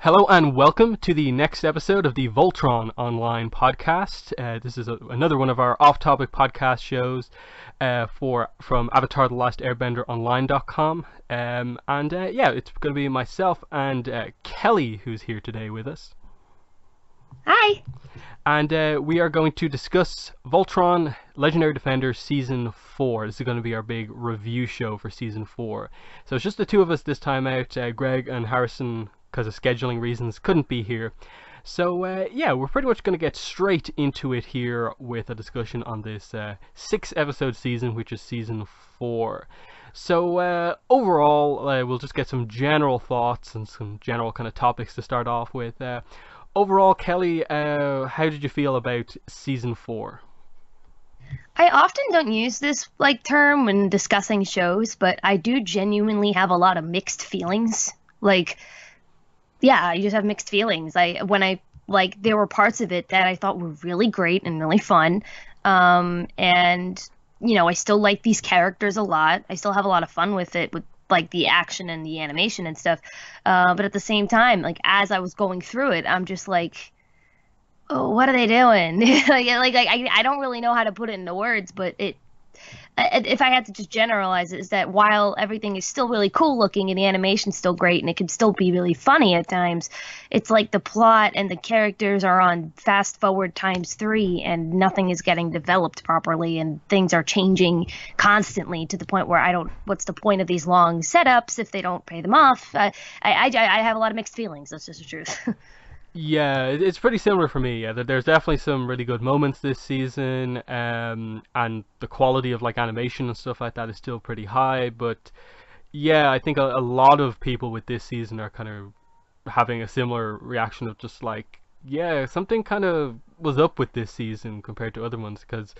Hello and welcome to the next episode of the Voltron Online podcast. This is another one of our off-topic podcast shows from Avatar: The Last Airbender Online.com. It's going to be myself and Kelly who's here today with us. Hi. And we are going to discuss Voltron Legendary Defender Season 4. This is going to be our big review show for Season 4. So it's just the two of us this time out. Greg and Harrison, because of scheduling reasons, couldn't be here. So we're pretty much going to get straight into it here with a discussion on this 6-episode season, which is Season 4. So overall, we'll just get some general thoughts and some general kind of topics to start off with. Overall, Kelly, how did you feel about Season 4? I often don't use this term when discussing shows, but I do genuinely have a lot of mixed feelings. I just have mixed feelings. There were parts of it that I thought were really great and really fun. I still like these characters a lot. I still have a lot of fun with it, with the action and the animation and stuff. But at the same time, as I was going through it, I'm just oh, what are they doing? I don't really know how to put it into words, but if I had to just generalize it, is that while everything is still really cool looking and the animation's still great and it can still be really funny at times, it's like the plot and the characters are on fast forward ×3 and nothing is getting developed properly and things are changing constantly to the point where what's the point of these long setups if they don't pay them off? I have a lot of mixed feelings. That's just the truth. Yeah, it's pretty similar for me. Yeah, there's definitely some really good moments this season, and the quality of animation and stuff like that is still pretty high. But yeah, I think a lot of people with this season are kind of having a similar reaction of just something kind of was up with this season compared to other ones. Because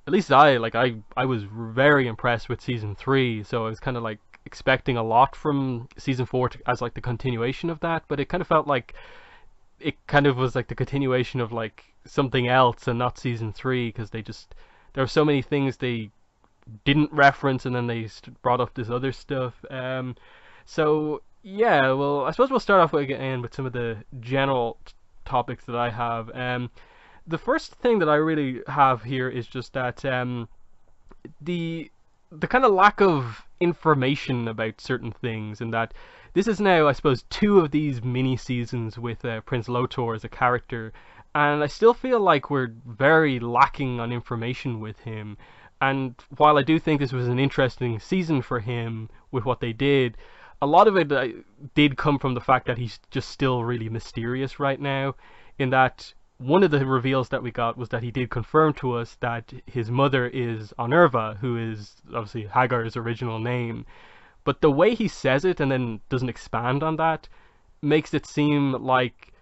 at least I was very impressed with season 3, so I was kind of expecting a lot from season 4 as the continuation of that. But it kind of felt like it kind of was the continuation of something else and not season 3, because there were so many things they didn't reference and then they brought up this other stuff. So yeah, well, I suppose we'll start off again with some of the general topics that I have. The first thing that I really have here is just that the kind of lack of information about certain things, and that this is now, I suppose, 2 of these mini seasons with Prince Lotor as a character, and I still feel like we're very lacking on information with him. And while I do think this was an interesting season for him with what they did, a lot of it did come from the fact that he's just still really mysterious right now, in that one of the reveals that we got was that he did confirm to us that his mother is Onurva, who is obviously Hagar's original name. But the way he says it and then doesn't expand on that makes it seem like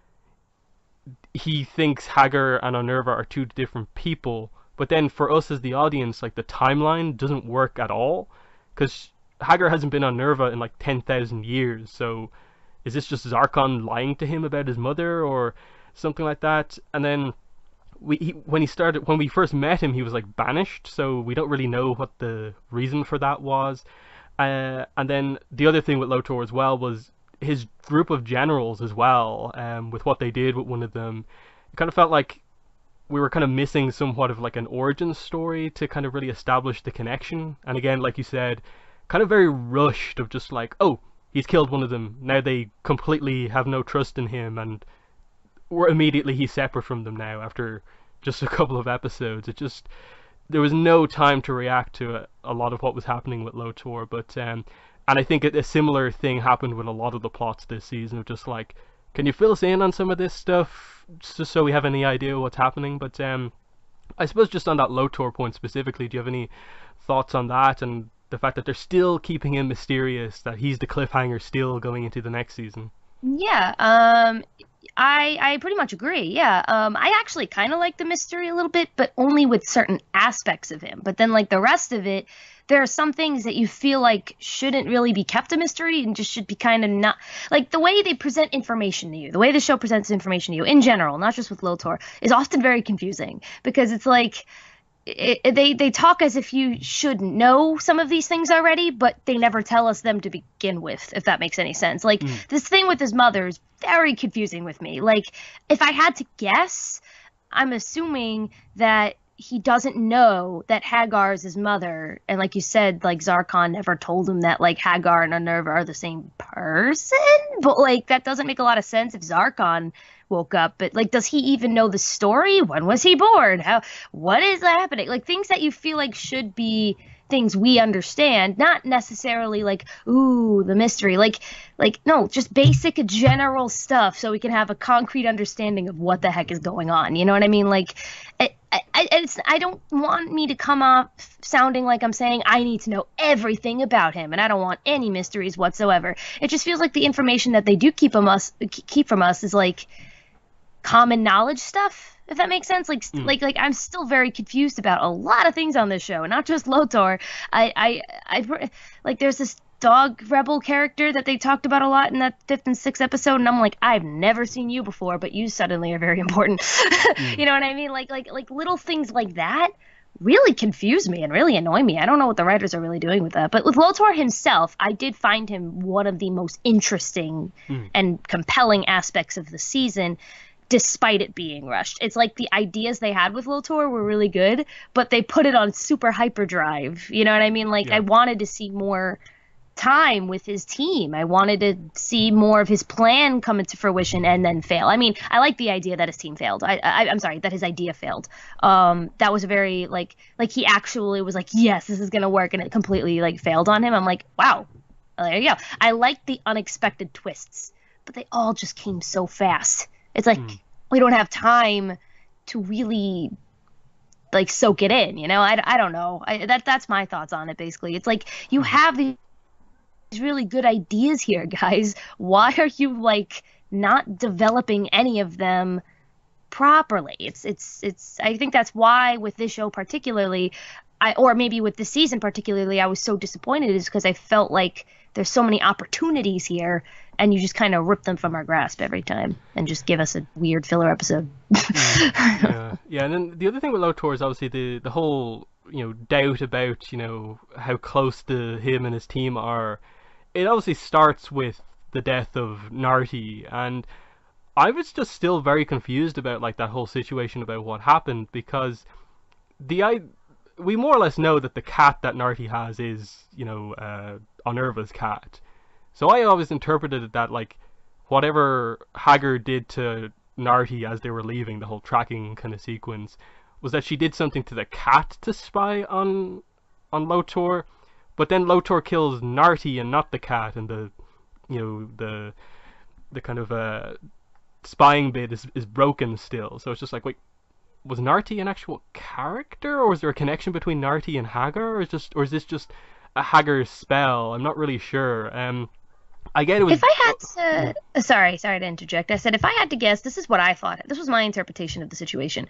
he thinks Hagar and Onurva are 2 different people. But then for us as the audience, the timeline doesn't work at all, because Hagar hasn't been on Onurva in 10,000 years. So is this just Zarkon lying to him about his mother or something like that? And then when we first met him, he was banished, so we don't really know what the reason for that was. And then the other thing with Lotor as well was his group of generals as well, with what they did with one of them. It kind of felt like we were kind of missing somewhat of an origin story to kind of really establish the connection. And again, like you said, kind of very rushed of just oh, he's killed one of them. Now they completely have no trust in him, and he's separate from them now after just a couple of episodes. There was no time to react to a lot of what was happening with Lotor. But and I think a similar thing happened with a lot of the plots this season of just can you fill us in on some of this stuff just so we have any idea what's happening? But I suppose just on that Lotor point specifically, do you have any thoughts on that and the fact that they're still keeping him mysterious, that he's the cliffhanger still going into the next season? Yeah, I pretty much agree. Yeah, I actually kind of like the mystery a little bit, but only with certain aspects of him. But then, the rest of it, there are some things that you feel shouldn't really be kept a mystery and just should be kind of not, the way they present information to you, the way the show presents information to you in general, not just with Lotor, is often very confusing, because it's they talk as if you should know some of these things already, but they never tell us them to begin with, if that makes any sense. Like, this thing with his mother is very confusing with me. Like, if I had to guess, I'm assuming that he doesn't know that Hagar is his mother. And like you said, like, Zarkon never told him that, like, Hagar and Unnerva are the same person. But, like, that doesn't make a lot of sense if Zarkon woke up. But, like, does he even know the story? When was he born? What is happening? Like, things that you feel like should be things we understand, not necessarily like, ooh, the mystery. Like no, just basic general stuff so we can have a concrete understanding of what the heck is going on. You know what I mean? Like, I don't want me to come off sounding like I'm saying I need to know everything about him, and I don't want any mysteries whatsoever. It just feels like the information that they do keep from us is like common knowledge stuff, if that makes sense. Like, like I'm still very confused about a lot of things on this show, and not just Lotor. I like, there's this dog rebel character that they talked about a lot in that 5th and 6th episode, and I'm like, I've never seen you before, but you suddenly are very important. You know what I mean? Like little things like that really confuse me and really annoy me. I don't know what the writers are really doing with that. But with Lotor himself, I did find him one of the most interesting and compelling aspects of the season, despite it being rushed. It's like the ideas they had with Lotor were really good, but they put it on super hyperdrive. You know what I mean? Like, I wanted to see more time with his team. I wanted to see more of his plan come into fruition and then fail. I mean, I like the idea that his team failed. I'm sorry, that his idea failed. That was a very, like he actually was like, yes, this is gonna work, and it completely, like, failed on him. I'm like, wow, well, there you go. I like the unexpected twists, but they all just came so fast. It's like, we don't have time to really, like, soak it in, you know? I don't know. That's my thoughts on it, basically. It's like, you have these really good ideas here, guys. Why are you, like, not developing any of them properly? It's I think that's why with this show particularly, or maybe with this season particularly, I was so disappointed, is because I felt like there's so many opportunities here, and you just kind of rip them from our grasp every time and just give us a weird filler episode. Yeah, and then the other thing with Lotor is obviously the whole, you know, doubt about, you know, how close him and his team are. It obviously starts with the death of Narty, and I was just still very confused about, like, that whole situation about what happened, because we more or less know that the cat that Narty has is, you know, Unnerva's cat. So I always interpreted it that, like, whatever Hagar did to Narty as they were leaving, the whole tracking kind of sequence, was that she did something to the cat to spy on Lotor, but then Lotor kills Narty and not the cat, and the, you know, the kind of spying bit is broken still. So it's just like, wait, was Narty an actual character, or was there a connection between Narty and Hagar, or is this just a Hagar spell? I'm not really sure. I get it was. If I had to, sorry to interject. I said, if I had to guess, this is what I thought. This was my interpretation of the situation.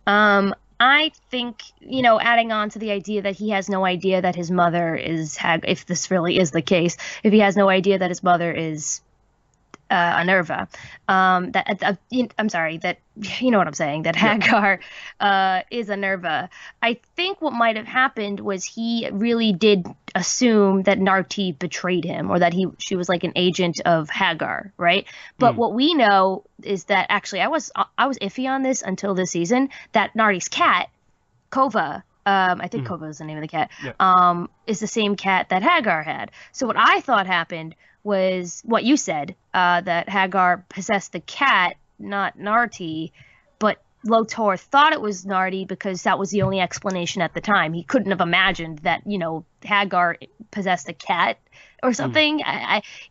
I think, you know, adding on to the idea that he has no idea that his mother is if this really is the case, if he has no idea that his mother is Unnerva, I'm sorry, that, you know what I'm saying, that Hagar is Unnerva. I think what might have happened was he really did assume that Narty betrayed him, or that she was like an agent of Hagar, right? But what we know is that, actually, I was iffy on this until this season, that Narty's cat, Kova, I think Kova is the name of the cat, is the same cat that Hagar had. So what I thought happened was what you said, that Hagar possessed the cat, not Narty, but Lotor thought it was Narty because that was the only explanation at the time. He couldn't have imagined that, you know, Hagar possessed a cat or something.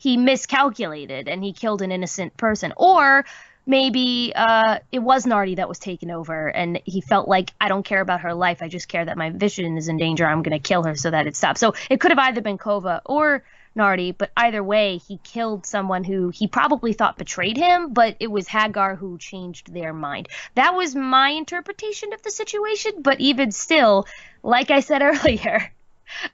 He miscalculated and he killed an innocent person. Or maybe it was Narty that was taken over, and he felt like, I don't care about her life, I just care that my vision is in danger, I'm going to kill her so that it stops. So it could have either been Kova or Narty, but either way, he killed someone who he probably thought betrayed him, but it was Hagar who changed their mind. That was my interpretation of the situation, but even still, like I said earlier,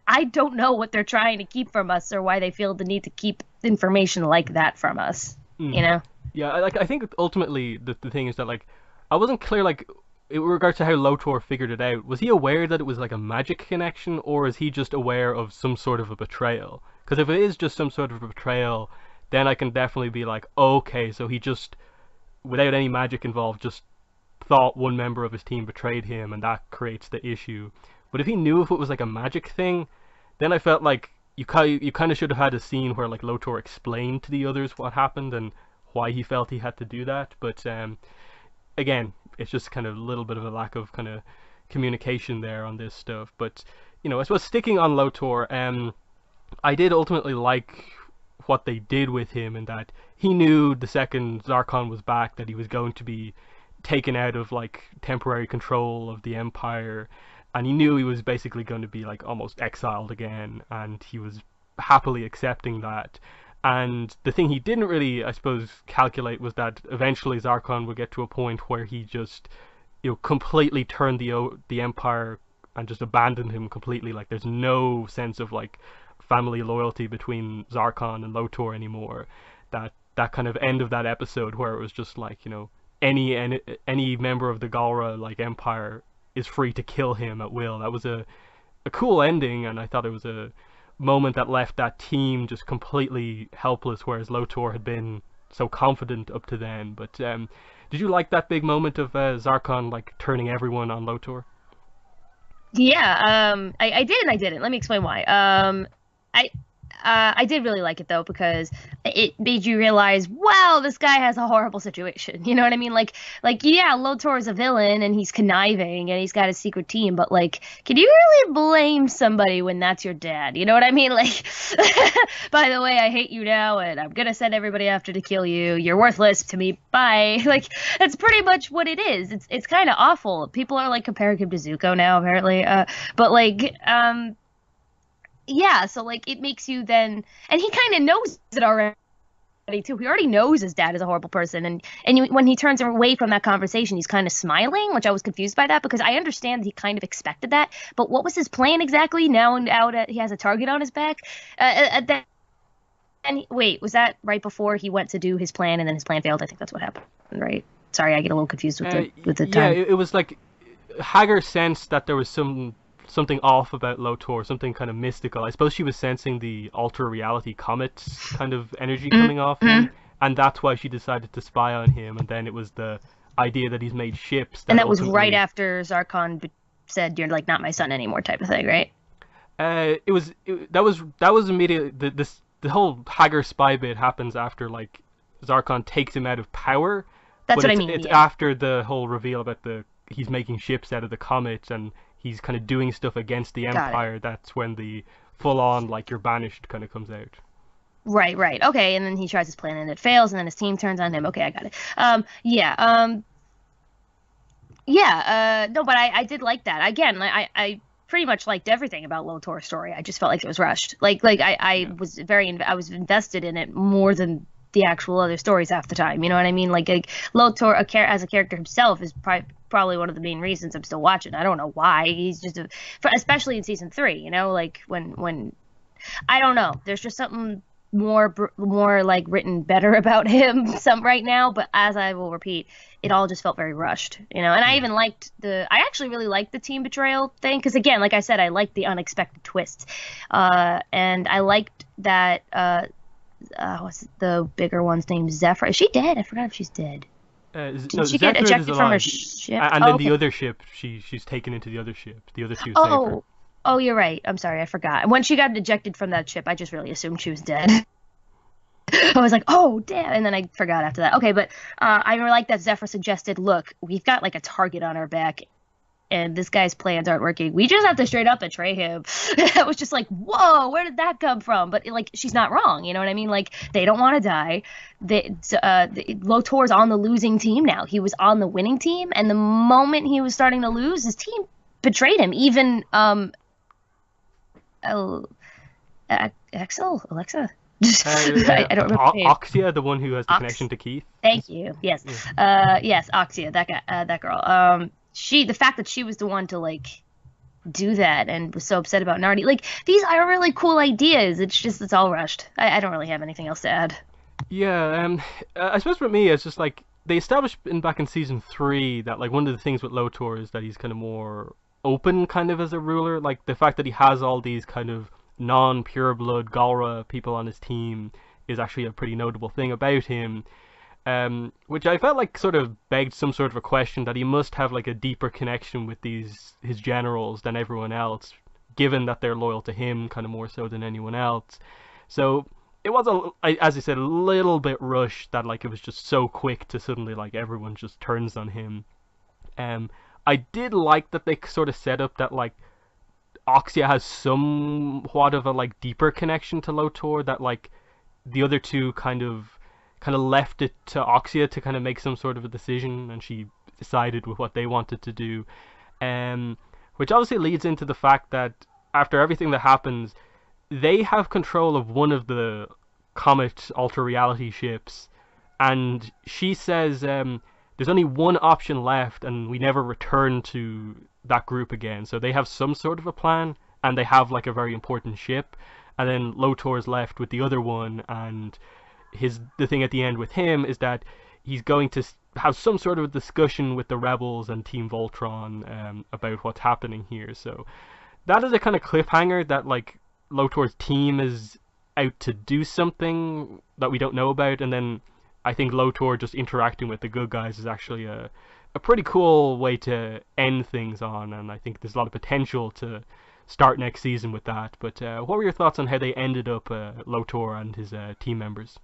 I don't know what they're trying to keep from us, or why they feel the need to keep information like that from us, you know? Yeah, like, I think ultimately the thing is that, like, I wasn't clear, like, in regards to how Lotor figured it out, was he aware that it was like a magic connection, or is he just aware of some sort of a betrayal? Because if it is just some sort of a betrayal, then I can definitely be like, okay, so he just, without any magic involved, just thought one member of his team betrayed him, and that creates the issue. But if he knew if it was like a magic thing, then I felt like you kind of should have had a scene where like Lotor explained to the others what happened and why he felt he had to do that. But again, it's just kind of a little bit of a lack of kind of communication there on this stuff. But I suppose sticking on Lotor, I did ultimately like what they did with him, in that he knew the second Zarkon was back that he was going to be taken out of like temporary control of the Empire, and he knew he was basically going to be like almost exiled again, and he was happily accepting that. And the thing he didn't really, I suppose, calculate was that eventually Zarkon would get to a point where he just, completely turned the Empire and just abandoned him completely. Like there's no sense of like family loyalty between Zarkon and Lotor anymore. That kind of end of that episode where it was just like, any member of the Galra like Empire is free to kill him at will. That was a cool ending, and I thought it was a moment that left that team just completely helpless, whereas Lotor had been so confident up to then. But did you like that big moment of Zarkon like turning everyone on Lotor? Yeah, I did and I didn't. Let me explain why. I did really like it though, because it made you realize, wow, this guy has a horrible situation. You know what I mean? Like yeah, Lotor is a villain and he's conniving and he's got a secret team, but like, can you really blame somebody when that's your dad? You know what I mean? Like, by the way, I hate you now and I'm gonna send everybody after to kill you. You're worthless to me. Bye. Like, that's pretty much what it is. It's kind of awful. People are like comparing him to Zuko now, apparently. But like, yeah, so like it makes you then, and he kind of knows it already too. He already knows his dad is a horrible person, and when he turns away from that conversation, he's kind of smiling, which I was confused by that, because I understand that he kind of expected that, but what was his plan exactly? Now he has a target on his back. Wait, was that right before he went to do his plan and then his plan failed? I think that's what happened, right? Sorry, I get a little confused with the time. Yeah, it was like Hagar sensed that there was something off about Lotor, something kind of mystical. I suppose she was sensing the alter reality comets kind of energy coming off him, and that's why she decided to spy on him. And then it was the idea that he's made ships. And that was right after Zarkon said, "You're like not my son anymore," type of thing, right? That was immediately the whole Hagar spy bit happens after like Zarkon takes him out of power. That's what I mean. It's after the whole reveal about he's making ships out of the comets and he's kind of doing stuff against the Empire. That's when the full-on, like, you're banished kind of comes out. Right. Okay, and then he tries his plan and it fails, and then his team turns on him. Okay, I got it. No, but I did like that. Again, I pretty much liked everything about Lotor's story. I just felt like it was rushed. I was invested in it more than the actual other stories half the time. You know what I mean? Like Lotor as a character himself is probably one of the main reasons I'm still watching. I don't know why. He's just especially in season 3, like when I don't know, there's just something more like written better about him right now, but as I will repeat, it all just felt very rushed, and I even I actually really liked the team betrayal thing, because again, like I said, I liked the unexpected twists, and I liked that what's the bigger one's name? Zephyr. Is she dead? I forgot if she's dead. Did she get ejected from her ship? And then the other ship, she's taken into the other ship. The other two saved her. Oh, you're right. I'm sorry, I forgot. When she got ejected from that ship, I just really assumed she was dead. I was like, oh, damn. And then I forgot after that. Okay, but I really like that Zephyr suggested, look, we've got like a target on our back, and this guy's plans aren't working. We just have to straight up betray him. I was just like, whoa, where did that come from? But like, she's not wrong. You know what I mean? Like, they don't want to die. Lotor's on the losing team now. He was on the winning team, and the moment he was starting to lose, his team betrayed him. Even Alexa. I don't remember. Oxia, the one who has the connection to Keith. Thank you. Yes. Yeah. Yes, Oxia, that guy, that girl. The fact that she was the one to like do that and was so upset about Nardi. Like, these are really cool ideas. It's all rushed. I don't really have anything else to add. Yeah. I suppose for me, it's just like they established back in season 3 that like one of the things with Lotor is that he's kind of more open kind of as a ruler. Like the fact that he has all these kind of non-pure blood Galra people on his team is actually a pretty notable thing about him. Which I felt like sort of begged some sort of a question that he must have like a deeper connection with his generals than everyone else, given that they're loyal to him kind of more so than anyone else. So it was as I said, a little bit rushed that like it was just so quick to suddenly like everyone just turns on him. I did like that they sort of set up that like Oxia has somewhat of a like deeper connection to Lotor, that like the other two kind of left it to Oxia to kind of make some sort of a decision, and she decided with what they wanted to do. Which obviously leads into the fact that after everything that happens, they have control of one of the Comet Alter Reality ships, and she says there's only one option left, and we never return to that group again. So they have some sort of a plan, and they have like a very important ship, and then Lotor's left with the other one, and the thing at the end with him is that he's going to have some sort of discussion with the rebels and Team Voltron about what's happening here. So that is a kind of cliffhanger that like Lotor's team is out to do something that we don't know about, and then I think Lotor just interacting with the good guys is actually a pretty cool way to end things on, and I think there's a lot of potential to start next season with that. But what were your thoughts on how they ended up Lotor and his team members?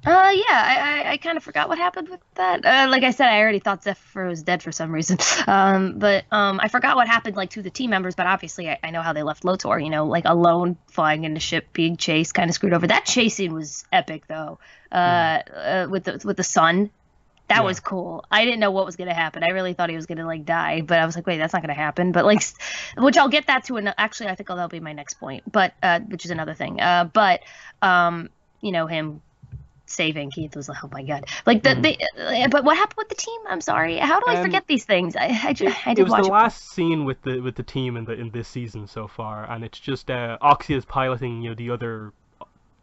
Yeah, I kind of forgot what happened with that. Like I said, I already thought Zephyr was dead for some reason. But I forgot what happened like to the team members, but obviously I know how they left Lotor, you know, like alone flying in the ship, being chased, kind of screwed over. That chase scene was epic though. With the sun. That was cool. I didn't know what was going to happen. I really thought he was going to like die, but I was like, wait, that's not going to happen. But like, which I'll get that to actually, I think that'll be my next point, but which is another thing. You know, him saving Keith was like, oh my god, like but what happened with the team? I'm sorry, how do I forget these things? I did watch it. It was the last scene with the team in this season so far, and it's just Oxia's piloting, you know, the other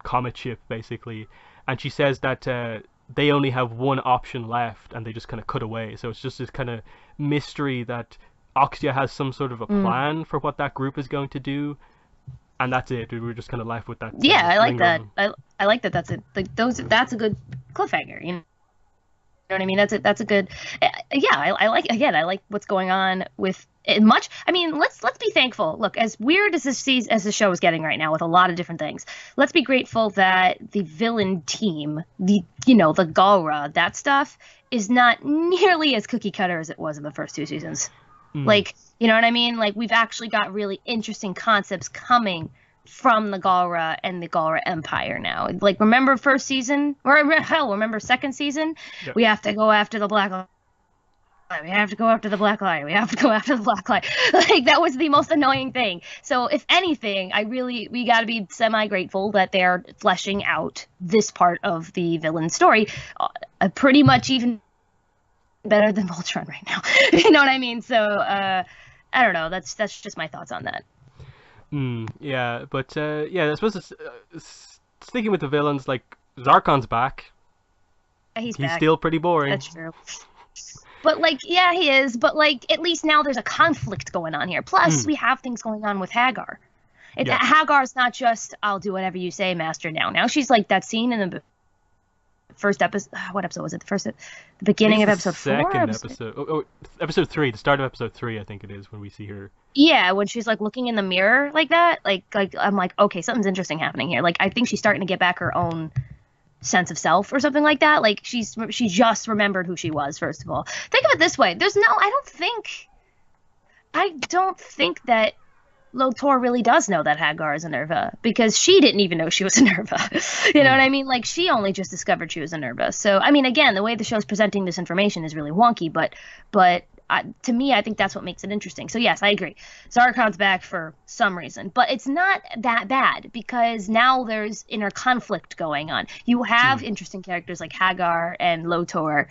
comet ship basically, and she says that they only have one option left, and they just kind of cut away. So it's just this kind of mystery that Oxia has some sort of a plan for what that group is going to do, and that's it. We're just kind of left with that. Yeah, I like that. I like that. That's it. Like that's a good cliffhanger. You know what I mean? That's a good. Yeah, I like what's going on with it much. I mean, let's be thankful. Look, as weird as the show is getting right now with a lot of different things, let's be grateful that the villain team, the Galra, that stuff is not nearly as cookie cutter as it was in the first 2 seasons. Like, you know what I mean? Like, we've actually got really interesting concepts coming from the Galra and the Galra Empire now. Like, remember first season? Or hell, remember second season? Yep. We have to go after the Black Line. We have to go after the Black Line. We have to go after the Black Line. Like, that was the most annoying thing. So, if anything, we got to be semi-grateful that they're fleshing out this part of the villain story pretty much even better than Voltron right now. You know what I mean? So I don't know, that's just my thoughts on that. Yeah, but I suppose sticking with the villains, like Zarkon's back. He's back. Still pretty boring. That's true. But like, yeah, he is, but like at least now there's a conflict going on here. Plus we have things going on with Hagar. Hagar's not just I'll do whatever you say, master. Now she's like that scene in the first episode. What episode was it? The beginning of episode 4? Episode 3, the start of episode 3, I think it is, when we see her. Yeah, when she's like looking in the mirror like that, like I'm like, okay, something's interesting happening here. Like I think she's starting to get back her own sense of self or something like that. Like she just remembered who she was. First of all, think of it this way: I don't think that Lotor really does know that Hagar is a Nerva, because she didn't even know she was a Nerva. You know what I mean? Like, she only just discovered she was a Nerva. So, I mean, again, the way the show's presenting this information is really wonky, but to me, I think that's what makes it interesting. So, yes, I agree. Zarkon's back for some reason, but it's not that bad, because now there's inner conflict going on. You have interesting characters like Hagar and Lotor,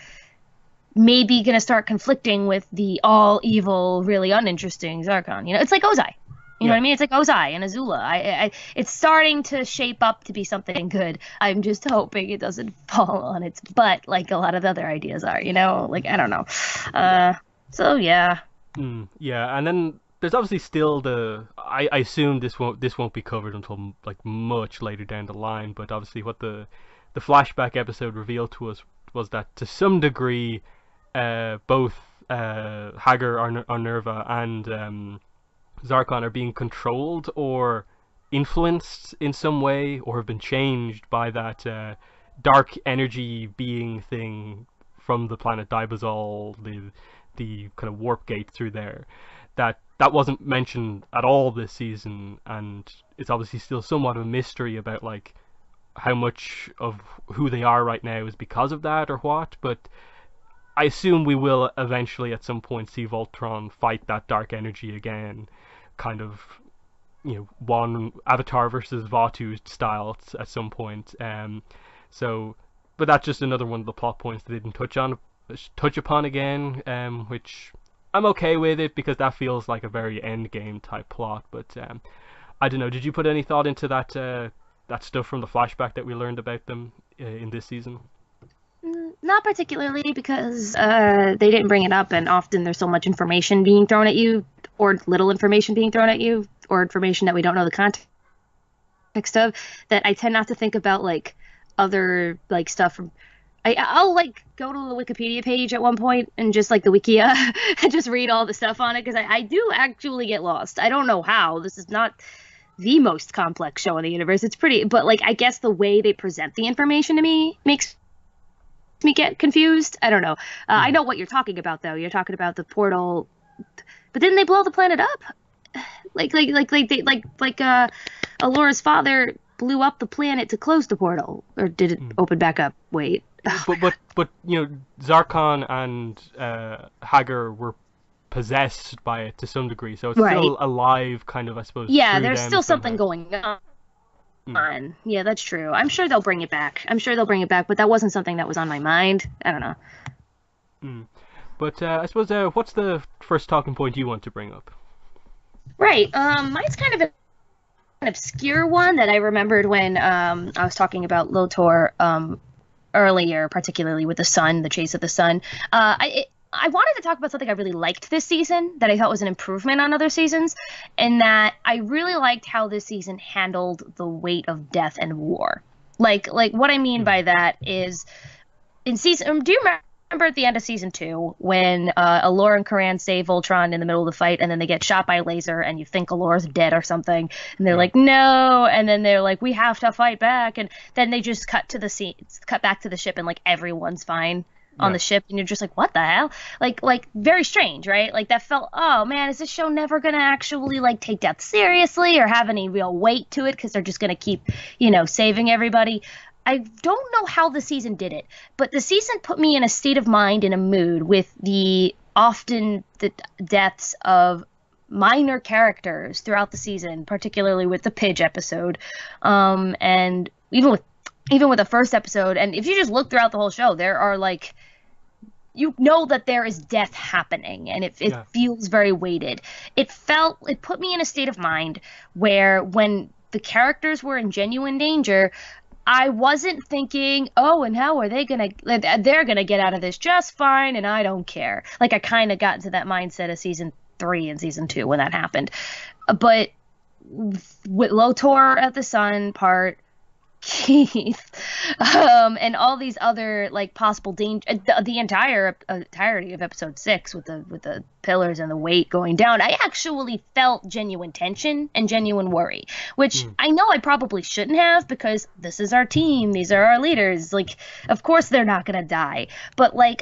maybe going to start conflicting with the all-evil, really uninteresting Zarkon. You know, it's like Ozai. You know Yeah. what I mean? It's like Ozai and Azula. It's starting to shape up to be something good. I'm just hoping it doesn't fall on its butt like a lot of the other ideas are, you know? Like, I don't know. Uh, so yeah. Yeah, and then there's obviously still I assume this won't be covered until like much later down the line, but obviously what the flashback episode revealed to us was that to some degree, both Hagar Arnerva and Zarkon are being controlled or influenced in some way, or have been changed by that dark energy being thing from the planet Dibazol, the kind of warp gate through there. That wasn't mentioned at all this season, and it's obviously still somewhat of a mystery about like how much of who they are right now is because of that or what. But I assume we will eventually at some point see Voltron fight that dark energy again, kind of, one Avatar versus Vatu style at some point. So, but that's just another one of the plot points they didn't touch upon again, which I'm okay with it because that feels like a very end game type plot. But I don't know. Did you put any thought into that stuff from the flashback that we learned about them in this season? Not particularly because they didn't bring it up, and often there's so much information being thrown at you, or little information being thrown at you, or information that we don't know the context of, that I tend not to think about like other like stuff from. I'll like go to the Wikipedia page at one point and just like the Wikia and just read all the stuff on it because I do actually get lost. I don't know how. This is not the most complex show in the universe. It's pretty, but like I guess the way they present the information to me makes me get confused. I don't know. I know what you're talking about though. You're talking about the portal, but didn't they blow the planet up? Allura's father blew up the planet to close the portal, or did it open back up? Wait. But Zarkon and Hagar were possessed by it to some degree, so it's Right. still alive, kind of, I suppose. Yeah, through there's them still something somehow. going on. Yeah, that's true. I'm sure they'll bring it back. But that wasn't something that was on my mind. I don't know. But I suppose what's the first talking point you want to bring up? Right. Mine's kind of an obscure one that I remembered when I was talking about Lotor earlier, particularly with the sun, the chase of the sun. I wanted to talk about something I really liked this season that I thought was an improvement on other seasons, and that I really liked how this season handled the weight of death and war. Like what I mean by that is in season. Do you remember at the end of season 2 when Allura and Karan save Voltron in the middle of the fight, and then they get shot by a laser, and you think Allura's dead or something, and they're like, no, and then they're like, we have to fight back, and then they just cut back to the ship, and like everyone's fine on the ship, and you're just like, what the hell? Like very strange, right? Like that felt, oh man, is this show never gonna actually like take death seriously or have any real weight to it because they're just gonna keep, saving everybody? I don't know how the season did it, but the season put me in a state of mind, in a mood, with the deaths of minor characters throughout the season, particularly with the Pidge episode, and even with the first episode. And if you just look throughout the whole show, there are like, that there is death happening, and it feels very weighted. It put me in a state of mind where when the characters were in genuine danger, I wasn't thinking, oh, and how are they're gonna get out of this just fine, and I don't care. Like I kind of got into that mindset of season 3 and season 2 when that happened. But with Lotor at the sun part, Keith, and all these other like possible danger, the entirety of episode 6 with the pillars and the weight going down, I actually felt genuine tension and genuine worry, which I know I probably shouldn't have, because this is our team, these are our leaders, like of course they're not gonna die, but like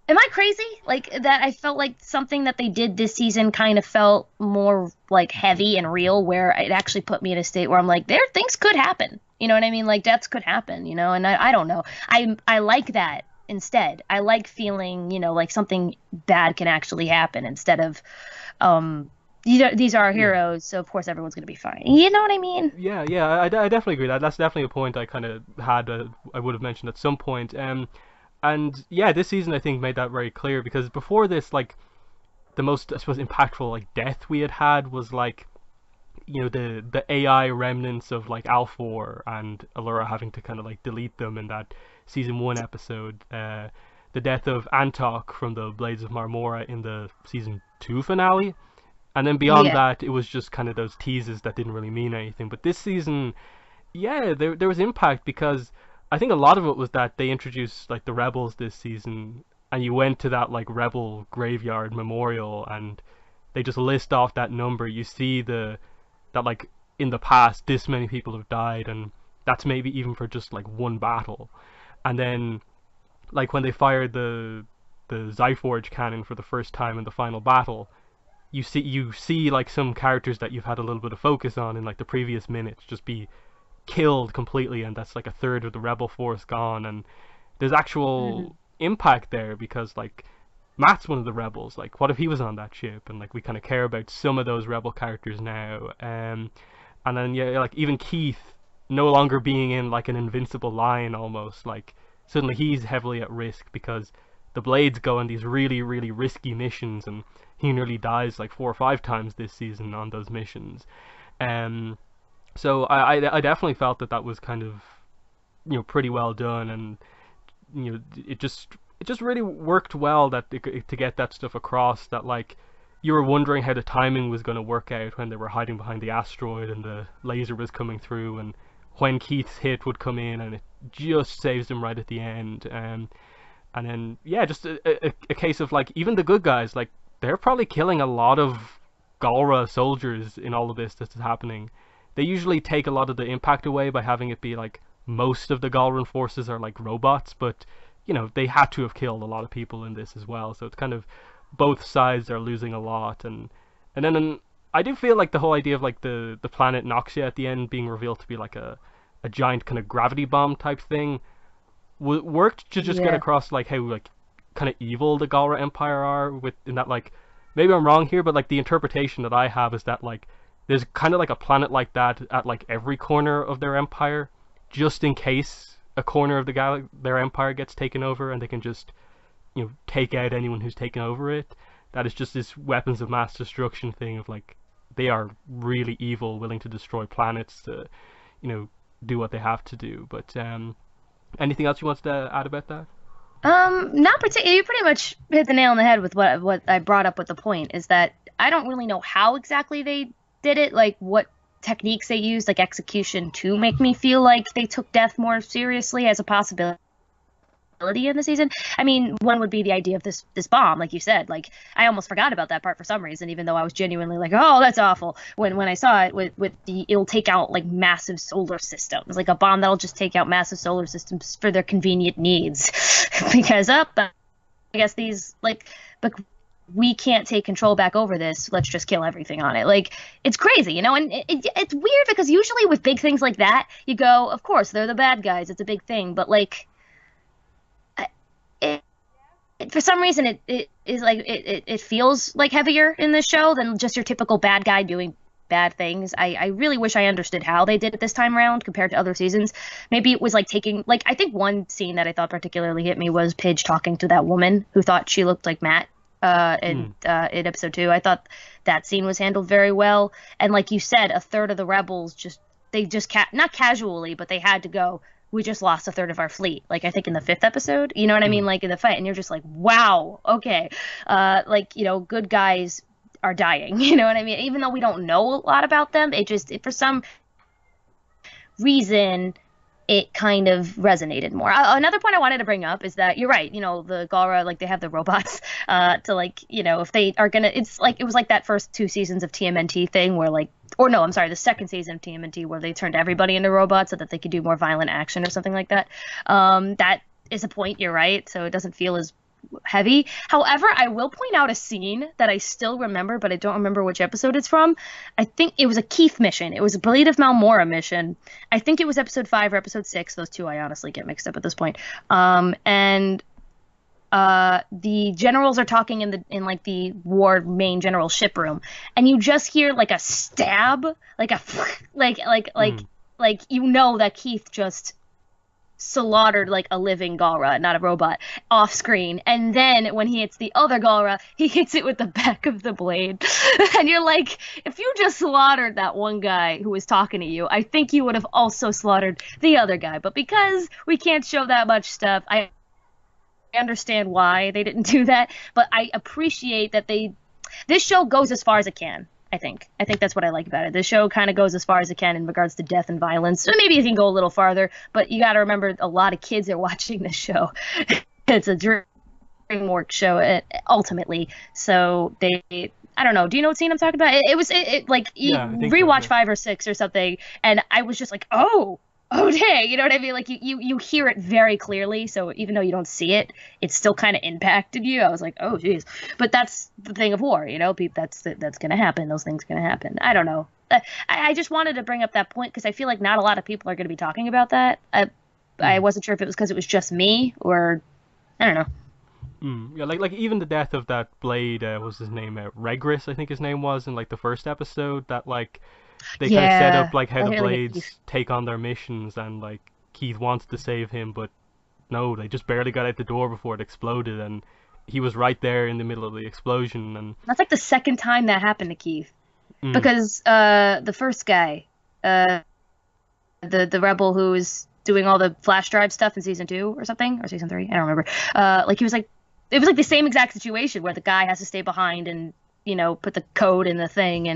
am I crazy? Like that I felt like something that they did this season kind of felt more like heavy and real, where it actually put me in a state where I'm like, things could happen. You know what I mean? Like deaths could happen, and I don't know. I like that instead. I like feeling, like something bad can actually happen instead of, these are our heroes, so of course everyone's going to be fine. You know what I mean? Yeah, I definitely agree. That's definitely a point I kind of had, I would have mentioned at some point. And yeah, this season I think made that very clear, because before this, like, the most, I suppose, impactful like death we had was like, the AI remnants of like Alfor and Allura having to kind of like delete them in that season 1 episode. The death of Antok from the Blades of Marmora in the season 2 finale. And then beyond Yeah. that, it was just kind of those teases that didn't really mean anything. But this season, yeah, there was impact because I think a lot of it was that they introduced like the rebels this season, and you went to that like rebel graveyard memorial, and they just list off that number. You see that like in the past this many people have died, and that's maybe even for just like one battle. And then like when they fired the Zyforge cannon for the first time in the final battle, you see like some characters that you've had a little bit of focus on in like the previous minutes just be killed completely, and that's like a third of the rebel force gone. And there's Hmm. actual impact there because like Matt's one of the rebels. Like, what if he was on that ship? And like we kind of care about some of those rebel characters now. And then yeah, like even Keith no longer being in like an invincible line almost. Like suddenly he's heavily at risk because the Blades go on these really really risky missions, and he nearly dies like 4 or 5 times this season on those missions. Um, so I definitely felt that that was kind of pretty well done, and it just really worked well that to get that stuff across, that like you were wondering how the timing was going to work out when they were hiding behind the asteroid and the laser was coming through, and when Keith's hit would come in and it just saves them right at the end. And then yeah, just a case of like even the good guys, like they're probably killing a lot of Galra soldiers in all of this that's happening. They usually take a lot of the impact away by having it be like most of the Galran forces are like robots, but they had to have killed a lot of people in this as well. So it's kind of both sides are losing a lot, and then I do feel like the whole idea of like the planet Noxia at the end being revealed to be like a giant kind of gravity bomb type thing worked to just get Yeah. across like how like kind of evil the Galra Empire are, with in that like maybe I'm wrong here, but like the interpretation that I have is that like there's kind of like a planet like that at like every corner of their empire, just in case a corner of their empire gets taken over, and they can just take out anyone who's taken over it. That is just this weapons of mass destruction thing of like they are really evil, willing to destroy planets to you know do what they have to do. But anything else you want to add about that? Not particularly. You pretty much hit the nail on the head with what I brought up with the point is that I don't really know how exactly they did it, like what techniques they used, like execution, to make me feel like they took death more seriously as a possibility in the season. I mean, one would be the idea of this bomb, like you said. Like I almost forgot about that part for some reason, even though I was genuinely like, oh, that's awful. When I saw it with the it'll take out like massive solar systems, like a bomb that'll just take out massive solar systems for their convenient needs, because up. I guess these but we can't take control back over this. Let's just kill everything on it. Like it's crazy, and it's weird because usually with big things like that, you go, of course they're the bad guys. It's a big thing, but like it, for some reason it is like it feels like heavier in this show than just your typical bad guy doing bad things. I really wish I understood how they did it this time around compared to other seasons. Maybe it was like taking like I think one scene that I thought particularly hit me was Pidge talking to that woman who thought she looked like Matt Mm. in episode 2. I thought that scene was handled very well. And like you said, a third of the rebels not casually, but they had to go. We just lost a third of our fleet. Like I think in the 5th episode, you know what I mean? Mm. Like in the fight, and you're just like, wow, okay. Like good guys are dying. You know what I mean? Even though we don't know a lot about them, for some reason it kind of resonated more. Another point I wanted to bring up is that you're right. The Galra, like they have the robots to like, if they are gonna, it's like it was like that first 2 seasons of TMNT thing where like, or no, I'm sorry, the second season of TMNT where they turned everybody into robots so that they could do more violent action or something like that. That is a point. You're right. So it doesn't feel as heavy. However, I will point out a scene that I still remember, but I don't remember which episode it's from. I think it was a Keith mission. It was a Blade of Malmora mission. I think it was episode 5 or episode 6. Those two I honestly get mixed up at this point. And the generals are talking in like the war main general ship room, and you just hear like a stab, like a like Mm. that Keith just slaughtered like a living Galra, not a robot, off screen. And then when he hits the other Galra, he hits it with the back of the blade. And you're like, if you just slaughtered that one guy who was talking to you, I think you would have also slaughtered the other guy. But because we can't show that much stuff, I understand why they didn't do that. But I appreciate that this show goes as far as it can. I think that's what I like about it. The show kind of goes as far as it can in regards to death and violence. So maybe it can go a little farther, but you got to remember a lot of kids are watching this show. It's a DreamWorks show ultimately. So I don't know. Do you know what scene I'm talking about? Like you rewatch so, 5 or 6 or something, and I was just like, oh dang, you know what I mean? Like you hear it very clearly, so even though you don't see it, it still kind of impacted you. I was like, oh geez. But that's the thing of war, you know, that's gonna happen. Those things gonna happen. I don't know. I just wanted to bring up that point because I feel like not a lot of people are gonna be talking about that. I wasn't sure if it was because it was just me or I don't know. Yeah, like even the death of that Blade, what was his name? Regris, I think his name was in like the first episode. That like. They kind of set up like how the Blades take on their missions, and like Keith wants to save him, but no, they just barely got out the door before it exploded, and he was right there in the middle of the explosion. And that's like the second time that happened to Keith, because the first guy, the rebel who was doing all the flash drive stuff in season 2 or something, or season 3, I don't remember. Like he was like, it was like the same exact situation where the guy has to stay behind and put the code in the thing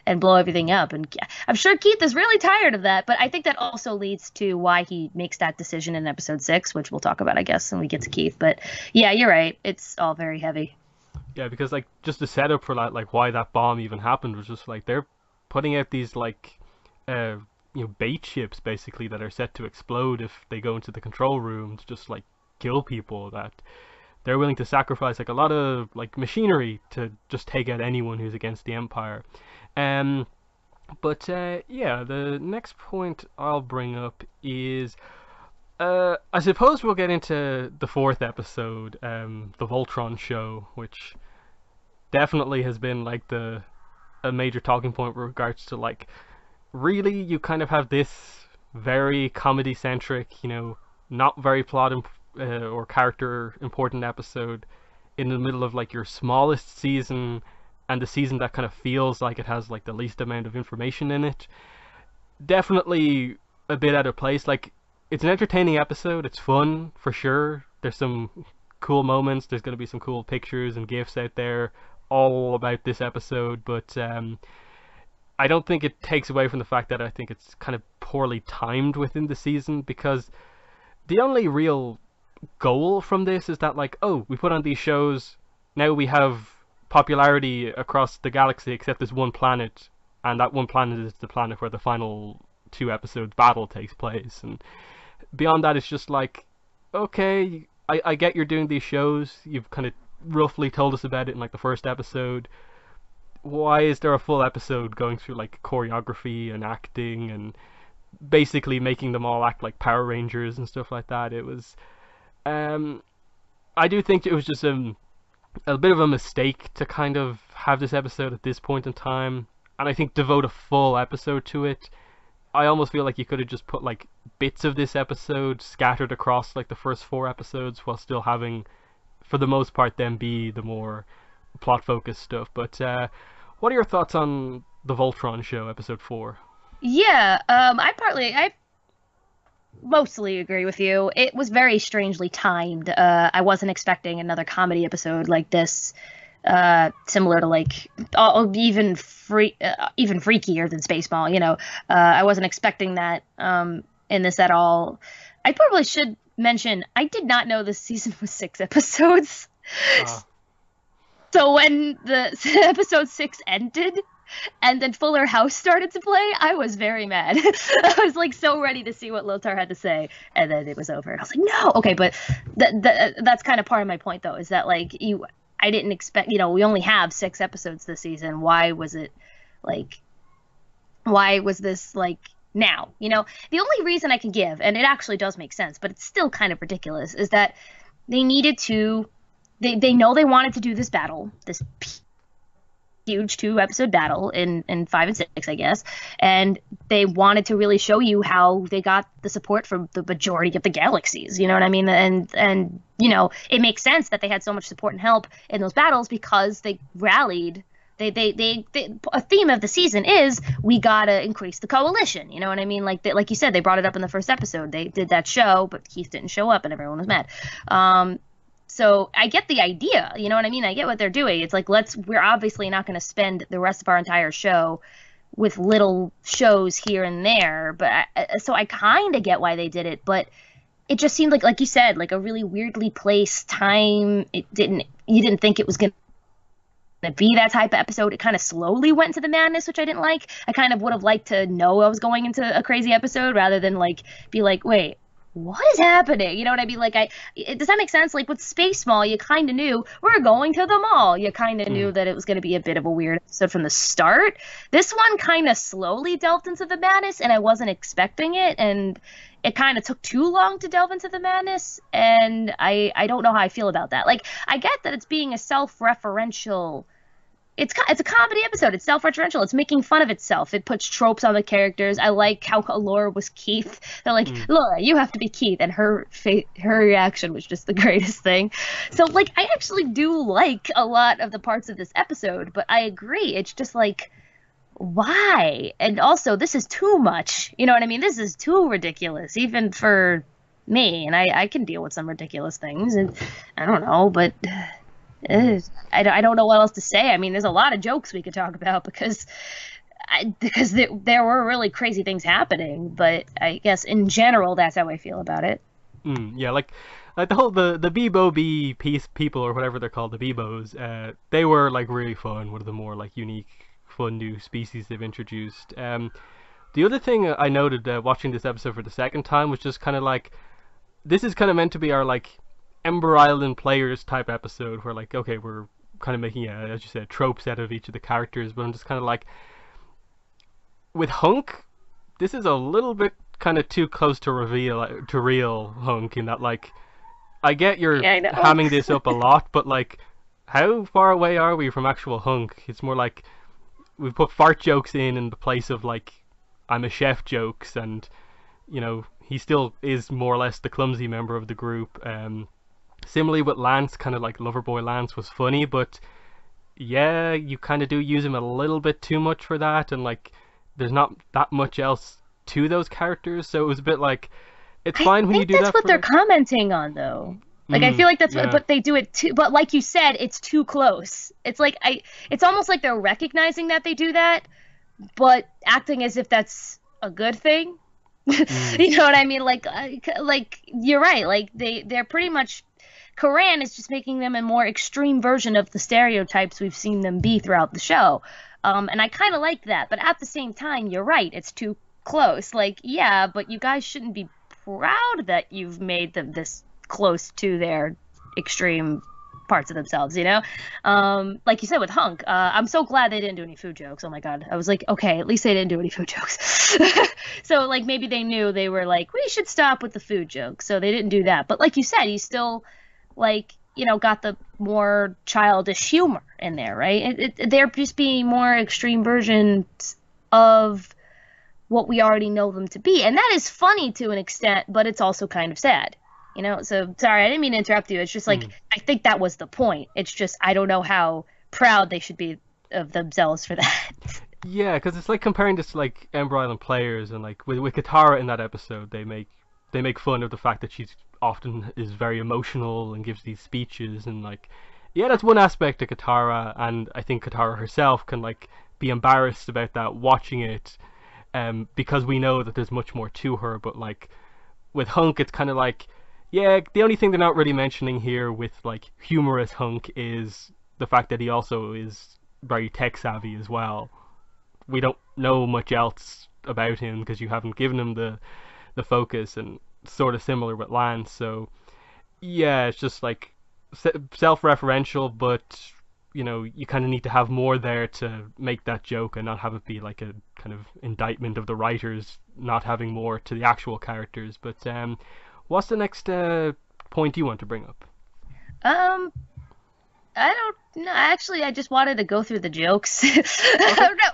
and blow everything up. And I'm sure Keith is really tired of that, but I think that also leads to why he makes that decision in episode 6, which we'll talk about, I guess, when we get to Keith. But yeah, you're right. It's all very heavy. Yeah, because like just the setup for that, like why that bomb even happened was just like they're putting out these like bait ships basically that are set to explode if they go into the control room to just like kill people, that they're willing to sacrifice like a lot of like machinery to just take out anyone who's against the Empire. But yeah, the next point I'll bring up is I suppose we'll get into the 4th episode, the Voltron show, which definitely has been like a major talking point with regards to like really you kind of have this very comedy centric, not very plot or character important episode in the middle of like your smallest season, and the season that kind of feels like it has like the least amount of information in it. Definitely a bit out of place. Like it's an entertaining episode, it's fun for sure, there's some cool moments, there's going to be some cool pictures and gifs out there all about this episode, but I don't think it takes away from the fact that I think it's kind of poorly timed within the season, because the only real goal from this is that like, oh, we put on these shows, now we have popularity across the galaxy except this one planet, and that one planet is the planet where the final 2 episodes battle takes place, and beyond that it's just like, okay, I get you're doing these shows, you've kind of roughly told us about it in like the first episode, why is there a full episode going through like choreography and acting and basically making them all act like Power Rangers and stuff like that? It was I do think it was just a bit of a mistake to kind of have this episode at this point in time, and I think devote a full episode to it. I almost feel like you could have just put like bits of this episode scattered across like the first 4 episodes while still having, for the most part, them be the more plot focused stuff. But what are your thoughts on the Voltron show, episode 4? Yeah, I mostly agree with you. It was very strangely timed. I wasn't expecting another comedy episode like this, similar to like even freakier than Spaceball. I wasn't expecting that in this at all. I probably should mention I did not know this season was 6 episodes. So when the episode 6 ended, and then Fuller House started to play, I was very mad. I was like so ready to see what Lotar had to say, and then it was over. I was like, no, okay, but that's kind of part of my point, though, is that like I didn't expect, we only have 6 episodes this season. Why was this like now? The only reason I can give, and it actually does make sense, but it's still kind of ridiculous, is that they needed to. They know they wanted to do this battle, this huge 2-episode battle in 5 and 6, I guess, and they wanted to really show you how they got the support from the majority of the galaxies. You know what I mean? And you know, it makes sense that they had so much support and help in those battles because they rallied. A theme of the season is we gotta increase the coalition. You know what I mean? Like you said, they brought it up in the first episode. They did that show, but Keith didn't show up, and everyone was mad. So I get the idea. You know what I mean? I get what they're doing. It's like we're obviously not going to spend the rest of our entire show with little shows here and there. But so I kind of get why they did it, but it just seemed like you said, like a really weirdly placed time. You didn't think it was going to be that type of episode. It kind of slowly went into the madness, which I didn't like. I kind of would have liked to know I was going into a crazy episode rather than like be like, wait, what is happening? You know what I mean? Like, does that make sense? Like with Space Mall, you kind of knew we're going to the mall. You kind of knew that it was going to be a bit of a weird episode from the start. This one kind of slowly delved into the madness, and I wasn't expecting it, and it kind of took too long to delve into the madness, and I don't know how I feel about that. Like, I get that it's being a self-referential. It's a comedy episode. It's self-referential. It's making fun of itself. It puts tropes on the characters. I like how Allura was Keith. They're like, Laura, you have to be Keith, and her reaction was just the greatest thing. So, like, I actually do like a lot of the parts of this episode, but I agree. It's just like, why? And also, this is too much. You know what I mean? This is too ridiculous, even for me. And I can deal with some ridiculous things, and I don't know, but I don't know what else to say. I mean, there's a lot of jokes we could talk about because there were really crazy things happening. But I guess in general, that's how I feel about it. Yeah, like the whole the Bebo Bee people or whatever they're called, the Bebos. They were like really fun. One of the more like unique, fun new species they've introduced. The other thing I noted watching this episode for the second time was just kind of like, this is kind of meant to be our like Ember Island Players type episode where like, okay, we're kind of making as you said, tropes out of each of the characters, but I'm just kind of like, with Hunk, this is a little bit kind of too close to real Hunk, in that like, I get you're hamming this up a lot, but like, how far away are we from actual Hunk? It's more like we've put fart jokes in the place of like I'm a chef jokes, and you know, he still is more or less the clumsy member of the group. Similarly with Lance, kind of like Loverboy Lance was funny, but yeah, you kind of do use him a little bit too much for that, and like there's not that much else to those characters, so it was a bit like, it's fine when you do that. That's what they're commenting on, though. Like, I feel like that's what, but they do it too. But like you said, it's too close. It's like it's almost like they're recognizing that they do that, but acting as if that's a good thing. You know what I mean? Like you're right. Like they're pretty much. Karan is just making them a more extreme version of the stereotypes we've seen them be throughout the show. And I kind of like that. But at the same time, you're right. It's too close. Like, yeah, but you guys shouldn't be proud that you've made them this close to their extreme parts of themselves, you know? Like you said with Hunk, I'm so glad they didn't do any food jokes. Oh my God. I was like, okay, at least they didn't do any food jokes. So like maybe they knew, they were like, we should stop with the food jokes. So they didn't do that. But like you said, he's still like, you know, got the more childish humor in there, right? They're just being more extreme versions of what we already know them to be. And that is funny to an extent, but it's also kind of sad, you know? So, sorry, I didn't mean to interrupt you. It's just like, I think that was the point. It's just, I don't know how proud they should be of themselves for that. Yeah, because it's like comparing this to like Ember Island Players, and like with Katara in that episode, they make fun of the fact that she's often is very emotional and gives these speeches, and like, yeah, that's one aspect of Katara, and I think Katara herself can like be embarrassed about that watching it, because we know that there's much more to her. But like with Hunk, it's kind of like, yeah, the only thing they're not really mentioning here with like humorous Hunk is the fact that he also is very tech savvy as well. We don't know much else about him because you haven't given him the focus, and sort of similar with Lance. So yeah, it's just like self-referential, but you know, you kind of need to have more there to make that joke and not have it be like a kind of indictment of the writers not having more to the actual characters. But what's the next point you want to bring up? I don't No, actually, I just wanted to go through the jokes. I Okay. don't know.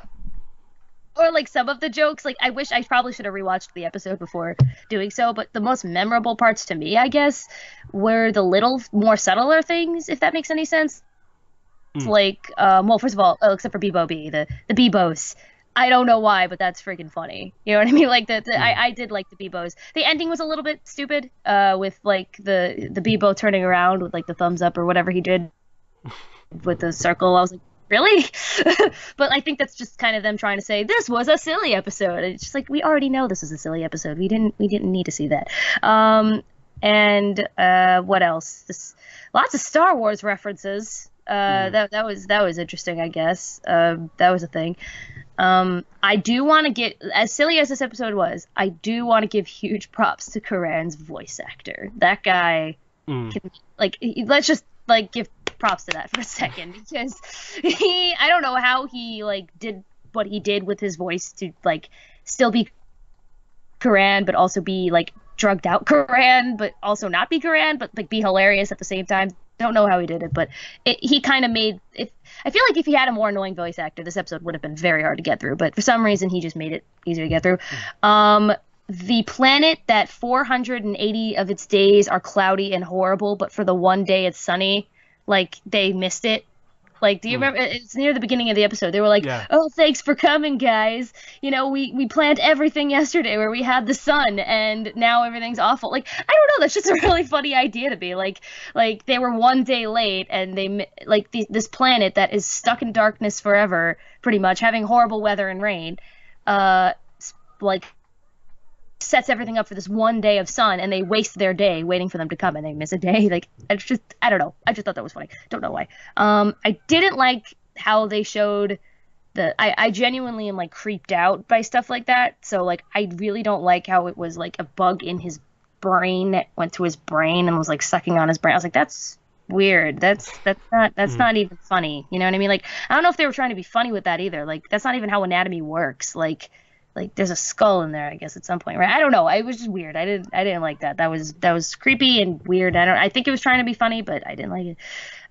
Or like some of the jokes, like I wish I probably should have rewatched the episode before doing so, but the most memorable parts to me, I guess, were the little more subtler things, if that makes any sense. Mm. Like, well, first of all, except for Bebo B, the Bebos. I don't know why, but that's freaking funny. You know what I mean? Like Mm. I did like the Bebos. The ending was a little bit stupid, with like the Bebo turning around with like the thumbs up or whatever he did with the circle. I was like, really? But I think that's just kind of them trying to say this was a silly episode. And it's just like we already know this was a silly episode. We didn't need to see that. And what else? Lots of Star Wars references. Mm. That was interesting, I guess. That was a thing. I do want to get, as silly as this episode was, I do want to give huge props to Karan's voice actor. That guy Mm. can, like, let's just like give props to that for a second, because I don't know how he like did what he did with his voice to like still be Karan, but also be like drugged out Karan, but also not be Karan, but like be hilarious at the same time. Don't know how he did it, but he kind of made. If I feel like if he had a more annoying voice actor, this episode would have been very hard to get through. But for some reason, he just made it easier to get through. The planet that 480 of its days are cloudy and horrible, but for the one day it's sunny, like they missed it. Like, do you Mm. remember? It's near the beginning of the episode. They were like, Yeah. "Oh, thanks for coming, guys. You know, we planned everything yesterday where we had the sun, and now everything's awful." Like, I don't know. That's just a really funny idea to be like they were one day late, and like this planet that is stuck in darkness forever, pretty much having horrible weather and rain, like sets everything up for this one day of sun, and they waste their day waiting for them to come, and they miss a day. Like, it's just, I don't know. I just thought that was funny. Don't know why. I didn't like how they showed I genuinely am like creeped out by stuff like that. So like I really don't like how it was like a bug in his brain that went to his brain and was like sucking on his brain. I was like, that's weird. That's Mm. not even funny. You know what I mean? Like, I don't know if they were trying to be funny with that either. Like, that's not even how anatomy works. Like there's a skull in there, I guess, at some point, right? I don't know. It was just weird. I didn't like that. That was creepy and weird. I think it was trying to be funny, but I didn't like it.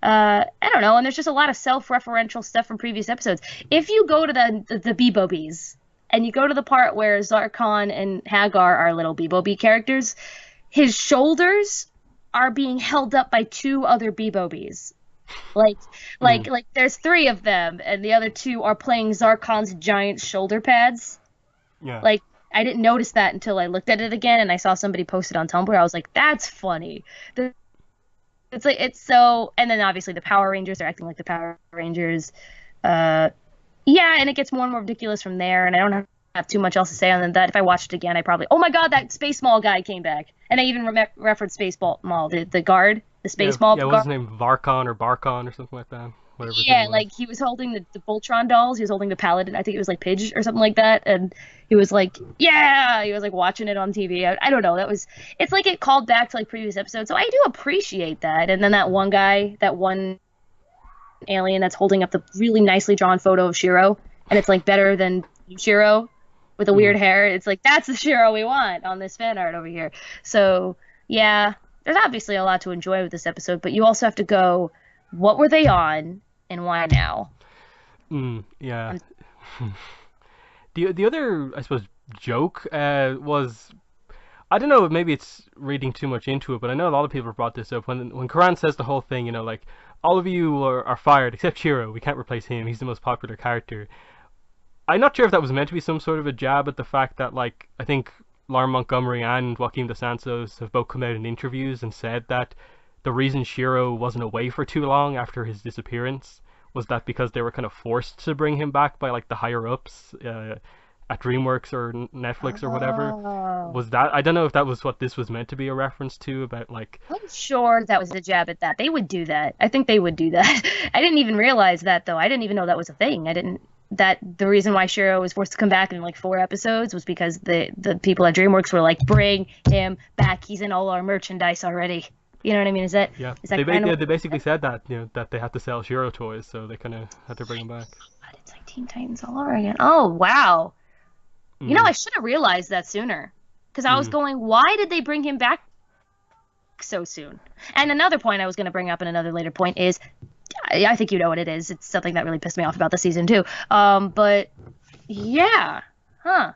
I don't know. And there's just a lot of self-referential stuff from previous episodes. If you go to the Bebo Bees and you go to the part where Zarkon and Hagar are little Bebo Bee characters, his shoulders are being held up by two other Bebo Bees. Like, Mm. like there's three of them, and the other two are playing Zarkon's giant shoulder pads. Yeah. Like, I didn't notice that until I looked at it again, and I saw somebody post it on Tumblr. I was like, that's funny. It's like, it's so, and then obviously the Power Rangers are acting like the Power Rangers. Uh, yeah, and it gets more and more ridiculous from there, and I don't have too much else to say on that. If I watched it again, I probably, oh my god, that Space Mall guy came back. And I even referenced Space Mall, the guard, the Yeah. Space Mall Yeah. What's guard. his name? Varkon or Barkon or something like that. Whatever his Yeah, name was. like he was holding the Voltron dolls. He was holding the Paladin. I think it was like Pidge or something like that. And he was like, yeah, he was like watching it on TV. I don't know. It's like it called back to like previous episodes. So I do appreciate that. And then that one guy, that one alien that's holding up the really nicely drawn photo of Shiro. And it's like better than Shiro with the weird Mm. hair. It's like, that's the Shiro we want on this fan art over here. So yeah, there's obviously a lot to enjoy with this episode, but you also have to go, what were they on? And why now? Mm. Yeah. And The other, I suppose, joke was, I don't know, maybe it's reading too much into it, but I know a lot of people have brought this up when Karan says the whole thing, like, all of you are fired except Shiro. We can't replace him. He's the most popular character. I'm not sure if that was meant to be some sort of a jab at the fact that, like, I think Lauren Montgomery and Joaquin Dos Santos have both come out in interviews and said that the reason Shiro wasn't away for too long after his disappearance was that because they were kind of forced to bring him back by, like, the higher ups at DreamWorks or Netflix or whatever. oh, Was that, I don't know if that was what this was meant to be a reference to, about, like, I'm sure that was a jab at that. They would do that. I think they would do that. I didn't even realize that though. I didn't even know that was a thing. I didn't that the reason why Shiro was forced to come back in like 4 episodes was because the people at DreamWorks were like, bring him back. He's in all our merchandise already. You know what I mean? Is that yeah, is that kind yeah, of they basically said that, that they had to sell Shiro toys, so they kind of had to bring him back. God, it's like Teen Titans all over again. Oh wow. You know, Mm. I should have realized that sooner. Because I was Mm. going, why did they bring him back so soon? And another point I was going to bring up in another later point is I think you know what it is. It's something that really pissed me off about the season too. But yeah, huh?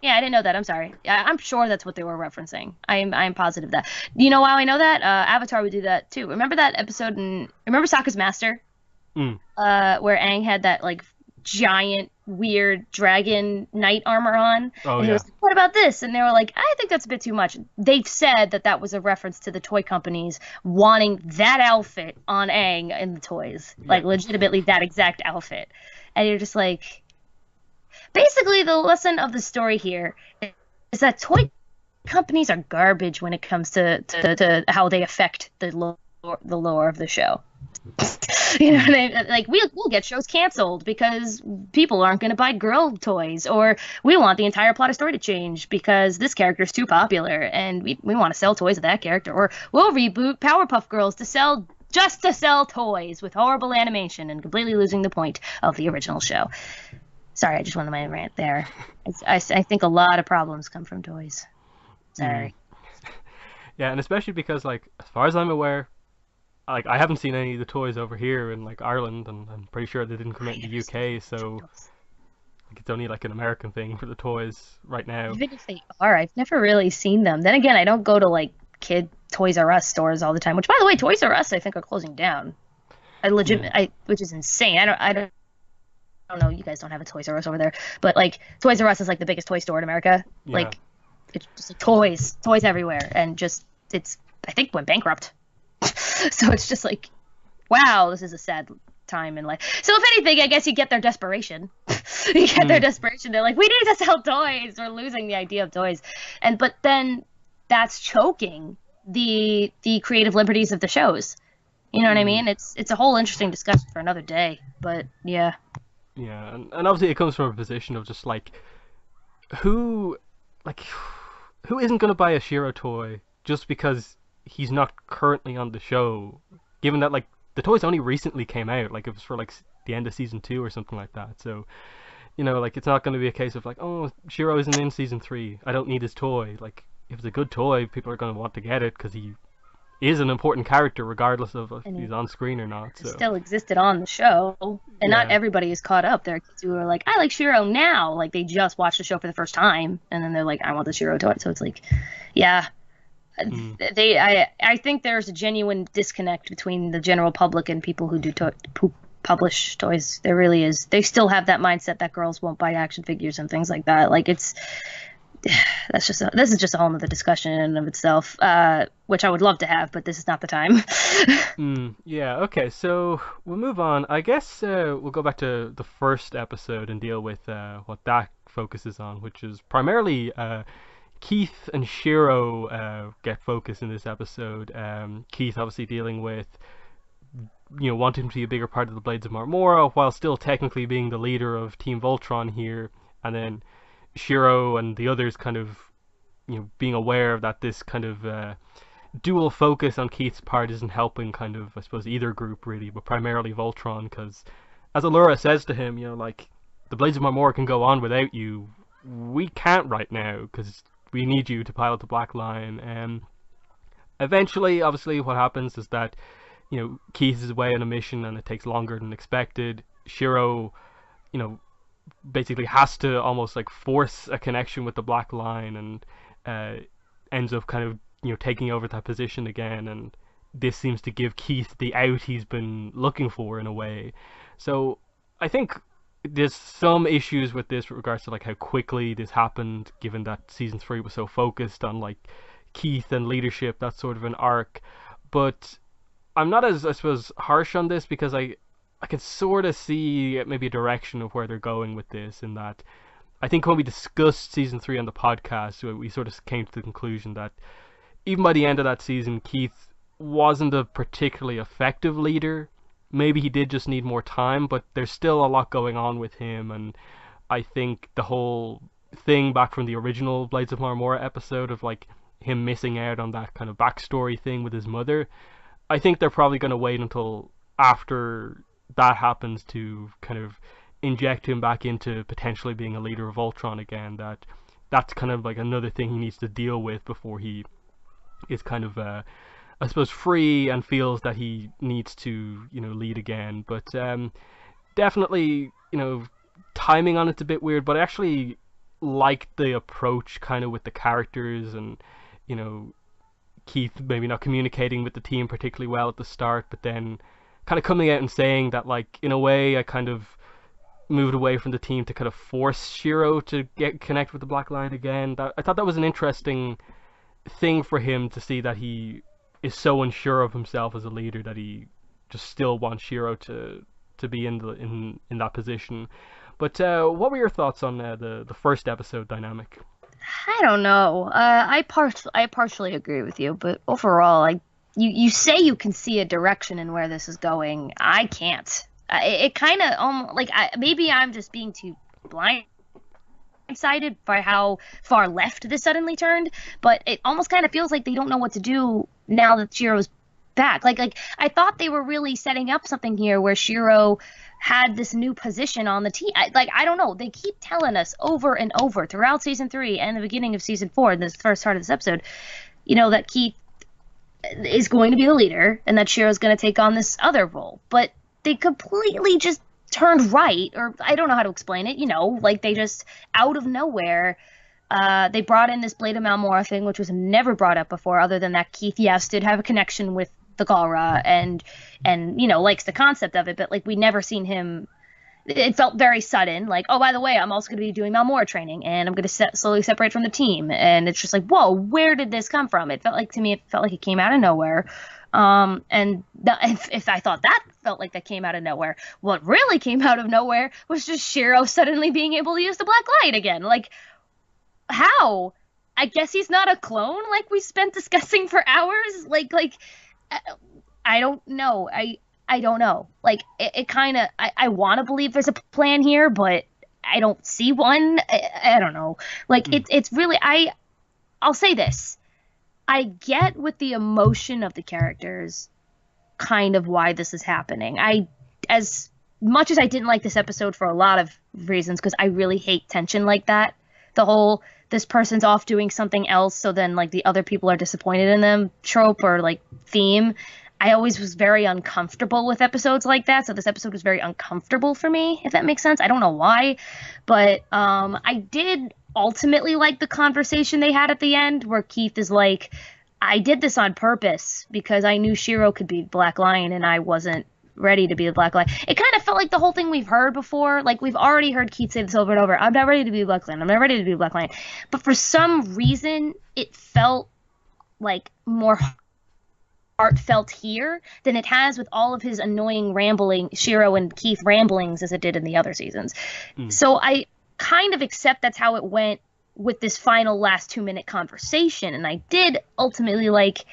Yeah, I didn't know that. I'm sorry. I'm sure that's what they were referencing. I'm positive that. You know how I know that? Avatar would do that too. Remember that episode in remember Sokka's Master? Mm. Where Aang had that like giant weird dragon knight armor on, Oh and he yeah. was like, "What about this?" And they were like, "I think that's a bit too much." They said that that was a reference to the toy companies wanting that outfit on Aang in the toys, Yeah. like legitimately that exact outfit. And you're just like, basically, the lesson of the story here is that toy companies are garbage when it comes to how they affect the lore of the show. You know Mm. what I mean? Like we'll get shows canceled because people aren't going to buy girl toys, or we want the entire plot of story to change because this character is too popular, and we want to sell toys of that character, or we'll reboot Powerpuff Girls to sell just to sell toys with horrible animation and completely losing the point of the original show. Sorry, I just went on my rant there. I think a lot of problems come from toys. Mm. Sorry. Yeah, and especially because like as far as I'm aware, like I haven't seen any of the toys over here in like Ireland, and I'm pretty sure they didn't come out in I the never seen UK, so toys. like, it's only like an American thing for the toys right now. Even if they are, I've never really seen them. Then again, I don't go to like kid Toys R Us stores all the time. Which, by the way, Toys R Us I think are closing down. Mm. Which is insane. I don't know. You guys don't have a Toys R Us over there, but like Toys R Us is like the biggest toy store in America. Yeah. Like it's just like toys everywhere, and just it's I think went bankrupt. So it's just like, wow, this is a sad time in life. So if anything, I guess you get their desperation. You get their Mm. desperation. They're like, we need to sell toys. We're losing the idea of toys, and but then that's choking the creative liberties of the shows. You know what I Mm. mean? It's a whole interesting discussion for another day. But yeah, Yeah, and obviously it comes from a position of just who like who isn't gonna buy a Shiro toy just because he's not currently on the show, given that like the toys only recently came out, like it was for like the end of season 2 or something like that. So like it's not going to be a case of like, oh, Shiro isn't in season 3, I don't need his toy. Like if it's a good toy, people are going to want to get it because he is an important character regardless of if and he's on screen or not. it So still existed on the show, and not yeah. everybody is caught up. There are kids who are like, I like Shiro now, like they just watched the show for the first time, and then they're like, I want the Shiro toy. So it's like, yeah, Mm. I think there's a genuine disconnect between the general public and people who who publish toys. There really is. They still have that mindset that girls won't buy action figures and things like that. Like it's this is just a whole nother discussion in and of itself, which I would love to have, but this is not the time. Yeah, okay, so we'll move on. I guess we'll go back to the first episode and deal with what that focuses on, which is primarily Keith and Shiro get focus in this episode. Keith obviously dealing with wanting to be a bigger part of the Blades of Marmora while still technically being the leader of Team Voltron here, and then Shiro and the others kind of being aware of that this kind of dual focus on Keith's part isn't helping kind of, I suppose, either group really, but primarily Voltron, because as Allura says to him, like, the Blades of Marmora can go on without you. We can't right now because we need you to pilot the Black Line. And eventually, obviously, what happens is that Keith is away on a mission and it takes longer than expected. Shiro, basically has to almost like force a connection with the Black Line, and ends up kind of taking over that position again, and this seems to give Keith the out he's been looking for in a way. So I think there's some issues with this with regards to like how quickly this happened, given that season 3 was so focused on like Keith and leadership, that sort of an arc. But I'm not as, I suppose, harsh on this because I can sort of see maybe a direction of where they're going with this, in that I think when we discussed season 3 on the podcast, we sort of came to the conclusion that even by the end of that season, Keith wasn't a particularly effective leader. Maybe he did just need more time, but there's still a lot going on with him, and I think the whole thing back from the original Blades of Marmora episode of like him missing out on that kind of backstory thing with his mother, I think they're probably going to wait until after that happens to kind of inject him back into potentially being a leader of Voltron again. That's kind of like another thing he needs to deal with before he is kind of I suppose, free and feels that he needs to, lead again. But definitely, timing on it's a bit weird, but I actually like the approach kind of with the characters and, you know, Keith maybe not communicating with the team particularly well at the start, but then kind of coming out and saying that, like, in a way, I kind of moved away from the team to kind of force Shiro to connect with the Black Line again. I thought that was an interesting thing for him to see, that he is so unsure of himself as a leader that he just still wants Shiro to be in that position. But what were your thoughts on the first episode dynamic? I don't know. I partially agree with you, but overall, you say you can see a direction in where this is going. I can't. It kind of maybe I'm just being too blindsided by how far left this suddenly turned, but it almost kind of feels like they don't know what to do now that Shiro's back. Like I thought they were really setting up something here where Shiro had this new position on the team. I don't know. They keep telling us over and over throughout season 3 and the beginning of season 4, in this first part of this episode, that Keith is going to be the leader and that Shiro's going to take on this other role. But they completely just turned right, or I don't know how to explain it, like they just out of nowhere, they brought in this Blade of Malmora thing, which was never brought up before, other than that Keith, yes, did have a connection with the Galra and likes the concept of it, but like we never seen him. It felt very sudden, like, oh, by the way, I'm also going to be doing Malmora training and I'm going to slowly separate from the team, and it's just like, whoa, where did this come from? It felt like it came out of nowhere. If I thought that felt like that came out of nowhere, what really came out of nowhere was just Shiro suddenly being able to use the Black Light again. Like, how? I guess he's not a clone, like we spent discussing for hours. I don't know. I don't know. Like, it kind of, I want to believe there's a plan here, but I don't see one. I don't know. Like, it's really, I'll say this. I get with the emotion of the characters kind of why this is happening. As much as I didn't like this episode for a lot of reasons, because I really hate tension like that. The whole, this person's off doing something else, so then, like, the other people are disappointed in them trope or, like, theme. I always was very uncomfortable with episodes like that, so this episode was very uncomfortable for me, if that makes sense. I don't know why, but I did ultimately like the conversation they had at the end, where Keith is like, I did this on purpose because I knew Shiro could be Black Lion and I wasn't ready to be the Black Lion. It kind of felt like the whole thing we've heard before. Like, we've already heard Keith say this over and over. I'm not ready to be Black Lion. I'm not ready to be Black Lion. But for some reason, it felt like more heartfelt here than it has with all of his annoying rambling, Shiro and Keith ramblings, as it did in the other seasons. So I kind of accept that's how it went with this final last 2-minute conversation. And I did ultimately like,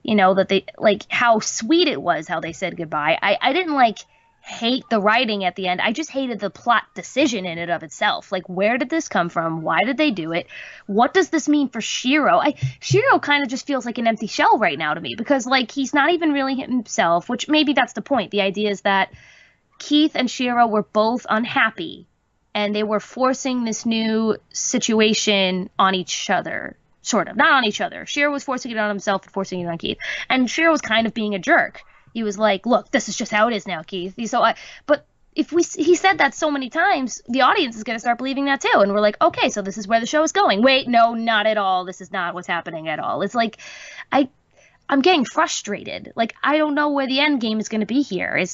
that they, like, how sweet it was how they said goodbye. I didn't hate the writing at the end. I just hated the plot decision in and of itself. Like, where did this come from? Why did they do it? What does this mean for Shiro? Shiro kind of just feels like an empty shell right now to me, because, like, he's not even really himself, which maybe that's the point. The idea is that Keith and Shiro were both unhappy and they were forcing this new situation on each other. Sort of. Not on each other. Shiro was forcing it on himself and forcing it on Keith. And Shiro was kind of being a jerk. He was like, look, this is just how it is now, Keith. But if he said that so many times, the audience is going to start believing that too. And we're like, okay, so this is where the show is going. Wait, no, not at all. This is not what's happening at all. It's like, I'm getting frustrated. Like, I don't know where the end game is going to be here.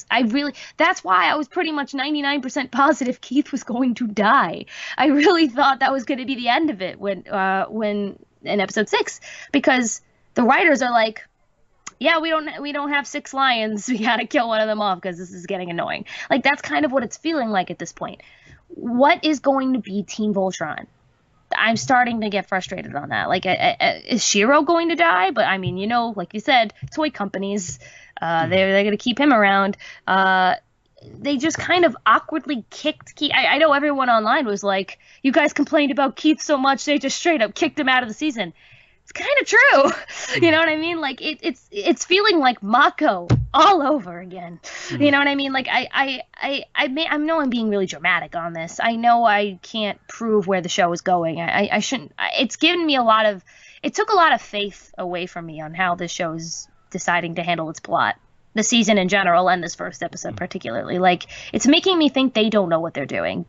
That's why I was pretty much 99% positive Keith was going to die. I really thought that was going to be the end of it when in episode 6, because the writers are like, yeah, we don't have 6 lions. We got to kill one of them off because this is getting annoying. Like, that's kind of what it's feeling like at this point. What is going to be Team Voltron? I'm starting to get frustrated on that. Like, is Shiro going to die? But I mean, like you said, toy companies, they're going to keep him around. They just kind of awkwardly kicked Keith. I know everyone online was like, you guys complained about Keith so much, they just straight up kicked him out of the season. It's kind of true. You know what I mean? Like, it's feeling like Mako all over again. You know what I mean? Like, I know I'm being really dramatic on this. I know I can't prove where the show is going. I shouldn't. It's given me it took a lot of faith away from me on how this show is deciding to handle its plot. The season in general and this first episode particularly. Like, it's making me think they don't know what they're doing.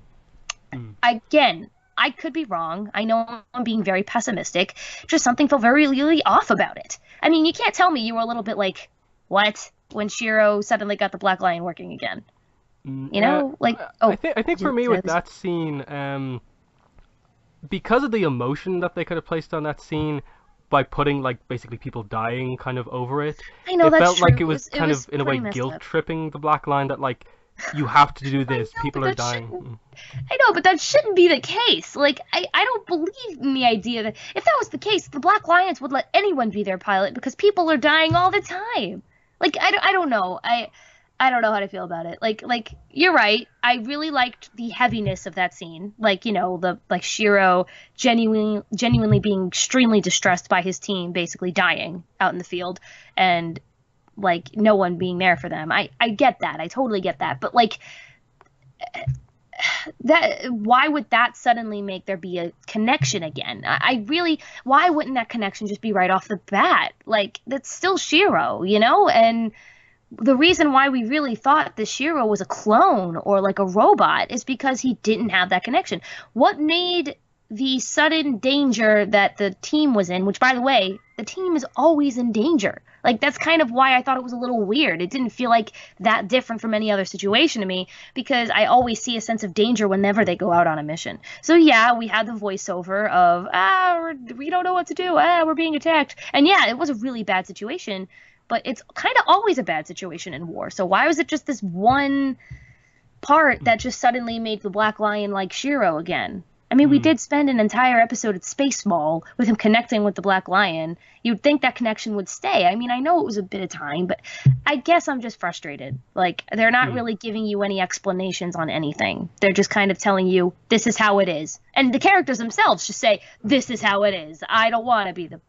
Again, I could be wrong. I know I'm being very pessimistic. Just something felt very, really off about it. I mean, you can't tell me you were a little bit like, what? When Shiro suddenly got the Black Lion working again. You know? I think for me with that scene, because of the emotion that they could have placed on that scene, by putting like basically people dying kind of over it. I know, it that's felt true. like it was kind of in a way guilt tripping the Black Line that like you have to do this. People are dying. I know, but that shouldn't be the case. Like I don't believe in the idea that if that was the case, the Black Lions would let anyone be their pilot because people are dying all the time. Like I don't know. I don't know how to feel about it. Like you're right. I really liked the heaviness of that scene. Like, you know, the like Shiro genuinely being extremely distressed by his team basically dying out in the field and like no one being there for them. I get that. I totally get that. But like that, why would that suddenly make there be a connection again? I really, why wouldn't that connection just be right off the bat? Like, that's still Shiro, you know? And the reason why we really thought the Shiro was a clone or like a robot is because he didn't have that connection. What made the sudden danger that the team was in, which by the way, the team is always in danger. Like, that's kind of why I thought it was a little weird. It didn't feel like that different from any other situation to me because I always see a sense of danger whenever they go out on a mission. So yeah, we had the voiceover of, we don't know what to do. We're being attacked. And yeah, it was a really bad situation. But it's kind of always a bad situation in war. So why was it just this one part that just suddenly made the Black Lion like Shiro again? I mean, we did spend an entire episode at Space Mall with him connecting with the Black Lion. You'd think that connection would stay. I mean, I know it was a bit of time, but I guess I'm just frustrated. Like, they're not really giving you any explanations on anything. They're just kind of telling you, this is how it is. And the characters themselves just say, this is how it is. I don't want to be the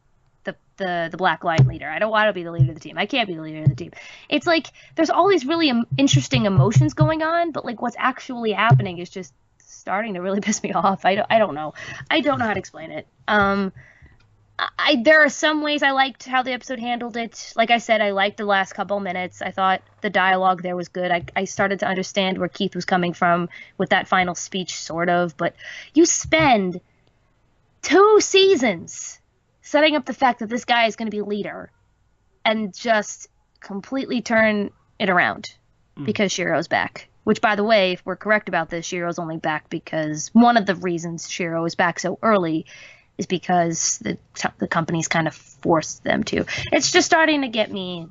Black Lion leader. I don't want to be the leader of the team. I can't be the leader of the team. It's like there's all these really interesting emotions going on, but like what's actually happening is just starting to really piss me off. I don't know. I don't know how to explain it. There are some ways I liked how the episode handled it. Like I said, I liked the last couple minutes. I thought the dialogue there was good. I started to understand where Keith was coming from with that final speech, sort of. But you spend 2 seasons setting up the fact that this guy is going to be a leader and just completely turn it around because Shiro's back. Which, by the way, if we're correct about this, Shiro's only back because one of the reasons Shiro is back so early is because the company's kind of forced them to. It's just starting to get me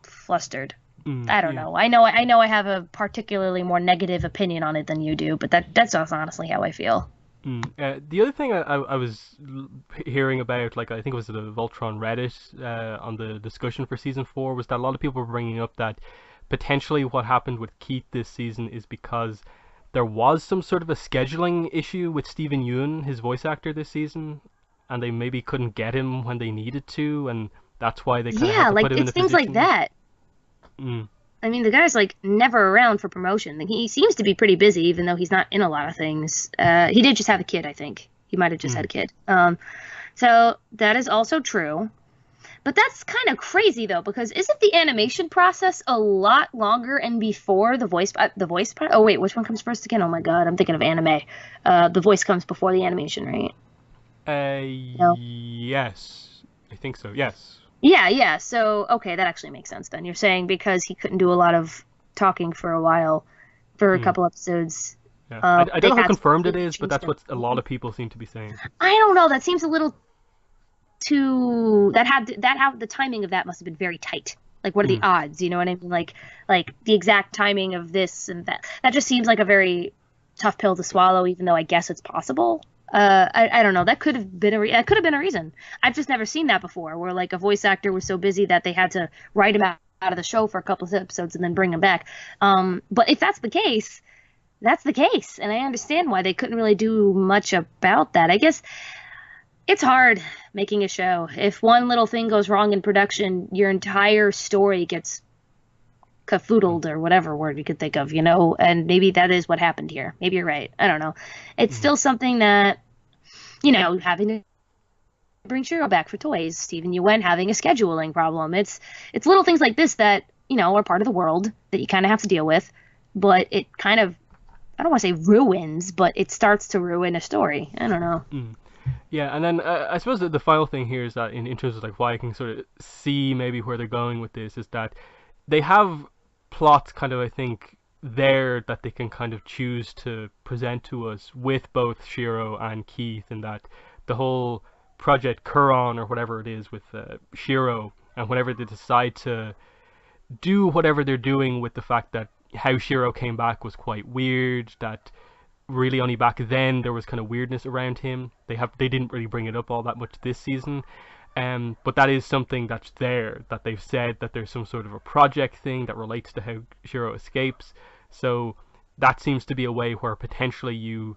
flustered. I don't know. I know I have a particularly more negative opinion on it than you do, but that's honestly how I feel. The other thing I was hearing about, like I think it was the Voltron Reddit on the discussion for season 4, was that a lot of people were bringing up that potentially what happened with Keith this season is because there was some sort of a scheduling issue with Steven Yeun, his voice actor this season, and they maybe couldn't get him when they needed to, and that's why they kind of had to put him in a position. Yeah, like it's things like that. I mean, the guy's like never around for promotion. He seems to be pretty busy, even though he's not in a lot of things. He did just have a kid, I think. He might have just had a kid. So that is also true. But that's kind of crazy, though, because isn't the animation process a lot longer and before the voice part? Oh, wait, which one comes first again? Oh, my God, I'm thinking of anime. The voice comes before the animation, right? No? Yes. I think so, yes. Yeah. So, okay, that actually makes sense then. You're saying because he couldn't do a lot of talking for a while, for a couple episops. Yeah. I don't know how confirmed it is, but that's what a lot of people seem to be saying. I don't know. That seems a little too... the timing of that must have been very tight. Like, what are the odds? You know what I mean? Like the exact timing of this and that. That just seems like a very tough pill to swallow, even though I guess it's possible. I don't know. That could have been a reason. I've just never seen that before, where like a voice actor was so busy that they had to write him out of the show for a couple of episodes and then bring him back. But if that's the case, that's the case, and I understand why they couldn't really do much about that. I guess it's hard making a show. If one little thing goes wrong in production, your entire story gets cafoodled, or whatever word you could think of, you know, and maybe that is what happened here. Maybe you're right. I don't know. It's still something that, you know, having to bring Shiro back for toys. Steven Yeun having a scheduling problem. It's little things like this that, are part of the world that you kind of have to deal with, but it kind of, I don't want to say ruins, but it starts to ruin a story. I don't know. Yeah, and then I suppose that the final thing here is that in terms of like why I can sort of see maybe where they're going with this is that they have plots kind of, I think, there that they can kind of choose to present to us with both Shiro and Keith, and that the whole Project Kuron or whatever it is with Shiro, and whenever they decide to do whatever they're doing with the fact that how Shiro came back was quite weird, that really only back then there was kind of weirdness around him. They didn't really bring it up all that much this season. But that is something that's there, that they've said that there's some sort of a project thing that relates to how Shiro escapes. So that seems to be a way where potentially you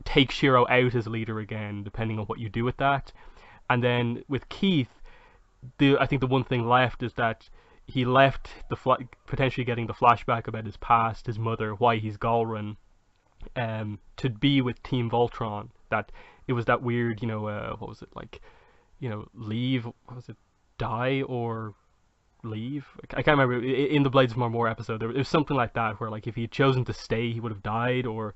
take Shiro out as a leader again, depending on what you do with that. And then with Keith, I think the one thing left is that he left potentially getting the flashback about his past, his mother, why he's Galran, to be with Team Voltron. That it was that weird, what was it like? Leave, what was it, die or leave? I can't remember. In the Blades of More episode, there was something like that, where like if he had chosen to stay, he would have died, or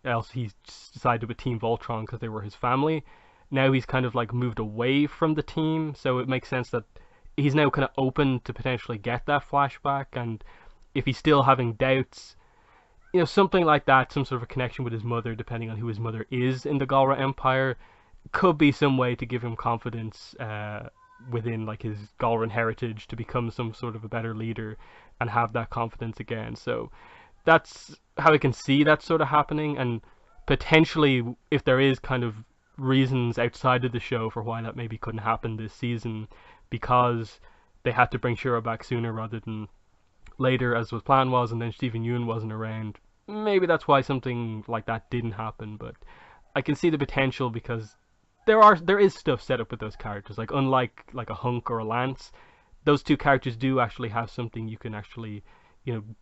else he decided with Team Voltron because they were his family. Now he's kind of like moved away from the team, so it makes sense that he's now kind of open to potentially get that flashback, and if he's still having doubts, something like that, some sort of a connection with his mother, depending on who his mother is in the Galra Empire, could be some way to give him confidence within like his Galran heritage to become some sort of a better leader and have that confidence again. So that's how I can see that sort of happening, and potentially if there is kind of reasons outside of the show for why that maybe couldn't happen this season, because they had to bring Shiro back sooner rather than later as was plan was, and then Steven Yeun wasn't around. Maybe that's why something like that didn't happen, but I can see the potential because there is stuff set up with those characters. Like unlike like a Hunk or a Lance, those two characters do actually have something you can actually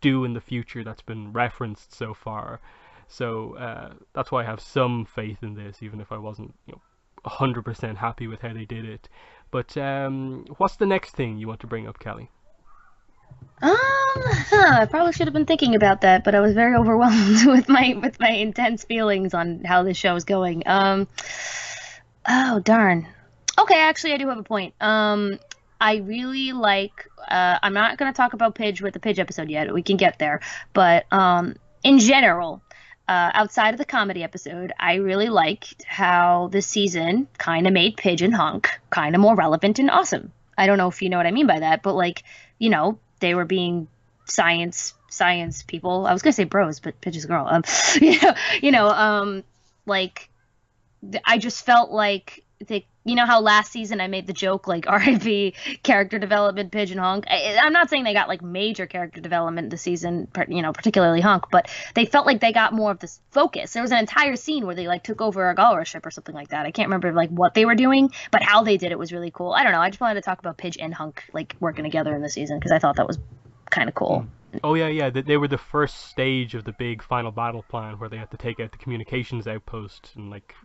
do in the future that's been referenced so far. So that's why I have some faith in this, even if I wasn't 100% happy with how they did it. But what's the next thing you want to bring up, Kelly? I probably should have been thinking about that, but I was very overwhelmed with my intense feelings on how this show is going. Oh darn. Okay, actually, I do have a point. I really like. I'm not gonna talk about Pidge with the Pidge episode yet. We can get there, but in general, outside of the comedy episode, I really liked how this season kind of made Pidge and Hunk kind of more relevant and awesome. I don't know if you know what I mean by that, but like, they were being science people. I was gonna say bros, but Pidge is a girl. Like I just felt like how last season I made the joke like RIP character development Pidge and Hunk. I'm not saying they got like major character development this season, particularly Hunk, but they felt like they got more of this focus. There was an entire scene where they like took over a Galra ship or something like that. I can't remember like what they were doing, but how they did it was really cool. I don't know. I just wanted to talk about Pidge and Hunk like working together in the season because I thought that was kind of cool. Oh yeah. They were the first stage of the big final battle plan where they had to take out the communications outpost and like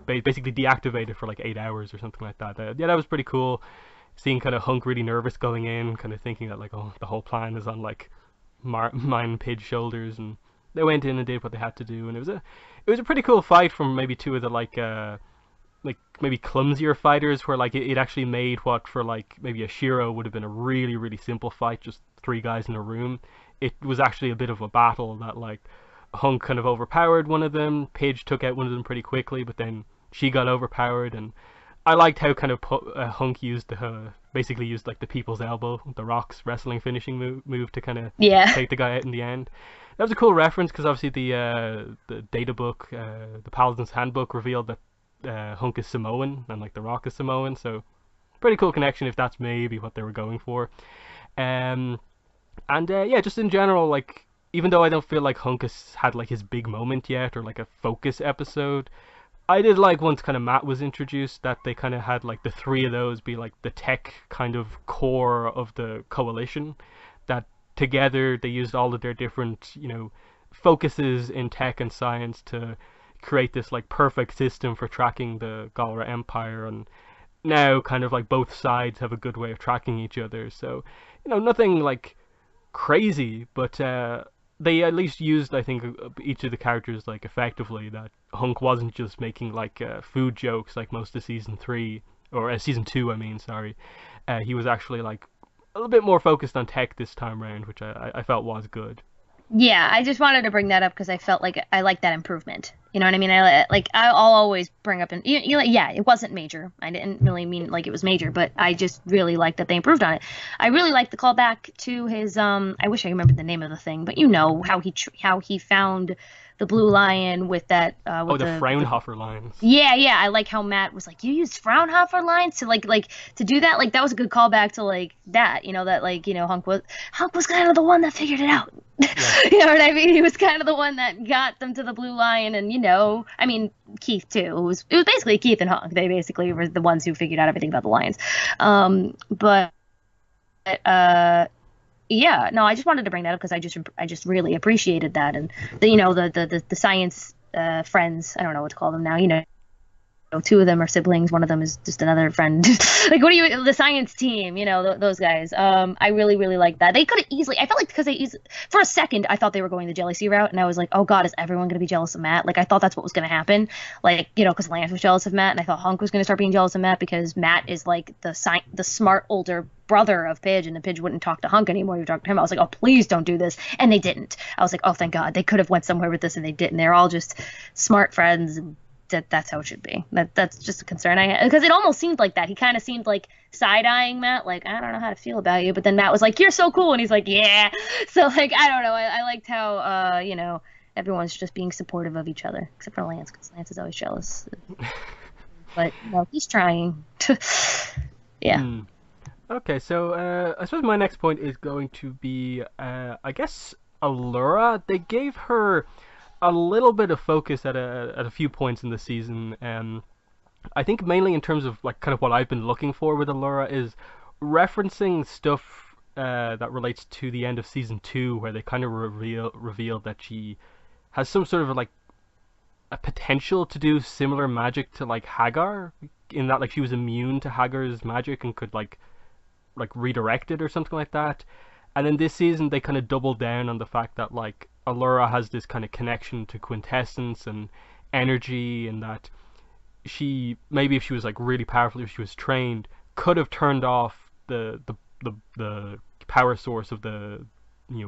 basically deactivate it for like 8 hours or something like that. Yeah, that was pretty cool. Seeing kind of Hunk really nervous going in, kind of thinking that like, oh, the whole plan is on like mine and Pidge's shoulders, and they went in and did what they had to do, and it was a pretty cool fight from maybe two of the like maybe clumsier fighters, where like it actually made what for like maybe a Shiro would have been a really really simple fight, just 3 guys in a room. It was actually a bit of a battle that like Hunk kind of overpowered one of them. Pidge took out one of them pretty quickly, but then she got overpowered, and I liked how kind of Hunk basically used like the people's elbow, the Rock's wrestling finishing move to kind of take the guy out in the end. That was a cool reference because obviously the data book, the Paladin's Handbook, revealed that Hunk is Samoan and like the Rock is Samoan, so pretty cool connection if that's maybe what they were going for. Yeah, just in general, like even though I don't feel like Hunk has had like his big moment yet or like a focus episode, I did like once kind of Matt was introduced that they kind of had like the 3 of those be like the tech kind of core of the coalition, that together they used all of their different focuses in tech and science to create this like perfect system for tracking the Galra Empire. And now kind of like both sides have a good way of tracking each other. So, nothing like crazy, but they at least used, I think, each of the characters like effectively. That Hunk wasn't just making like food jokes like most of season 3 or season 2. I mean, sorry. He was actually like a little bit more focused on tech this time around, which I felt was good. Yeah, I just wanted to bring that up because I felt like I like that improvement. You know what I mean? I'll always bring up, and yeah, it wasn't major. I didn't really mean like it was major, but I just really like that they improved on it. I really like the callback to his I wish I remembered the name of the thing, but how he found the blue lion with that Oh, with the the Fraunhofer lines. yeah. I like how Matt was like, you used Fraunhofer lines to like to do that. Like that was a good callback to like that. That like Hunk was kind of the one that figured it out. Yeah. You know what I mean? He was kind of the one that got them to the blue lion, and I mean Keith too. It was basically Keith and Hunk. They basically were the ones who figured out everything about the lions. But yeah, no, I just wanted to bring that up because I just really appreciated that, and the science friends. I don't know what to call them now. Two of them are siblings. One of them is just another friend. Like, the science team, those guys. I really, really like that. They could have easily, I felt like for a second, I thought they were going the jealousy route. And I was like, oh God, is everyone going to be jealous of Matt? Like, I thought that's what was going to happen. Like, because Lance was jealous of Matt. And I thought Hunk was going to start being jealous of Matt because Matt is like the smart older brother of Pidge, and the Pidge wouldn't talk to Hunk anymore. He would talk to him. I was like, oh, please don't do this. And they didn't. I was like, oh, thank God. They could have went somewhere with this and they didn't. They're all just smart friends. And that's how it should be. That's just a concern I had because it almost seemed like that. He kind of seemed like side-eyeing Matt, like I don't know how to feel about you. But then Matt was like, "You're so cool," and he's like, "Yeah." So like I don't know. I liked how everyone's just being supportive of each other, except for Lance because Lance is always jealous. But no, he's trying. Yeah. Okay, so I suppose my next point is going to be, I guess, Allura. They gave her a little bit of focus at a few points in the season. I think mainly in terms of like kind of what I've been looking for with Allura is referencing stuff that relates to the end of season 2, where they kind of reveal that she has some sort of like a potential to do similar magic to like Hagar, in that like she was immune to Hagar's magic and could like redirect it or something like that. And then this season they kind of doubled down on the fact that like Allura has this kind of connection to quintessence and energy, and that she, maybe if she was like really powerful, if she was trained, could have turned off the power source of the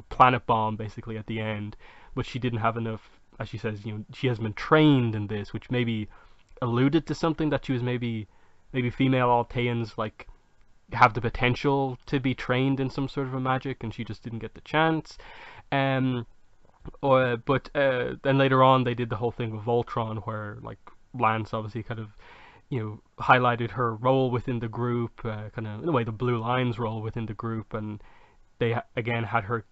planet bomb basically at the end, but she didn't have enough. As she says, she hasn't been trained in this, which maybe alluded to something, that she was maybe female Alteans like have the potential to be trained in some sort of a magic, and she just didn't get the chance. But then later on they did the whole thing with Voltron, where like Lance obviously kind of highlighted her role within the group, kind of in a way the Blue Line's role within the group, and they again had her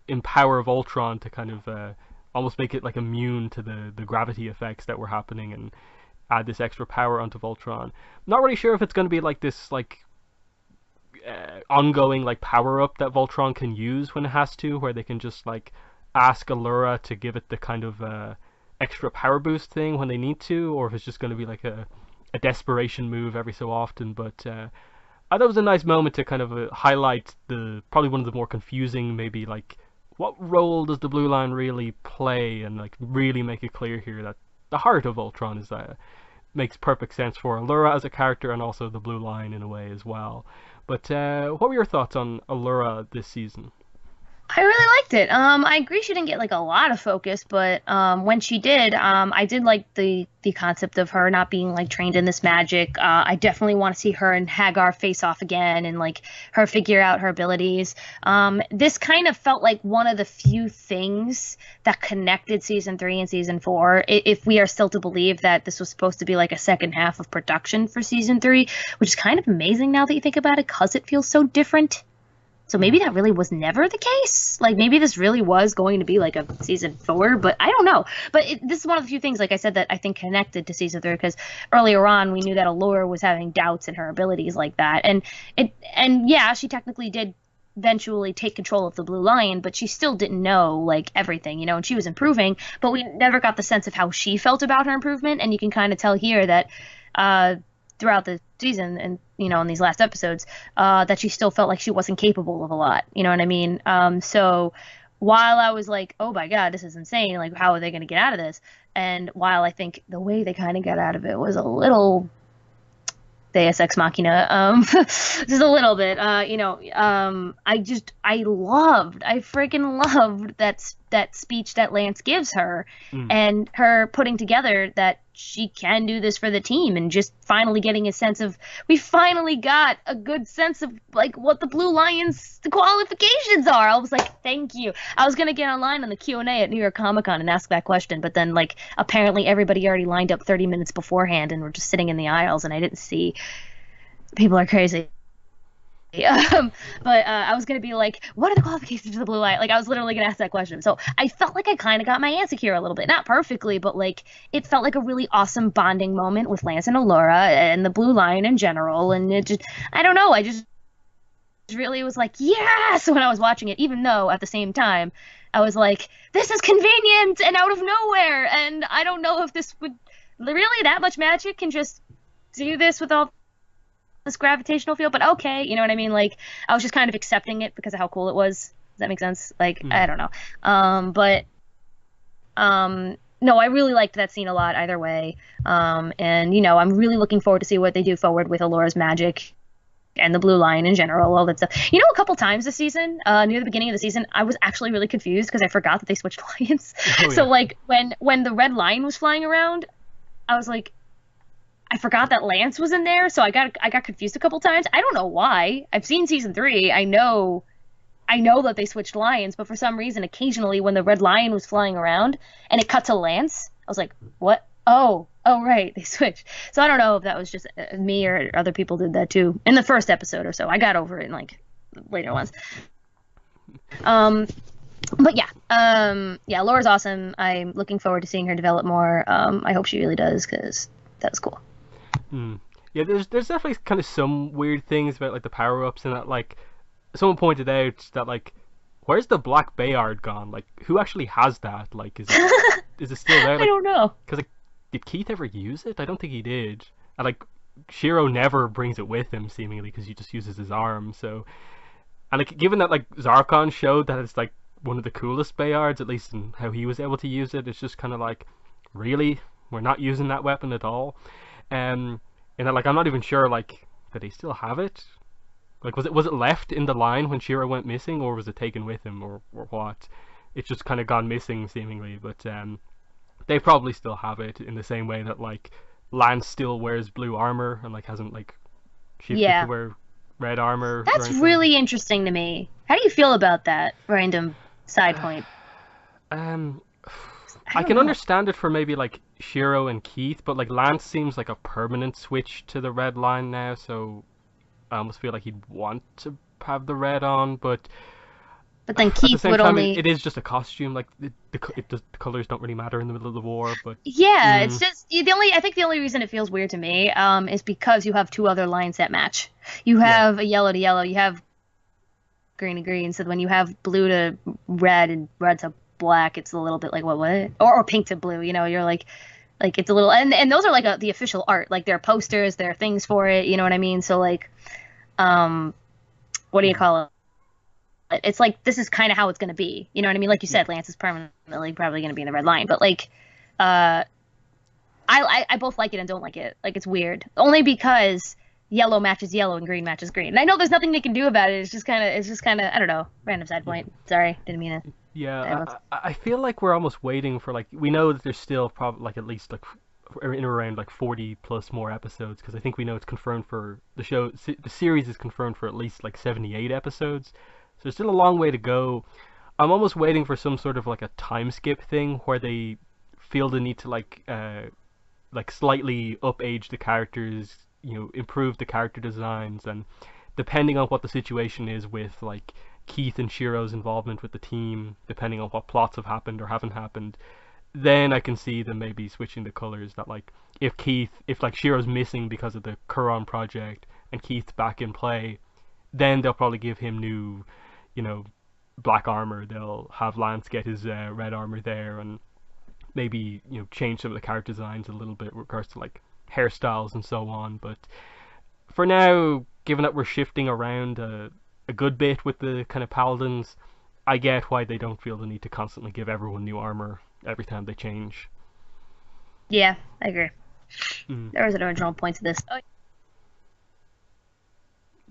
empower Voltron to kind of almost make it like immune to the gravity effects that were happening, and add this extra power onto Voltron. Not really sure if it's going to be like this like ongoing like power up that Voltron can use when it has to, where they can just like ask Allura to give it the kind of extra power boost thing when they need to, or if it's just going to be like a desperation move every so often. But I thought it was a nice moment to kind of highlight probably one of the more confusing, maybe like what role does the Blue Line really play, and like really make it clear here that the heart of Voltron is makes perfect sense for Allura as a character, and also the Blue Line in a way as well. But what were your thoughts on Allura this season? I really liked it. I agree she didn't get like a lot of focus, but when she did, I did like the concept of her not being like trained in this magic. I definitely want to see her and Hagar face off again, and like her figure out her abilities. This kind of felt like one of the few things that connected season 3 and season 4. If we are still to believe that this was supposed to be like a second half of production for season 3, which is kind of amazing now that you think about it, because it feels so different. So maybe that really was never the case. Like maybe this really was going to be like a season 4, but I don't know. But this is one of the few things, like I said, that I think connected to season 3, because earlier on we knew that Allura was having doubts in her abilities like that, and yeah, she technically did eventually take control of the Blue Lion, but she still didn't know like everything, and she was improving, but we never got the sense of how she felt about her improvement. And you can kind of tell here that throughout the season and in these last episodes, that she still felt like she wasn't capable of a lot. You know what I mean? So while I was like, oh my God, this is insane. Like, how are they going to get out of this? And while I think the way they kind of got out of it was a little Deus Ex Machina, just a little bit. I freaking loved that speech that Lance gives her, Mm. and her putting together that she can do this for the team, and just finally getting a sense of, we finally got a good sense of like what the Blue Lions qualifications are. I was like, thank you. I was gonna get online on the Q&A at New York Comic Con and ask that question, but then like apparently everybody already lined up 30 minutes beforehand and were just sitting in the aisles, and I didn't see. People are crazy. But I was gonna be like, what are the qualifications for the blue light? Like, I was literally gonna ask that question. So I felt like I kind of got my answer here a little bit, not perfectly, but like it felt like a really awesome bonding moment with Lance and Allura and the Blue Line in general. And it just, I don't know, I just really was like, yes, when I was watching it, even though at the same time I was like, this is convenient and out of nowhere, and I don't know if this would really, that much magic can just do this with all this gravitational field, but okay, you know what I mean? Like, I was just kind of accepting it because of how cool it was. Does that make sense? Like, I Mm. don't know. But no, I really liked that scene a lot either way. And I'm really looking forward to see what they do forward with Allura's magic and the Blue Line in general, all that stuff. A couple times this season, near the beginning of the season, I was actually really confused because I forgot that they switched lions. Oh So yeah. like when the red line was flying around, I was like, I forgot that Lance was in there, so I got confused a couple times. I don't know why. I've seen season 3. I know that they switched lions, but for some reason, occasionally when the red lion was flying around and it cut to Lance, I was like, "What? Oh, right, they switched." So I don't know if that was just me or other people did that too in the first episode or so. I got over it in like later ones. Um, but yeah, Laura's awesome. I'm looking forward to seeing her develop more. I hope she really does because that was cool. Mm. Yeah, there's definitely kind of some weird things about like the power ups, and that like someone pointed out that like where's the black Bayard gone? Like who actually has that? Like is it still there? I Like don't know. because like did Keith ever use it? I don't think he did. And like Shiro never brings it with him seemingly because he just uses his arm. So and like given that like Zarkon showed that it's like one of the coolest Bayards, at least in how he was able to use it, it's just kind of like really we're not using that weapon at all. And that like I'm not even sure like did they still have it? Like was it left in the line when Shiro went missing, or was it taken with him, or what? It's just kind of gone missing seemingly, but they probably still have it in the same way that like Lance still wears blue armor and like hasn't like shifted to Yeah. wear red armor or That's anything. really interesting to me. How do you feel about that random side point? Um, I I don't can know. understand it for maybe like Shiro and Keith, but like Lance seems like a permanent switch to the red line now, so I almost feel like he'd want to have the red on, but But then at the Keith same would time, it only. is just a costume. Like the colors don't really matter in the middle of the war. But Yeah, it's mm, just the only. I think the only reason it feels weird to me, is because you have two other lines that match. You yeah, have a yellow to yellow. You have green to green. So when you have blue to red and red to black, it's a little bit like what? Or pink to blue. You're like it's a little, and those are like the official art. Like there are posters, there are things for it. You know what I mean? So like, um, what do you mm, call it? It's like this is kind of how it's going to be. You know what I mean? Like you yeah, said, Lance is permanently probably going to be in the red line, but like, uh, I both like it and don't like it. Like it's weird, only because yellow matches yellow and green matches green. And I know there's nothing they can do about it. It's just kind of I don't know. Random side yeah. point. Sorry, didn't mean to Yeah, dive. I feel like we're almost waiting for like we know that there's still probably like at least like in around like 40 plus more episodes because I think we know it's confirmed for the show. The series is confirmed for at least like 78 episodes, so there's still a long way to go. I'm almost waiting for some sort of like a time skip thing where they feel the need to like slightly up age the characters, improve the character designs, and depending on what the situation is with like Keith and Shiro's involvement with the team, depending on what plots have happened or haven't happened, then I can see them maybe switching the colors. That like if like Shiro's missing because of the Kuron project and Keith's back in play, then they'll probably give him new, you know, black armor. They'll have Lance get his red armor there, and maybe change some of the character designs a little bit with regards to like hairstyles and so on. But for now, given that we're shifting around a good bit with the kind of paladins, I get why they don't feel the need to constantly give everyone new armor every time they change. Yeah, I agree. Mm. There was an original point to this. Oh,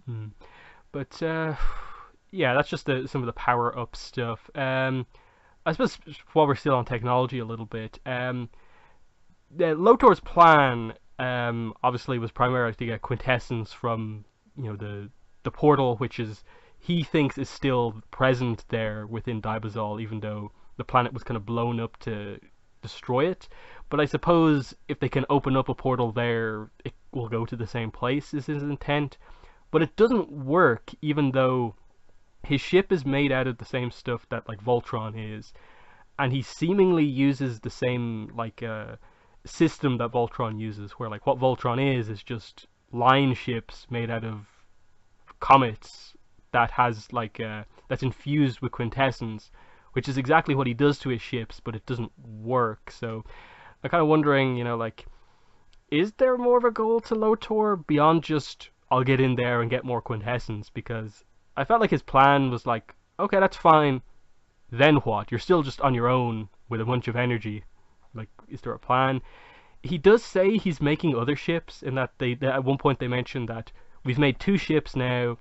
Mm. But yeah, that's just some of the power up stuff. I suppose while we're still on technology a little bit, Lotor's plan obviously was primarily to get quintessence from the portal, which is he thinks is still present there within Dibazol, even though the planet was kind of blown up to destroy it. But I suppose if they can open up a portal there, it will go to the same place, is his intent. But it doesn't work, even though his ship is made out of the same stuff that like Voltron is, and he seemingly uses the same like system that Voltron uses, where like what Voltron is just line ships made out of comets that has like that's infused with quintessence, which is exactly what he does to his ships, but it doesn't work. So I'm kind of wondering, like, is there more of a goal to Lotor beyond just I'll get in there and get more quintessence? Because I felt like his plan was like, okay, that's fine. Then what? You're still just on your own with a bunch of energy. Like, is there a plan? He does say he's making other ships, in that they at one point they mentioned that we've made 2 ships now,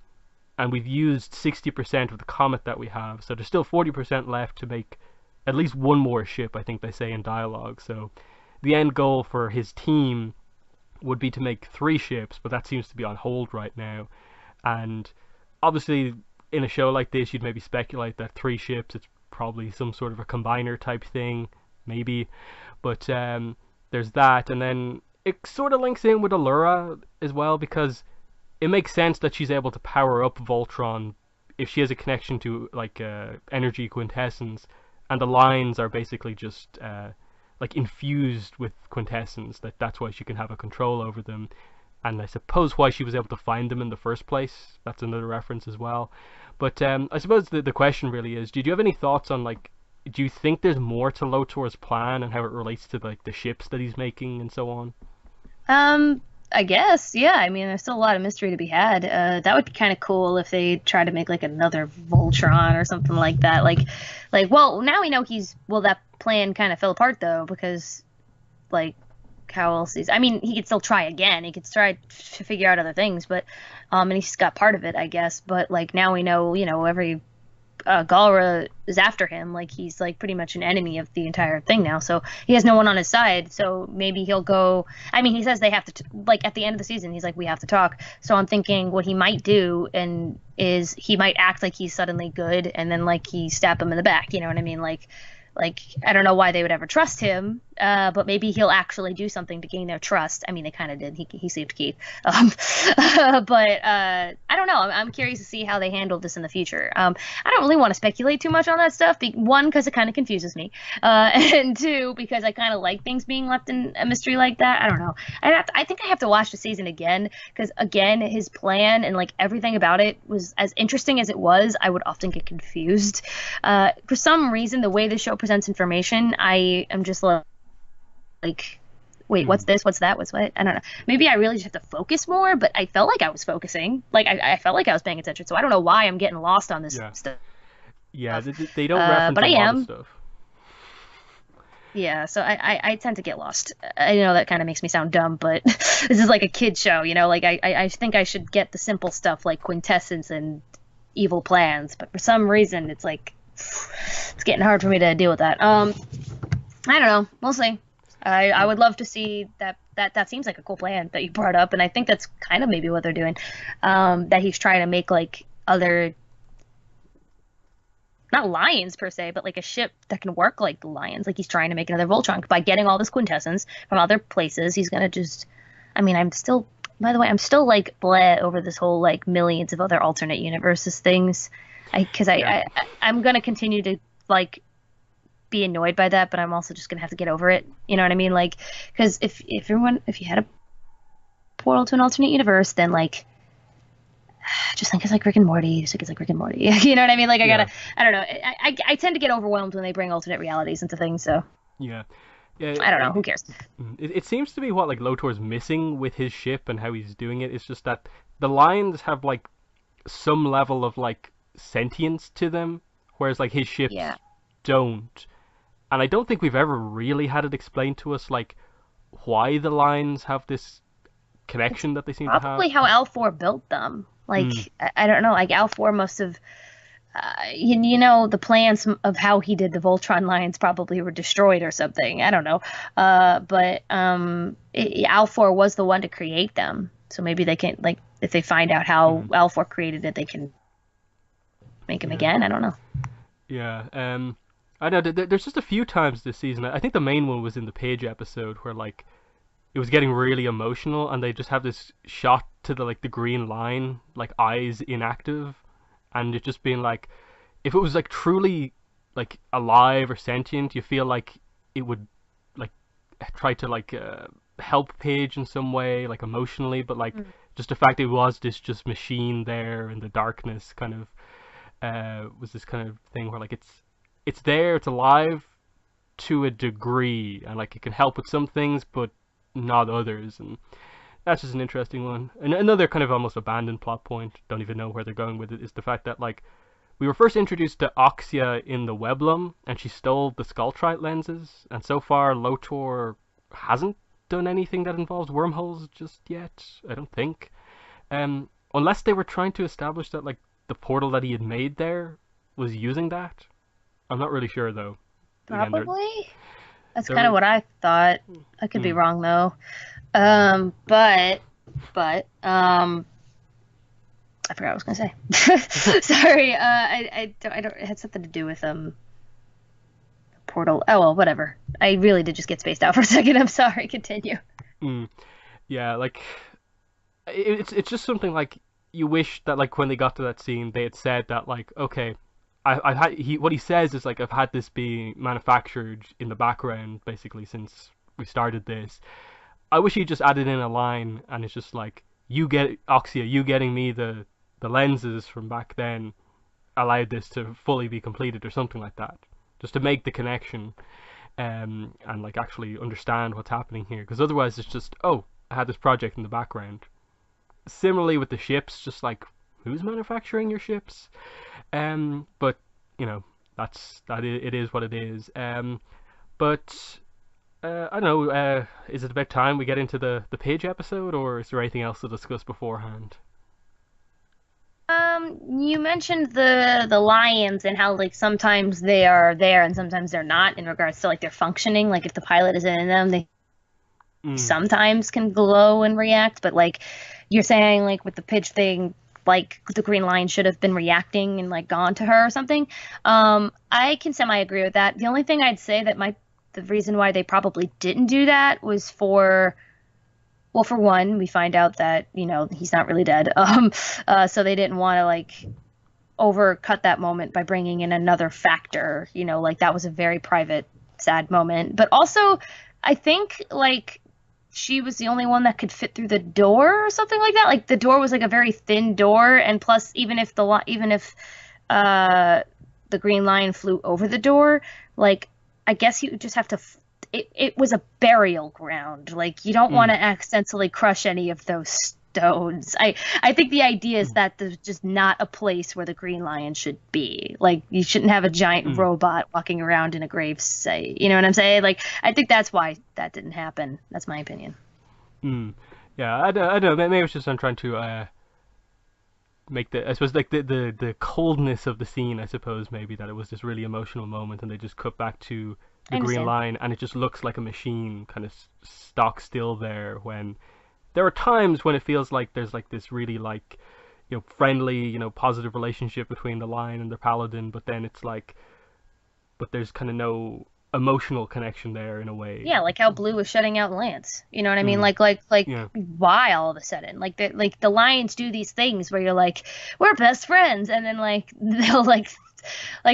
and we've used 60% of the comet that we have, so there's still 40% left to make at least one more ship, I think they say in dialogue. So the end goal for his team would be to make 3 ships, but that seems to be on hold right now. And obviously, in a show like this, you'd maybe speculate that 3 ships, it's probably some sort of a combiner type thing, maybe. But there's that, and then it sort of links in with Allura as well, because it makes sense that she's able to power up Voltron if she has a connection to like energy quintessence, and the lines are basically just like infused with quintessence. That's why she can have a control over them, and I suppose why she was able to find them in the first place. That's another reference as well. But I suppose the question really is, did you have any thoughts on like, do you think there's more to Lotor's plan and how it relates to like the ships that he's making and so on? I guess, yeah. I mean, there's still a lot of mystery to be had. That would be kind of cool if they try to make like another Voltron or something like that. Well, now we know that plan kind of fell apart though, because like, how else is? I mean, he could still try again. He could try to figure out other things, but and he's got part of it, I guess. But like now we know, every Galra is after him. Like he's like pretty much an enemy of the entire thing now. So he has no one on his side. So maybe he'll go. I mean, he says they have to like at the end of the season. He's like, we have to talk. So I'm thinking what he might do is he might act like he's suddenly good, and then like he stab him in the back. You know what I mean? Like I don't know why they would ever trust him, but maybe he'll actually do something to gain their trust. I mean, they kind of did. He saved Keith, but I don't know. I'm curious to see how they handle this in the future. I don't really want to speculate too much on that stuff. One, because it kind of confuses me, and two, because I kind of like things being left in a mystery like that. I don't know. I think I have to watch the season again, because again, his plan and like everything about it was as interesting as it was. I would often get confused. For some reason, the way the show presents information, I am just like, wait, what's this? What's that? What's what? I don't know. Maybe I really just have to focus more, but I felt like I was focusing. Like, I felt like I was paying attention. So I don't know why I'm getting lost on this stuff. Yeah, they don't reference but a I lot am. of stuff. Yeah, so I tend to get lost. I know that kind of makes me sound dumb, but this is like a kid show, Like, I think I should get the simple stuff like quintessence and evil plans, but for some reason, it's like, it's getting hard for me to deal with that. I don't know. We'll see. I would love to see that. That seems like a cool plan that you brought up, and I think that's kind of maybe what they're doing. That he's trying to make like other, not lions per se, but like a ship that can work like the lions. Like he's trying to make another Voltron by getting all this quintessence from other places. He's gonna just. I mean, by the way, I'm still like bleh over this whole like millions of other alternate universes things. I'm gonna continue to like be annoyed by that, but I'm also just gonna have to get over it. You know what I mean? Like, because if you had a portal to an alternate universe, then like, just think it's like Rick and Morty. Just think it's like Rick and Morty. You know what I mean? Like, I don't know. I tend to get overwhelmed when they bring alternate realities into things. So yeah, Yeah, I don't know. Who cares? it seems to be what like Lotor's missing with his ship and how he's doing it. It's just that the lions have like some level of like sentience to them, whereas like his Yeah. ships don't. And I don't think we've ever really had it explained to us like why the lions have this It's connection that they seem to have. probably how L4 built them. Like, Mm, I don't know. Like, L4 must have, the plans of how he did the Voltron Lions probably were destroyed or something. I don't know. But L4 was the one to create them. So maybe they can, like, if they find out how mm, L4 created it, they can make them yeah, again. I don't know. yeah. I know there's just a few times this season. I think the main one was in the Pidge episode where like it was getting really emotional, and they just have this shot to the like the green line, like eyes inactive, and it just being like, if it was like truly like alive or sentient, you feel like it would like try to like help Paige in some way, like emotionally, but like Mm. just the fact it was this just machine there in the darkness kind of was this kind of thing where like it's there, it's alive to a degree, and like it can help with some things, but not others, and that's just an interesting one. And another kind of almost abandoned plot point, don't even know where they're going with it, is the fact that like we were first introduced to Oxia in the Weblum, and she stole the Skulltrite lenses, and so far Lotor hasn't done anything that involves wormholes just yet, I don't think. Unless they were trying to establish that like the portal that he had made there was using that. I'm not really sure though. Again, Probably. That's kind of they're what I thought. I could be mm, wrong though. But I forgot what I was gonna say. Sorry. I don't. It had something to do with portal. Oh well, whatever. I really did just get spaced out for a second. I'm sorry. Continue. mm, yeah, like it's just something like you wish that like when they got to that scene they had said that like okay, I've had what he says is like I've had this being manufactured in the background basically since we started this. I wish he just added in a line and it's just like you get Oxia, you getting me the lenses from back then allowed this to fully be completed or something like that, just to make the connection and like actually understand what's happening here, because otherwise it's just oh I had this project in the background. Similarly with the ships, just like who's manufacturing your ships? But you know it is what it is. But I don't know. Is it about time we get into the Page episode, or is there anything else to discuss beforehand? You mentioned the lions and how like sometimes they are there and sometimes they're not in regards to like their functioning. Like if the pilot is in them, they Mm, sometimes can glow and react, but like you're saying like with the pitch thing, like the green lion should have been reacting and like gone to her or something. I can semi agree with that. The only thing I'd say that might the reason why they probably didn't do that was for well, for one, we find out that, he's not really dead. So they didn't want to like overcut that moment by bringing in another factor, like that was a very private, sad moment. But also, I think like she was the only one that could fit through the door or something like that. Like the door was like a very thin door, and plus, even if the green lion flew over the door, like I guess you would just have to. It was a burial ground. Like you don't want mm, to accidentally crush any of those stones. I think the idea is mm, that there's just not a place where the green lion should be. Like you shouldn't have a giant mm, robot walking around in a grave site. You know what I'm saying? Like I think that's why that didn't happen. That's my opinion. mm. Yeah, I don't know. Maybe it's just I'm trying to make the I suppose like the coldness of the scene. I suppose maybe that it was this really emotional moment, and they just cut back to I the green understand. line, and it just looks like a machine kind of stock still there. When there are times when it feels like there's like this really like friendly positive relationship between the lion and the paladin, but then it's like but there's kind of no emotional connection there in a way. Yeah, like how Blue was shutting out Lance. You know what I mean? Mm, Like yeah, why all of a sudden? Like the Lions do these things where you're like, we're best friends, and then like they'll like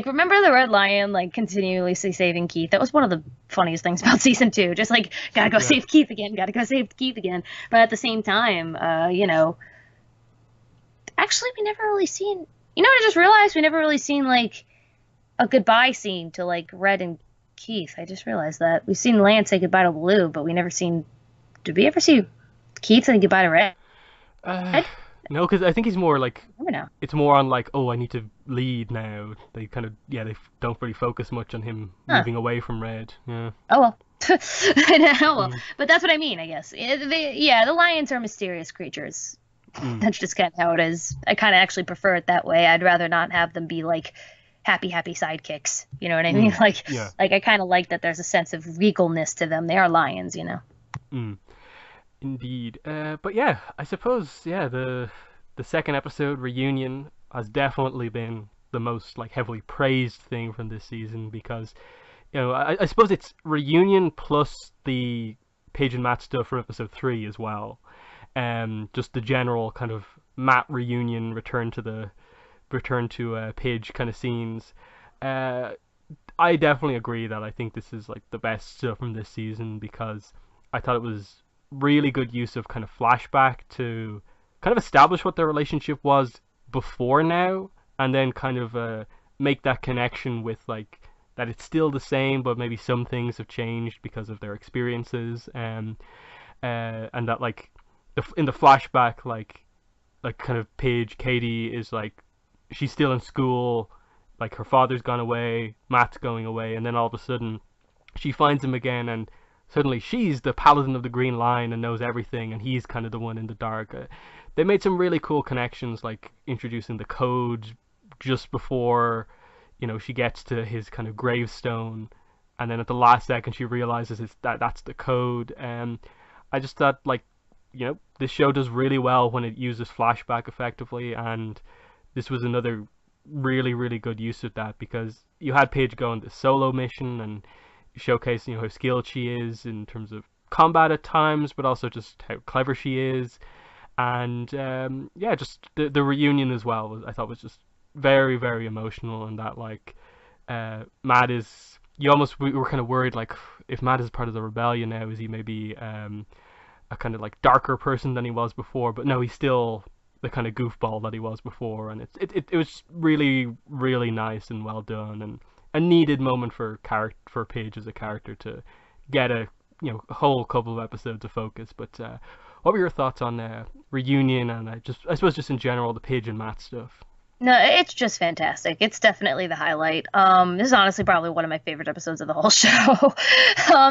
remember the Red Lion like continuously saving Keith? That was one of the funniest things about season two. Just like gotta go yeah. save Keith again, gotta go save Keith again. But at the same time, actually we never really seen. You know what I just realized? We never really seen like a goodbye scene to like Red and Keith. I just realized that. We've seen Lance say goodbye to Blue, but we never seen... Did we ever see Keith say goodbye to Red? Uh, no, because I think he's more like, I don't know. it's more on like, oh, I need to lead now. They kind of, yeah, they don't really focus much on him moving away from Red. Yeah. Oh, well. I know, well. Mm. But that's what I mean, I guess. The lions are mysterious creatures. That's just kind of how it is. I kind of actually prefer it that way. I'd rather not have them be like happy sidekicks. You know what I mean? Yeah. Like I kind of like that there's a sense of regalness to them. They are lions, you know. Indeed. But yeah, I suppose, yeah, the second episode, Reunion, has definitely been the most like heavily praised thing from this season because, you know, I suppose it's Reunion plus the Pidge and Matt stuff from episode 3 as well. Just the general kind of Matt reunion, return to Pidge kind of scenes. I definitely agree that I think this is like the best stuff from this season because I thought it was really good use of kind of flashback to kind of establish what their relationship was before now, and then kind of make that connection with like that it's still the same, but maybe some things have changed because of their experiences, and that like in the flashback, like kind of Paige, Katie is like she's still in school, like her father's gone away, Matt's going away, and then all of a sudden she finds him again, and suddenly she's the paladin of the Green Line and knows everything, and he's kind of the one in the dark. They made some really cool connections, like introducing the code just before, you know, she gets to his kind of gravestone, and then at the last second she realizes that's the code. And I just thought, like, you know, this show does really well when it uses flashback effectively, and this was another really, really good use of that because you had Paige go on this solo mission and showcase, you know, how skilled she is in terms of combat at times, but also just how clever she is. And yeah, just the reunion as well, I thought was just very, very emotional, and that like Matt is, we were kind of worried like if Matt is part of the rebellion now, is he maybe a kind of like darker person than he was before? But no, he's still the kind of goofball that he was before, and it was really, really nice and well done, and a needed moment for Paige as a character to get a, you know, a whole couple of episodes of focus. But what were your thoughts on Reunion, and I suppose just in general the Paige and Matt stuff? No, it's just fantastic. It's definitely the highlight. This is honestly probably one of my favorite episodes of the whole show.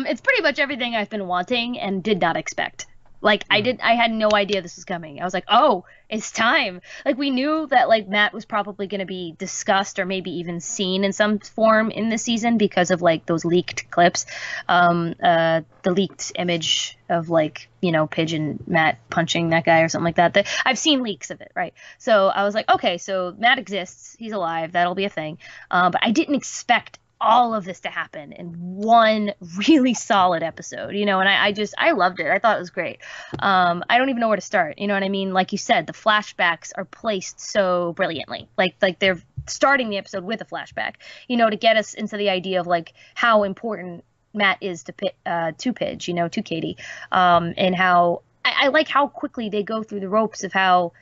It's pretty much everything I've been wanting and did not expect. Like I had no idea this was coming. I was like, oh, it's time. Like we knew that like Matt was probably going to be discussed or maybe even seen in some form in the season because of like those leaked clips, the leaked image of like, you know, Pidge and Matt punching that guy or something like that. I've seen leaks of it, right? So I was like, okay, so Matt exists, he's alive, that'll be a thing. But I didn't expect all of this to happen in one really solid episode, you know, and I loved it. I thought it was great. I don't even know where to start. You know what I mean? Like you said, the flashbacks are placed so brilliantly. Like they're starting the episode with a flashback, you know, to get us into the idea of like how important Matt is to Pidge, you know, to Katie, and how I like how quickly they go through the ropes of how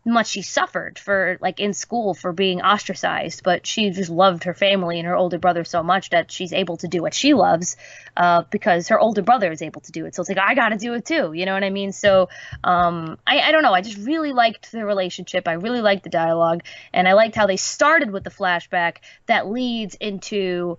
much she suffered for like in school for being ostracized, but she just loved her family and her older brother so much that she's able to do what she loves because her older brother is able to do it. So it's like, I got to do it too. You know what I mean? So I don't know. I just really liked the relationship. I really liked the dialogue, and I liked how they started with the flashback that leads into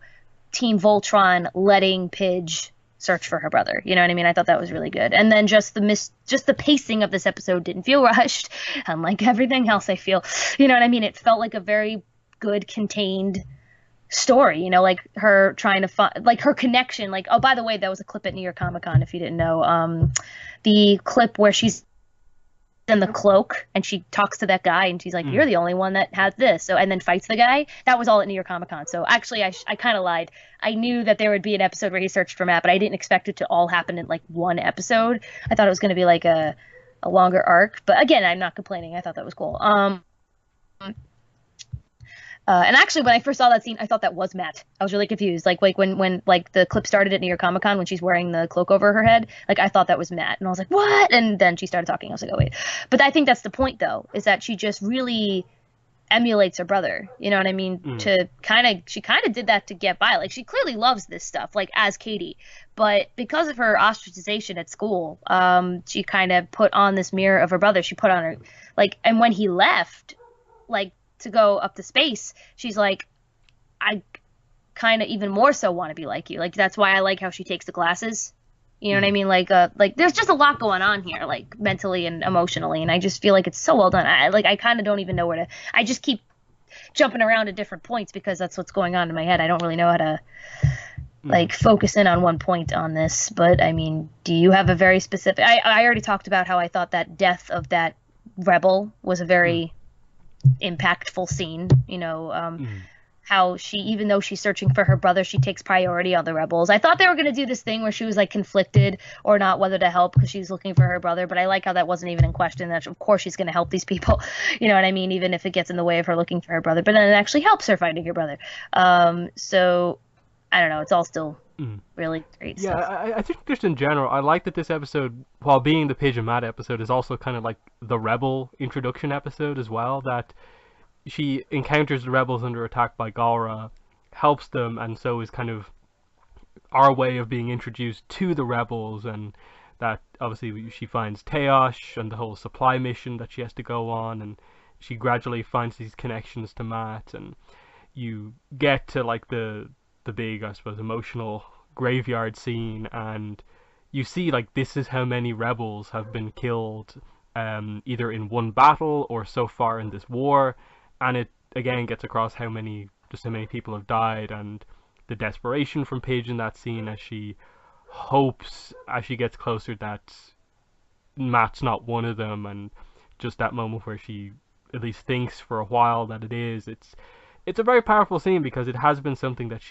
Team Voltron letting Pidge search for her brother. You know what I mean? I thought that was really good. And then just the pacing of this episode didn't feel rushed, unlike everything else I feel. You know what I mean? It felt like a very good contained story, you know, like her trying to find like her connection, like, oh, by the way, that was a clip at New York Comic Con if you didn't know. The clip where she's in the cloak and she talks to that guy and she's like, you're the only one that has this, so, and then fights the guy. That was all at New York Comic Con. So actually I kind of lied. I knew that there would be an episode where he searched for Matt, but I didn't expect it to all happen in like one episode. I thought it was going to be like a longer arc, but again, I'm not complaining. I thought that was cool. And actually, when I first saw that scene, I thought that was Matt. I was really confused. Like when like the clip started at New York Comic Con when she's wearing the cloak over her head, like I thought that was Matt, and I was like, what? And then she started talking. I was like, oh wait. But I think that's the point, though, is that she just really emulates her brother, you know what I mean? She kind of did that to get by. Like, she clearly loves this stuff, like, as Katie, but because of her ostracization at school, she kind of put on this mirror of her brother. She put on her, like, and when he left, like, to go up to space, she's like, I kind of even more so want to be like you. Like, that's why I like how she takes the glasses. You know what I mean? Like there's just a lot going on here, like, mentally and emotionally, and I just feel like it's so well done. I kind of don't even know where to. I just keep jumping around to different points because that's what's going on in my head. I don't really know how to, like, focus in on one point on this. But I mean, do you have a very specific? I already talked about how I thought that death of that rebel was a very impactful scene. You know, how she, even though she's searching for her brother, she takes priority on the rebels. I thought they were going to do this thing where she was, like, conflicted or not whether to help because she's looking for her brother, but I like how that wasn't even in question, that of course she's going to help these people, you know what I mean, even if it gets in the way of her looking for her brother, but then it actually helps her finding her brother. So I don't know, it's all still really great stuff. I think just in general, I like that this episode, while being the Pidge and Matt episode, is also kind of like the rebel introduction episode as well, that she encounters the rebels under attack by Galra, helps them, and so is kind of our way of being introduced to the rebels, and that obviously she finds Teosh and the whole supply mission that she has to go on, and she gradually finds these connections to Matt, and you get to, like, the big, I suppose, emotional graveyard scene, and you see, like, this is how many rebels have been killed, either in one battle or so far in this war. And it again gets across how many people have died, and the desperation from Pidge in that scene as she hopes, as she gets closer, that Matt's not one of them, and just that moment where she at least thinks for a while that it is. It's a very powerful scene because it has been something that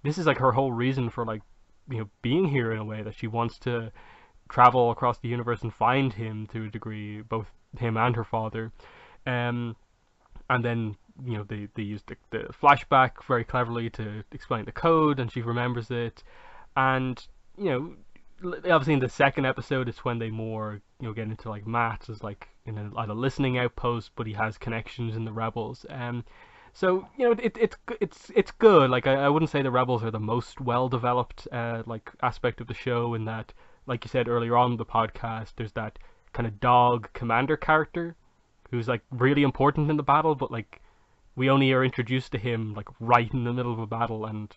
this is like her whole reason for, like, you know, being here, in a way, that she wants to travel across the universe and find him to a degree, both him and her father. And then, you know, they use the flashback very cleverly to explain the code, and she remembers it. And, you know, obviously in the second episode, it's when they more, you know, get into, like, Matt as, like, in a listening outpost, but he has connections in the rebels. So, you know, it's good. Like, I wouldn't say the rebels are the most well developed like, aspect of the show, in that, like you said earlier on in the podcast, there's that kind of dog commander character who's, like, really important in the battle, but, like, we only are introduced to him, like, right in the middle of a battle, and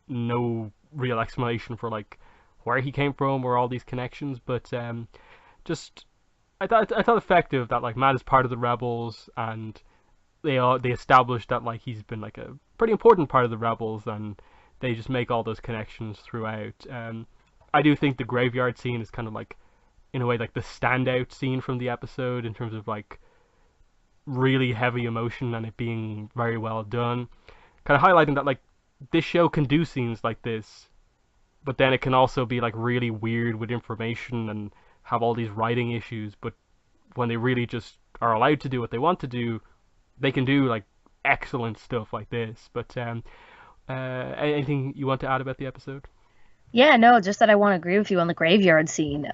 no real explanation for, like, where he came from or all these connections. But just I thought effective that, like, Matt is part of the rebels, and they established that, like, he's been, like, a pretty important part of the rebels, and they just make all those connections throughout. I do think the graveyard scene is kind of, like, in a way, like, the standout scene from the episode in terms of, like, really heavy emotion and it being very well done, kind of highlighting that, like, this show can do scenes like this, but then it can also be, like, really weird with information and have all these writing issues, but when they really just are allowed to do what they want to do, they can do, like, excellent stuff like this. But anything you want to add about the episode? Yeah, no, just that I want to agree with you on the graveyard scene.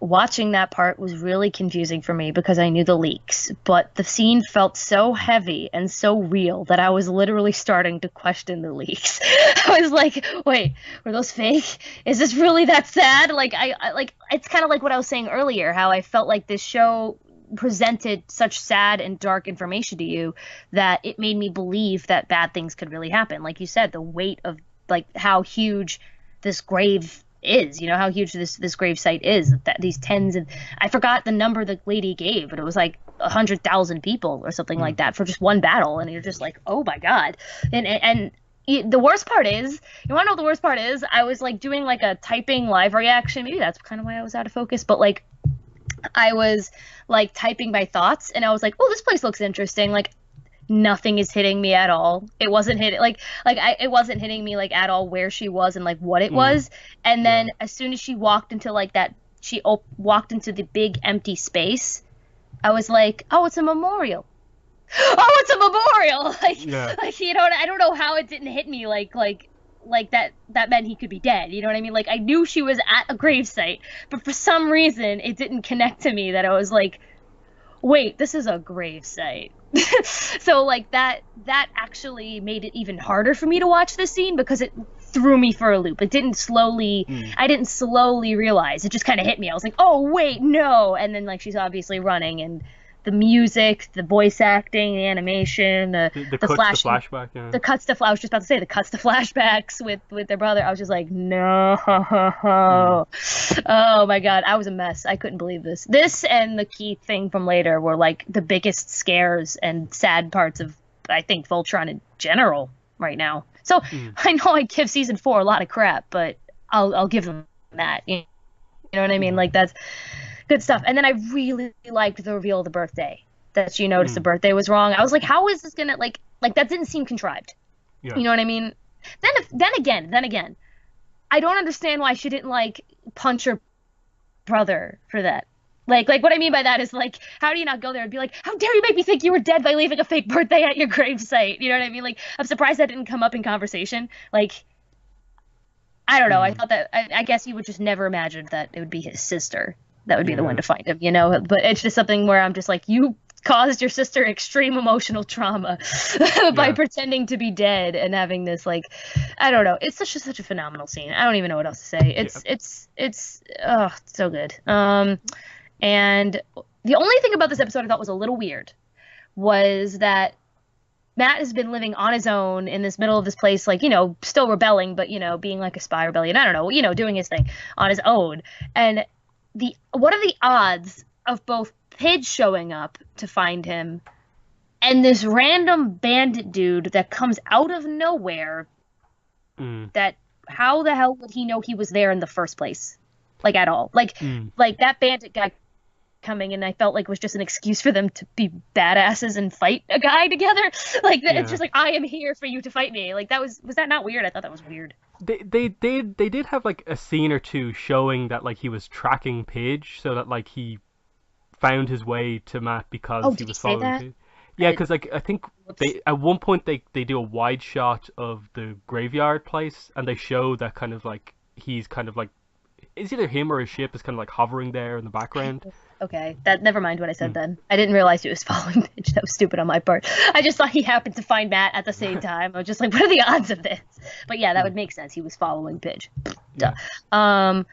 Watching that part was really confusing for me because I knew the leaks, but the scene felt so heavy and so real that I was literally starting to question the leaks. I was like, wait, were those fake? Is this really that sad? Like, I like, it's kind of like what I was saying earlier, how I felt like this show presented such sad and dark information to you that it made me believe that bad things could really happen. Like you said, the weight of, like, how huge this grave is, you know, how huge this grave site is, that these tens of, I forgot the number the lady gave, but it was like 100,000 people or something like that for just one battle, and you're just like, oh my god. And the worst part is, you want to know what the worst part is? I was, like, doing, like, a typing live reaction. Maybe that's kind of why I was out of focus, but, like, I was, like, typing my thoughts, and I was like, oh, this place looks interesting. Like, nothing is hitting me at all. It wasn't hitting, it wasn't hitting me, like, at all where she was and, like, what it was. And then as soon as she walked into, like, walked into the big empty space, I was like, oh, it's a memorial. Oh, it's a memorial. Like, you know, I don't know how it didn't hit me like that meant he could be dead. You know what I mean? Like, I knew she was at a gravesite, but for some reason it didn't connect to me that I was like, wait, this is a gravesite. So like that actually made it even harder for me to watch this scene because it threw me for a loop. It didn't slowly I didn't slowly realize. It just kind of hit me. I was like, "Oh, wait, no." And then like she's obviously running, and the music, the voice acting, the animation, The cuts to flashback, yeah. the cuts to I was just about to say the cuts to flashbacks with their brother. I was just like, "No." Oh my god, I was a mess. I couldn't believe this. This and the Keith thing from later were like the biggest scares and sad parts of, I think, Voltron in general right now. So I know I give season 4 a lot of crap, but I'll give them that. You know what I mean? Like that's good stuff. And then I really liked the reveal of the birthday. That you noticed the birthday was wrong. I was like, how is this gonna like that didn't seem contrived. Yeah. You know what I mean? Then again, I don't understand why she didn't like punch her brother for that. Like what I mean by that is like, how do you not go there and be like, how dare you make me think you were dead by leaving a fake birthday at your gravesite? You know what I mean? Like, I'm surprised that didn't come up in conversation. Like, I don't know. I thought that I guess you would just never imagine that it would be his sister that would be the one to find him, you know? But it's just something where I'm just like, you caused your sister extreme emotional trauma by pretending to be dead and having this like, I don't know. It's such a phenomenal scene. I don't even know what else to say. It's so good. And the only thing about this episode I thought was a little weird was that Matt has been living on his own in this middle of this place, like, you know, still rebelling, but, you know, being like a spy rebellion. I don't know, you know, doing his thing on his own. And what are the odds of both Pidge showing up to find him and this random bandit dude that comes out of nowhere that how the hell would he know he was there in the first place? Like at all. Like that bandit guy coming and I felt like it was just an excuse for them to be badasses and fight a guy together. Like it's just like, I am here for you to fight me. Like that was that not weird? I thought that was weird. They did have like a scene or two showing that like he was tracking Pidge, so that like he found his way to Matt because he was following Pidge. Yeah, because like I think they at one point they do a wide shot of the graveyard place and they show that kind of like he's kind of like, it's either him or his ship is kind of like hovering there in the background. Okay, never mind what I said then. I didn't realize he was following Pidge. That was stupid on my part. I just thought he happened to find Matt at the same time. I was just like, what are the odds of this? But yeah, that would make sense. He was following Pidge. Duh. I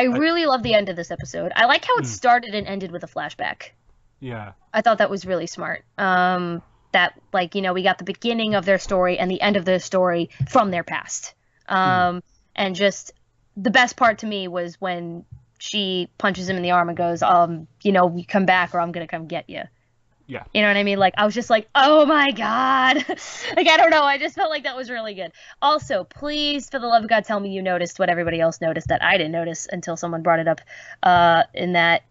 really love the end of this episode. I like how it started and ended with a flashback. Yeah. I thought that was really smart. That, like, you know, we got the beginning of their story and the end of their story from their past. And just the best part to me was when she punches him in the arm and goes, you know, you come back or I'm going to come get you. Yeah. You know what I mean? Like, I was just like, oh my God. Like, I don't know. I just felt like that was really good. Also, please, for the love of God, tell me you noticed what everybody else noticed that I didn't notice until someone brought it up, in that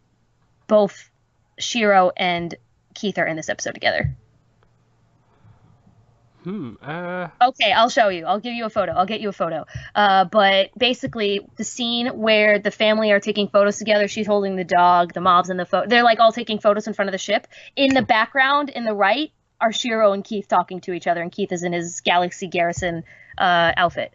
both Shiro and Keith are in this episode together. Okay, I'll show you. I'll give you a photo. I'll get you a photo. But basically, the scene where the family are taking photos together, she's holding the dog, the mob's in the photo. They're like all taking photos in front of the ship. In the background, in the right, are Shiro and Keith talking to each other, and Keith is in his Galaxy Garrison outfit.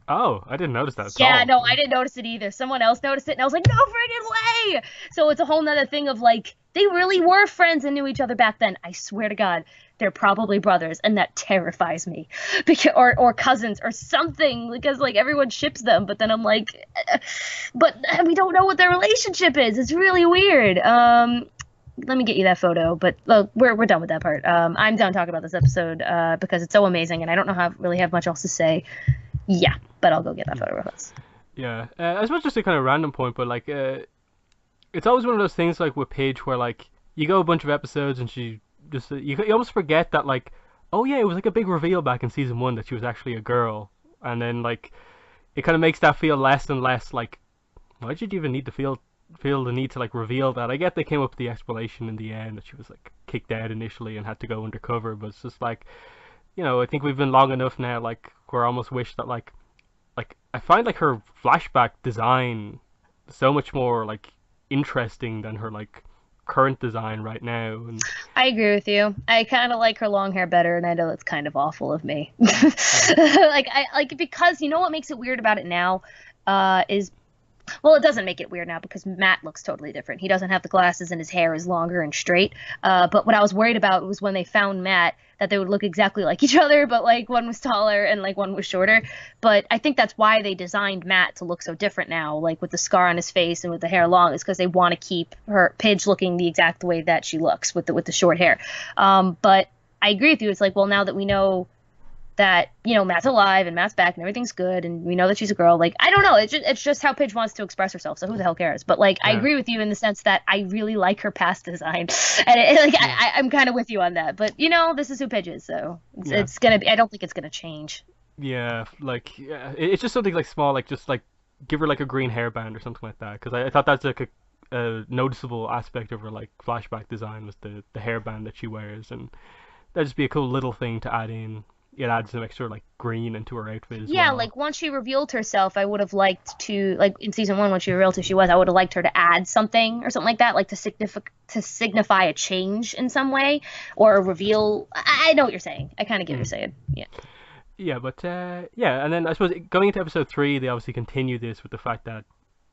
Oh, I didn't notice that. Yeah, no, I didn't notice it either. Someone else noticed it, and I was like, no friggin' way! So it's a whole nother thing of like, they really were friends and knew each other back then. I swear to God, they're probably brothers, and that terrifies me. Because, or cousins or something, because like everyone ships them, but then I'm like, but we don't know what their relationship is. It's really weird. Let me get you that photo, but we're done with that part. I'm done talking about this episode because it's so amazing, and I don't know how really have much else to say. Yeah, but I'll go get that photo real fast. Yeah, I suppose just a kind of random point, but like, it's always one of those things like with Paige where like you go a bunch of episodes and she just you almost forget that like, oh yeah, it was like a big reveal back in season 1 that she was actually a girl, and then like it kind of makes that feel less and less like, why did you even need to feel the need to like reveal that? I get they came up with the explanation in the end that she was like kicked out initially and had to go undercover, but it's just like, you know, I think we've been long enough now like where I almost wish that like I find like her flashback design so much more like interesting than her like current design right now. And I agree with you. I kind of like her long hair better, and I know that's kind of awful of me. Like I like, because you know what makes it weird about it now is Well, it doesn't make it weird now because Matt looks totally different. He doesn't have the glasses and his hair is longer and straight. But what I was worried about was when they found Matt that they would look exactly like each other, but like one was taller and like one was shorter. But I think that's why they designed Matt to look so different now, like with the scar on his face and with the hair long, is because they want to keep her Pidge looking the exact way that she looks with the short hair. But I agree with you. It's like, well, now that we know that, you know, Matt's alive and Matt's back and everything's good and we know that she's a girl, like, I don't know, it's just how Pidge wants to express herself, so who the hell cares? But like, I agree with you in the sense that I really like her past design, and like, I'm kind of with you on that. But you know, this is who Pidge is, so it's gonna be, I don't think it's gonna change. Yeah, like it's just something like small, like just like give her like a green hairband or something like that, because I thought that's like a noticeable aspect of her like flashback design was the hairband that she wears, and that'd just be a cool little thing to add in. It adds some extra like green into her outfit as Yeah, well. like once she revealed herself, I would have liked to, like in season one when she revealed who she was, I would have liked her to add something or something like that, like to signify a change in some way or a reveal. I know what you're saying. I kind of get what you're saying. Yeah. Yeah, but yeah, and then I suppose going into episode 3, they obviously continue this with the fact that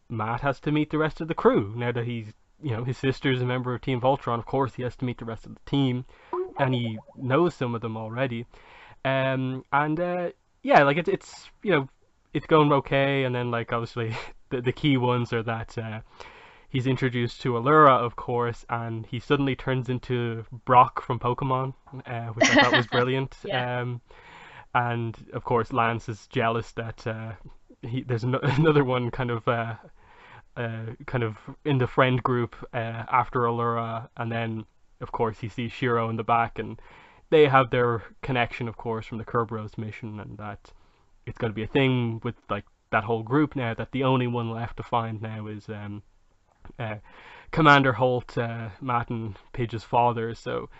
Matt has to meet the rest of the crew now that he's, you know, his sister's a member of Team Voltron. Of course, he has to meet the rest of the team, and he knows some of them already. And yeah, like it's you know it's going okay, and then like obviously the key ones are that he's introduced to Allura, of course, and he suddenly turns into Brock from Pokemon, which I thought was brilliant. Yeah. And of course, Lance is jealous that there's another one kind of in the friend group after Allura, and then of course he sees Shiro in the back, and they have their connection, of course, from the Kerberos mission, and that it's going to be a thing with like that whole group now. That the only one left to find now is uh, Commander Holt, Matt and Pidge's father. So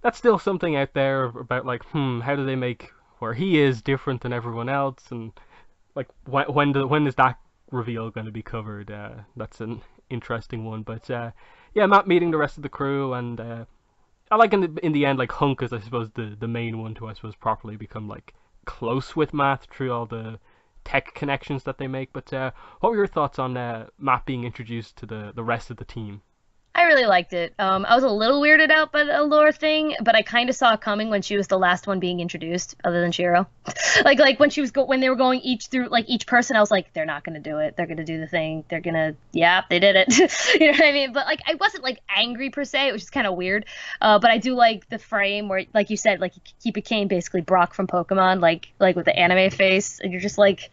that's still something out there about like, how do they make where he is different than everyone else, and like when is that reveal going to be covered? That's an interesting one. But yeah, Matt meeting the rest of the crew, and I like in the end, like Hunk is I suppose the main one to I suppose properly become like close with Matt through all the tech connections that they make. But what were your thoughts on Matt being introduced to the rest of the team? I really liked it. I was a little weirded out by the Allure thing, but I kind of saw it coming when she was the last one being introduced, other than Shiro. Like when she was when they were going each through like each person, I was like, they're not gonna do it. They're gonna do the thing. They're gonna, yeah, they did it. You know what I mean? But like, I wasn't like angry per se. It was just kind of weird. But I do like the frame where, like you said, like he became basically Brock from Pokemon, like with the anime face, and you're just like.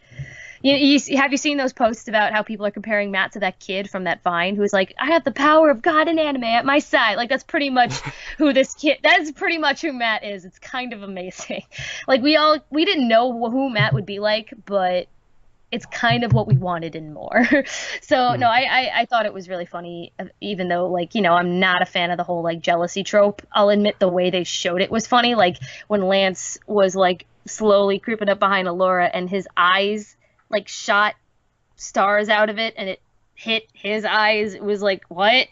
Have you seen those posts about how people are comparing Matt to that kid from that Vine who's like, I have the power of God and anime at my side? Like, that's pretty much who this kid, that's pretty much who Matt is. It's kind of amazing. Like, we didn't know who Matt would be like, but it's kind of what we wanted and more. So, no, I thought it was really funny, even though, like, you know, I'm not a fan of the whole, like, jealousy trope. I'll admit the way they showed it was funny. Like, when Lance was, like, slowly creeping up behind Allura and his eyes like shot stars out of it and it hit his eyes. It was like, what?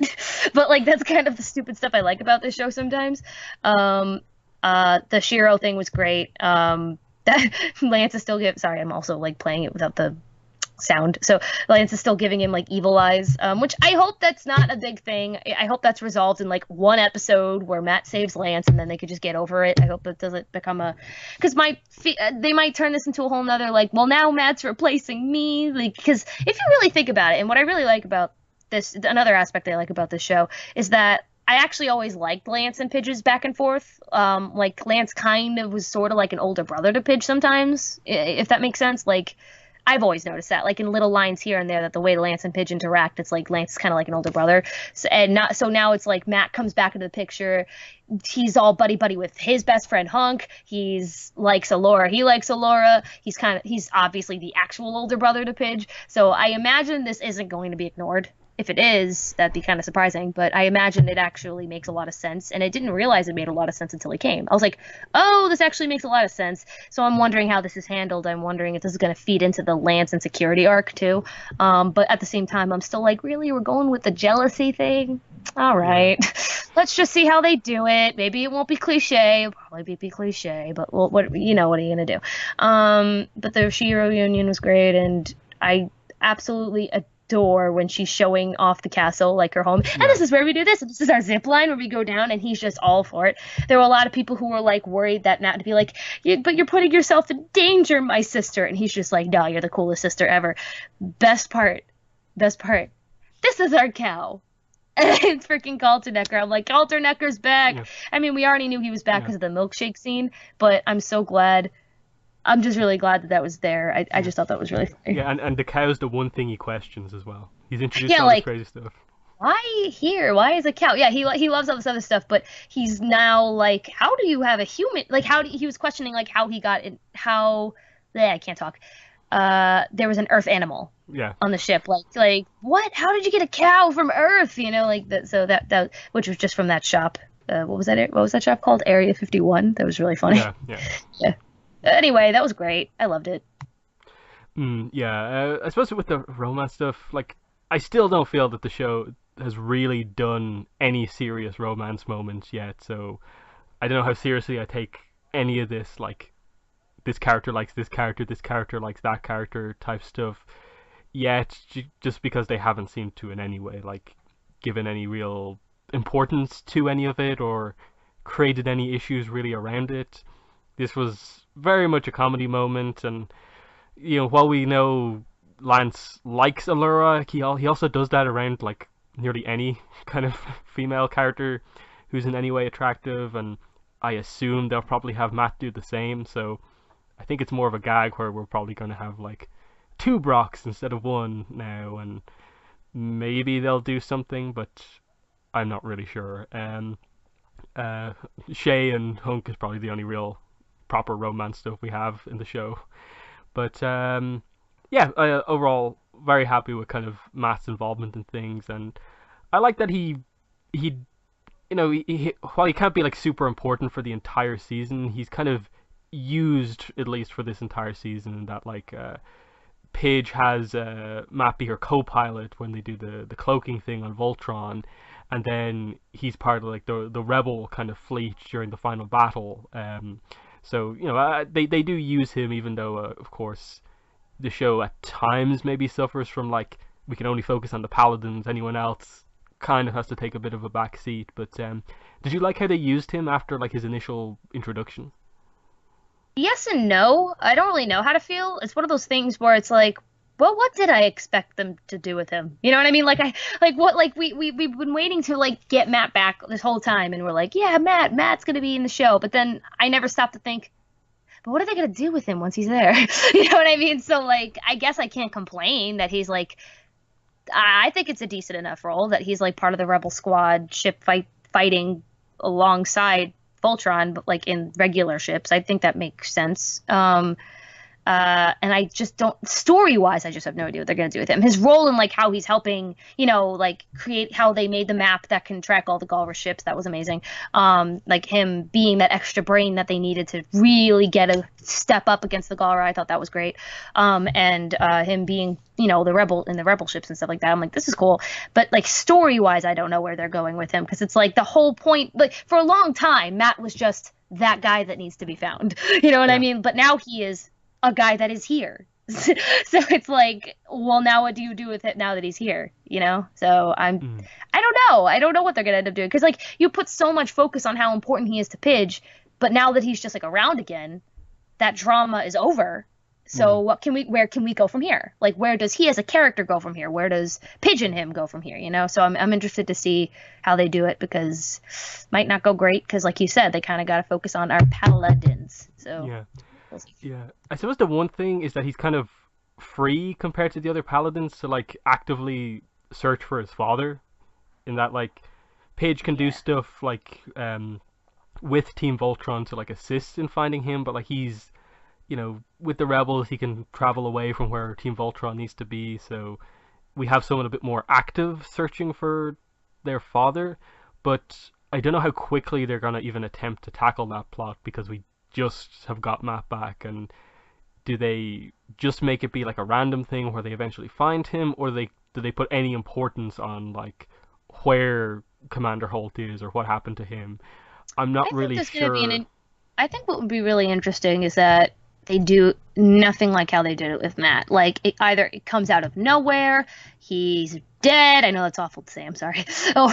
But like that's kind of the stupid stuff I like about this show sometimes. The Shiro thing was great. That Lance is still sorry, I'm also like playing it without the sound. So Lance is still giving him like evil eyes, which I hope that's not a big thing. I hope that's resolved in like one episode where Matt saves Lance and then they could just get over it. I hope it doesn't become because they might turn this into a whole nother like, well, now Matt's replacing me. Like, because if you really think about it, and what I really like about this, another aspect I like about this show is that I actually always liked Lance and Pidge's back and forth. Like Lance kind of was sort of like an older brother to Pidge sometimes, if that makes sense. Like I've always noticed that, like in little lines here and there, that the way Lance and Pidge interact, it's like Lance is kind of like an older brother. So now it's like Matt comes back into the picture. He's all buddy with his best friend Hunk. He's likes Allura. He likes Allura. He's obviously the actual older brother to Pidge. So I imagine this isn't going to be ignored. If it is, that'd be kind of surprising, but I imagine it actually makes a lot of sense, and I didn't realize it made a lot of sense until it came. I was like, oh, this actually makes a lot of sense, so I'm wondering how this is handled. I'm wondering if this is going to feed into the Lance and security arc, too, but at the same time, I'm still like, really, we're going with the jealousy thing? All right, let's just see how they do it. Maybe it won't be cliche. It'll probably be cliche, but what are you going to do? But the Shiro union was great, and I absolutely door when she's showing off the castle, like her home. And Yeah. this is where we do this, and this is our zip line where we go down, and he's just all for it. There were a lot of people who were like worried that Matt would be like, but you're putting yourself in danger, my sister. And he's just like, no, you're the coolest sister ever. Best part, best part. This is our cow. And it's freaking Kaltenecker. I'm like, Kaltenecker's back. Yeah. I mean, we already knew he was back Yeah. because of the milkshake scene, but I'm so glad. I'm just really glad that that was there. I just thought that was really funny. Yeah, and the cow's the one thing he questions as well. He's introduced Yeah, all this like, crazy stuff. why here? Why is a cow? Yeah, he loves all this other stuff, but he's now like, how do you have a human? Like, he was questioning like how he got in, how, I can't talk. There was an Earth animal Yeah. on the ship. Like what? How did you get a cow from Earth? You know, like that. So that which was just from that shop. What was that? What was that shop called? Area 51. That was really funny. Yeah. Yeah. Yeah. Anyway, that was great. I loved it. Yeah. I suppose with the romance stuff, like, I still don't feel that the show has really done any serious romance moments yet. So I don't know how seriously I take any of this, like, this character likes this character likes that character type stuff yet, just because they haven't seemed to in any way, like, given any real importance to any of it or created any issues really around it. This was very much a comedy moment, and while we know Lance likes Allura, he also does that around like nearly any kind of female character who's in any way attractive, and I assume they'll probably have Matt do the same. So I think it's more of a gag where we're probably going to have like two Brocks instead of one now, and maybe they'll do something, but I'm not really sure. Shay and Hunk is probably the only real proper romance stuff we have in the show. But yeah, overall very happy with kind of Matt's involvement in things, and I like that he while he can't be like super important for the entire season, he's kind of used at least for this entire season, in that like Pidge has Matt be her co-pilot when they do the cloaking thing on Voltron, and then he's part of like the rebel kind of fleet during the final battle. So they do use him, even though of course the show at times maybe suffers from like, we can only focus on the paladins, anyone else kind of has to take a bit of a back seat. But did you like how they used him after like his initial introduction? Yes and no. I don't really know how to feel. It's one of those things where it's like, well, what did I expect them to do with him? You know what I mean? Like what, like we've been waiting to like get Matt back this whole time, and we're like, yeah, Matt's gonna be in the show. But then I never stopped to think, but what are they gonna do with him once he's there? You know what I mean? So like, I guess I can't complain that he's like, I think it's a decent enough role that he's like part of the Rebel Squad ship fighting alongside Voltron, but like in regular ships. I think that makes sense. And I just don't, story wise, I just have no idea what they're gonna do with him. His role in like how he's helping, like create how they made the map that can track all the Galra ships. That was amazing. Like him being that extra brain that they needed to really get a step up against the Galra. I thought that was great. And him being, the rebel ships and stuff like that. I'm like, this is cool. But like story wise, I don't know where they're going with him, because it's like the whole point. Like for a long time, Matt was just that guy that needs to be found. You know what I mean? But now he is a guy that is here. So it's like, well, now what do you do with it now that he's here? So I don't know. I don't know what they're gonna end up doing, because like you put so much focus on how important he is to Pidge, but now that he's just like around again, that drama is over. So where can we go from here? Like, where does he as a character go from here? Where does Pidge and him go from here? So I'm interested to see how they do it, because might not go great, because like you said, they kind of got to focus on our paladins. So Yeah. we'll see. Yeah, I suppose the one thing is that he's kind of free compared to the other paladins to like actively search for his father, in that like Paige can do stuff like with Team Voltron to like assist in finding him, but like he's with the rebels, he can travel away from where Team Voltron needs to be, so we have someone a bit more active searching for their father. But I don't know how quickly they're gonna even attempt to tackle that plot, because we just have got Matt back, and do they just make it be like a random thing where they eventually find him, or do they put any importance on like where Commander Holt is or what happened to him? I'm not really sure. I think what would be really interesting is that they do nothing like how they did it with Matt. Like either it comes out of nowhere, he's dead. I know that's awful to say. I'm sorry. Or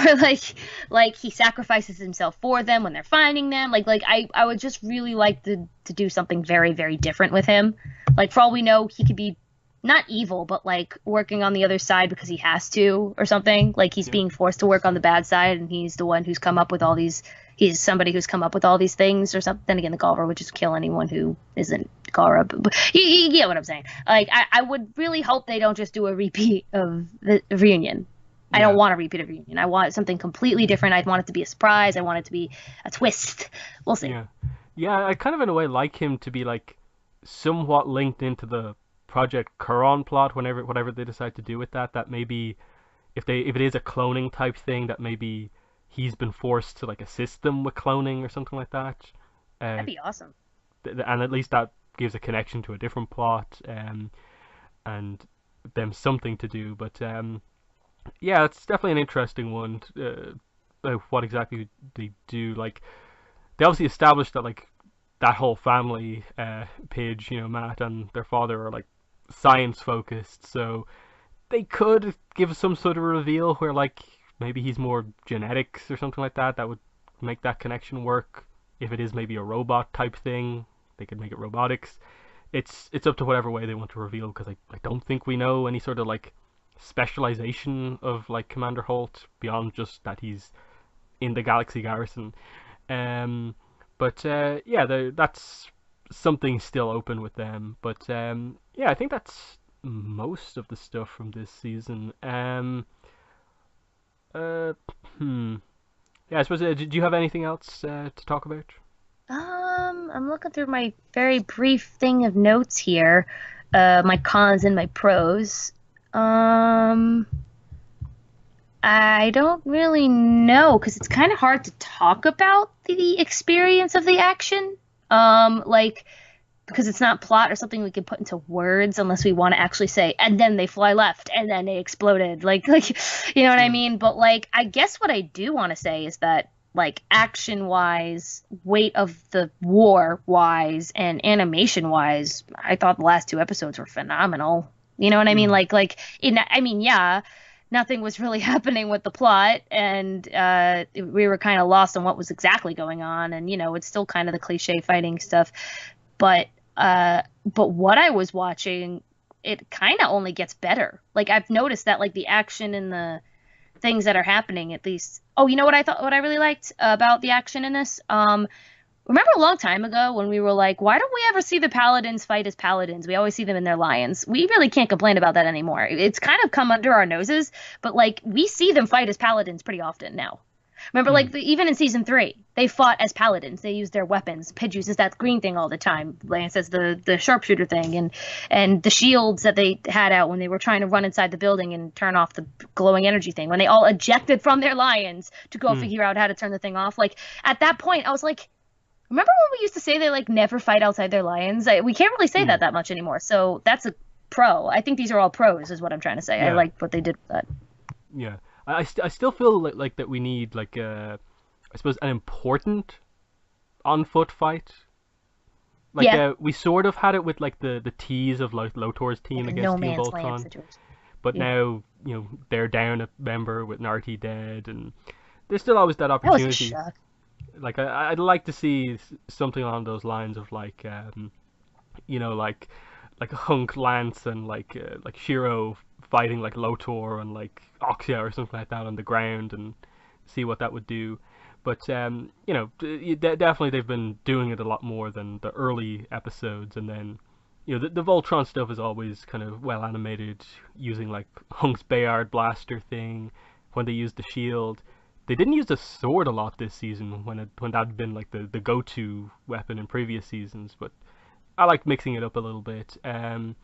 like he sacrifices himself for them when they're finding them. I would just really like to do something very very different with him. Like for all we know, he could be not evil, but like working on the other side because he has to or something. Like he's being forced to work on the bad side, and he's the one who's come up with all these. He's somebody who's come up with all these things or something. Then again, the Galra would just kill anyone who isn't Galra. But you get what I'm saying. Like I would really hope they don't just do a repeat of the reunion. I don't want a repeat of reunion. I want something completely different. I want it to be a surprise. I want it to be a twist. We'll see. Yeah. I kind of in a way like him to be like somewhat linked into the Project Charon plot whatever they decide to do with that. That maybe if it is a cloning type thing, that maybe he's been forced to like assist them with cloning or something like that. That'd be awesome. And at least that gives a connection to a different plot, and them something to do. But yeah, it's definitely an interesting one. What exactly they do? Like they obviously established that like that whole family, Pidge, Matt and their father are like science focused, so they could give some sort of reveal where like maybe he's more genetics or something like that. That would make that connection work. If it is maybe a robot type thing, they could make it robotics. It's up to whatever way they want to reveal, because I don't think we know any sort of like specialization of like Commander Holt beyond just that he's in the Galaxy Garrison. But yeah, that's something still open with them. But yeah, I think that's most of the stuff from this season. Uh, hmm. Yeah, I suppose. Do you have anything else to talk about? I'm looking through my very brief thing of notes here, my cons and my pros. Um, I don't really know because it's kind of hard to talk about the experience of the action. Like because it's not plot or something we can put into words unless we want to actually say, and then they fly left and then they exploded. Like you know what I mean? But like I guess what I do want to say is that like action wise, weight of the war wise, and animation wise, I thought the last two episodes were phenomenal. You know what I mean? Yeah, nothing was really happening with the plot, and we were kind of lost on what was exactly going on, and it's still kind of the cliche fighting stuff, but what I was watching, it kind of only gets better. Like I've noticed that like the action and the things that are happening, at least. Oh, you know what I really liked about the action in this? Remember a long time ago when we were like, why don't we ever see the paladins fight as paladins? We always see them in their lions. We really can't complain about that anymore. It's kind of come under our noses, but like we see them fight as paladins pretty often now. Remember, like even in season 3, they fought as paladins. They used their weapons. Pidge uses that green thing all the time. Lance says the sharpshooter thing, and the shields that they had out when they were trying to run inside the building and turn off the glowing energy thing. When they all ejected from their lions to go figure out how to turn the thing off. Like at that point, I was like, remember when we used to say they like never fight outside their lions? We can't really say that much anymore. So that's a pro. I think these are all pros, is what I'm trying to say. Yeah. I like what they did with that. Yeah. I still feel like that we need like I suppose an important on foot fight. Like we sort of had it with like the tease of like Lotor's team against Team Voltron, but now they're down a member with Narty dead, and there's still always that opportunity. That was a shock. Like I'd like to see something along those lines of like like a Hunk Lance and like Shiro fighting like Lotor and like Oxia or something like that on the ground, and see what that would do. But definitely they've been doing it a lot more than the early episodes, and then the Voltron stuff is always kind of well animated, using like Hunk's Bayard blaster thing when they used the shield. They didn't use the sword a lot this season when that had been like the go-to weapon in previous seasons, but I liked mixing it up a little bit. And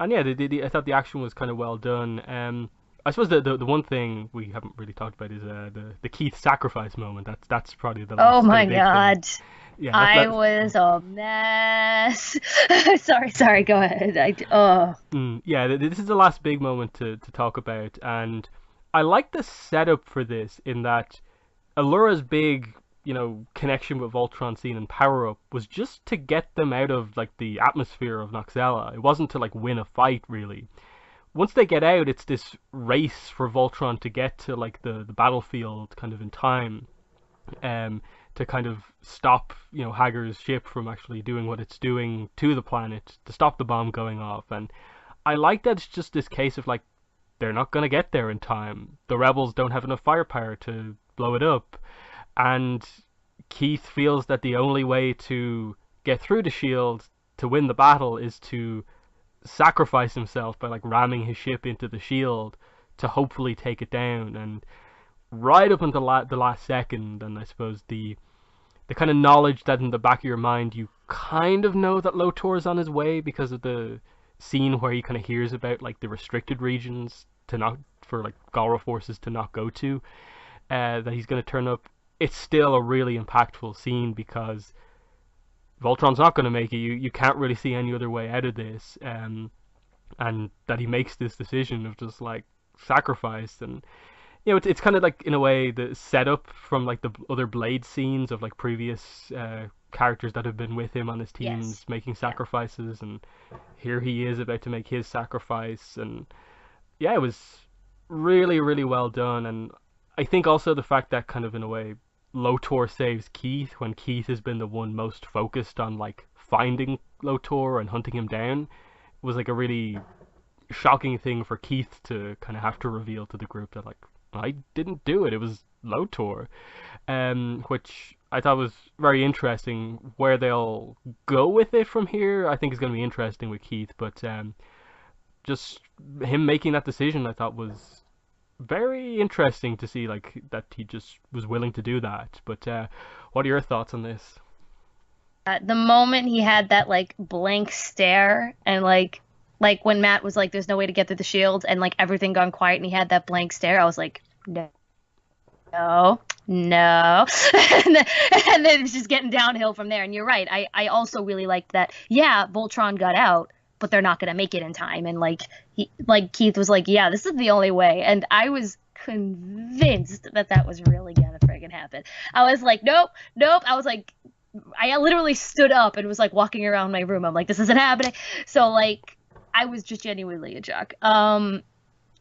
yeah, I thought the action was kind of well done. I suppose the one thing we haven't really talked about is the Keith sacrifice moment. That's probably the last. Oh my god. Thing. Yeah, I was a mess. sorry, go ahead. Yeah, this is the last big moment to talk about, and I like the setup for this in that Allura's big connection with Voltron scene and power up was just to get them out of like the atmosphere of Noxella. It wasn't to like win a fight really. Once they get out, it's this race for Voltron to get to like the battlefield kind of in time, to kind of stop Hager's ship from actually doing what it's doing to the planet, to stop the bomb going off. And I like that it's just this case of like they're not gonna get there in time. The rebels don't have enough firepower to blow it up, and Keith feels that the only way to get through the shield to win the battle is to sacrifice himself by like ramming his ship into the shield to hopefully take it down. And right up until the last second, and I suppose the kind of knowledge that in the back of your mind you kind of know that Lotor's on his way because of the scene where he kind of hears about like the restricted regions to not for like Galra forces to not go to, that he's going to turn up. It's still a really impactful scene because Voltron's not going to make it. You can't really see any other way out of this, and that he makes this decision of just like sacrifice. And it's kind of like in a way the setup from like the other Blade scenes of like previous characters that have been with him on his teams. Yes. Making sacrifices, and here he is about to make his sacrifice. And yeah, it was really, really well done. And I think also the fact that kind of in a way Lotor saves Keith when Keith has been the one most focused on like finding Lotor and hunting him down was like a really shocking thing for Keith to kind of have to reveal to the group that like I didn't do it, it was Lotor, which I thought was very interesting. Where they'll go with it from here I think is going to be interesting with Keith, but just him making that decision I thought was very interesting to see, like that he just was willing to do that. But what are your thoughts on this? The moment he had that like blank stare, and like when Matt was like there's no way to get through the shield, and like everything gone quiet and he had that blank stare, I was like no and then it's just getting downhill from there. And you're right, I also really liked that Voltron got out, but they're not going to make it in time. And Keith was like, yeah, this is the only way. And I was convinced that was really going to friggin' happen. I was like, nope. I was like, I literally stood up and was like walking around my room. I'm like, this isn't happening. So like, I was just genuinely in shock.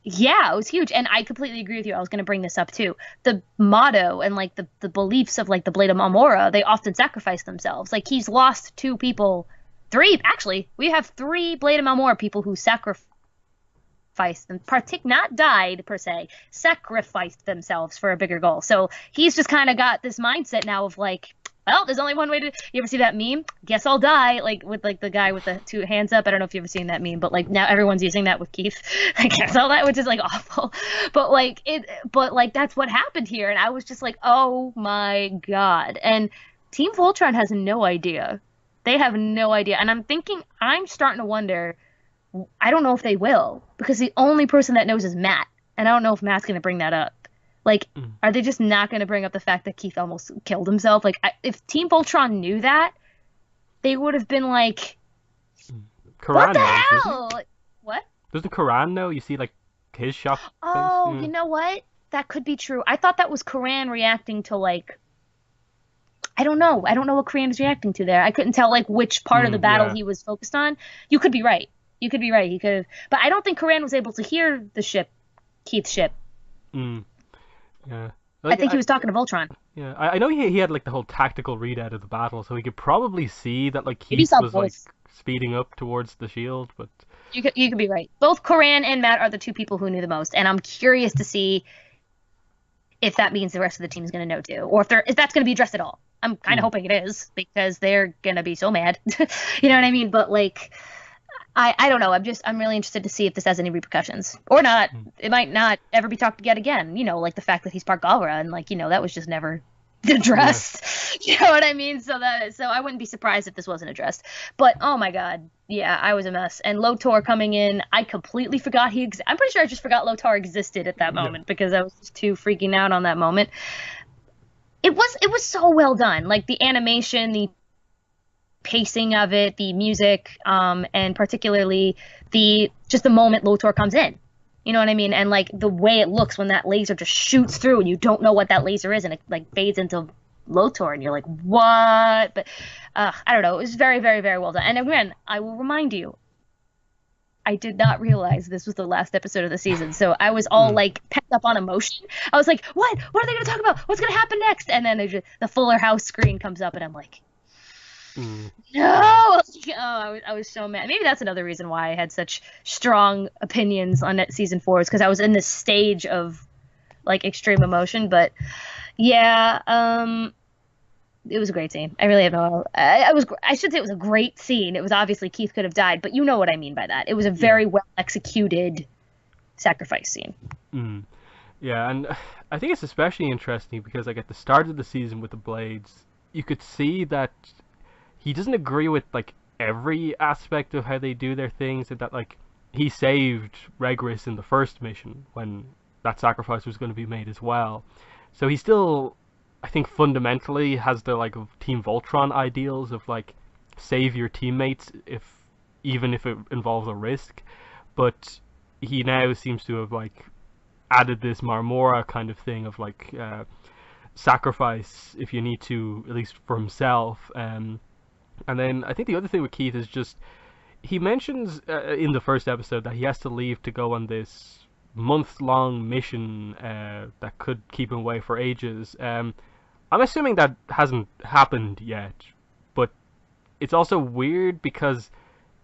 Yeah, it was huge. And I completely agree with you. I was going to bring this up too. The motto and like the beliefs of like the Blade of Malmora, they often sacrifice themselves. Like he's lost 2 people. 3, actually. We have 3 Blade of Malmora people who sacrificed them, not died per se, sacrificed themselves for a bigger goal. So he's just kind of got this mindset now of like, well, there's only one way to. You ever see that meme? Guess I'll die, like with like the guy with the 2 hands up. I don't know if you've ever seen that meme, but like now everyone's using that with Keith. I guess all that, which is like awful. But like that's what happened here, and I was just like, oh my god. And Team Voltron has no idea. They have no idea. And I'm starting to wonder, I don't know if they will, because the only person that knows is Matt. And I don't know if Matt's going to bring that up. Like, are they just not going to bring up the fact that Keith almost killed himself? Like, if Team Voltron knew that, they would have been like, Karan what the hell? What? Doesn't Karan know? You see, like, his shock face? Oh, you know what? That could be true. I thought that was Karan reacting to, like, I don't know. I don't know what Karan is reacting to there. I couldn't tell like which part of the battle he was focused on. You could be right. He could have, but I don't think Karan was able to hear the ship, Keith's ship. Yeah. Like, I think he was talking to Voltron. Yeah, I know he had like the whole tactical readout of the battle, so he could probably see that like Keith was like speeding up towards the shield. But you could be right. Both Karan and Matt are the 2 people who knew the most, and I'm curious to see if that means the rest of the team is going to know too, or if that's going to be addressed at all. I'm kind of hoping it is, because they're going to be so mad. You know what I mean? But like, I don't know. I'm really interested to see if this has any repercussions or not. It might not ever be talked about again. You know, like the fact that he's part Galra, and like, that was just never addressed. Yeah. You know what I mean? So I wouldn't be surprised if this wasn't addressed. But oh my god, yeah, I was a mess. And Lotor coming in, I completely forgot I'm pretty sure I just forgot Lotor existed at that moment because I was just too freaking out on that moment. It was so well done. Like the animation, the pacing of it, the music, and particularly the moment Lotor comes in. You know what I mean? And like the way it looks when that laser just shoots through and you don't know what that laser is, and it like fades into Lotor, and you're like, what? But I don't know. It was very, very, very well done. And again, I will remind you, I did not realize this was the last episode of the season, so I was all Mm, like pent up on emotion. I was like, what? What are they going to talk about? What's going to happen next? And then the Fuller House screen comes up, and I'm like, mm, no! yeah. Oh, I was so mad. Maybe that's another reason why I had such strong opinions on that season four, is because I was in this stage of like extreme emotion. But yeah, it was a great scene. I really have no. I should say it was a great scene. It was obviously Keith could have died, but you know what I mean by that. It was a Yeah. very well executed sacrifice scene. Mm. Yeah, and I think it's especially interesting because like at the start of the season with the Blades, you could see that he doesn't agree with like every aspect of how they do their things, and that like he saved Regris in the first mission when that sacrifice was going to be made as well. So he still, I think, fundamentally has the like of Team Voltron ideals of like save your teammates if even if it involves a risk, but he now seems to have like added this Marmora kind of thing of like sacrifice if you need to, at least for himself. And then I think the other thing with Keith is just he mentions in the first episode that he has to leave to go on this month-long mission that could keep him away for ages. I'm assuming that hasn't happened yet, but it's also weird because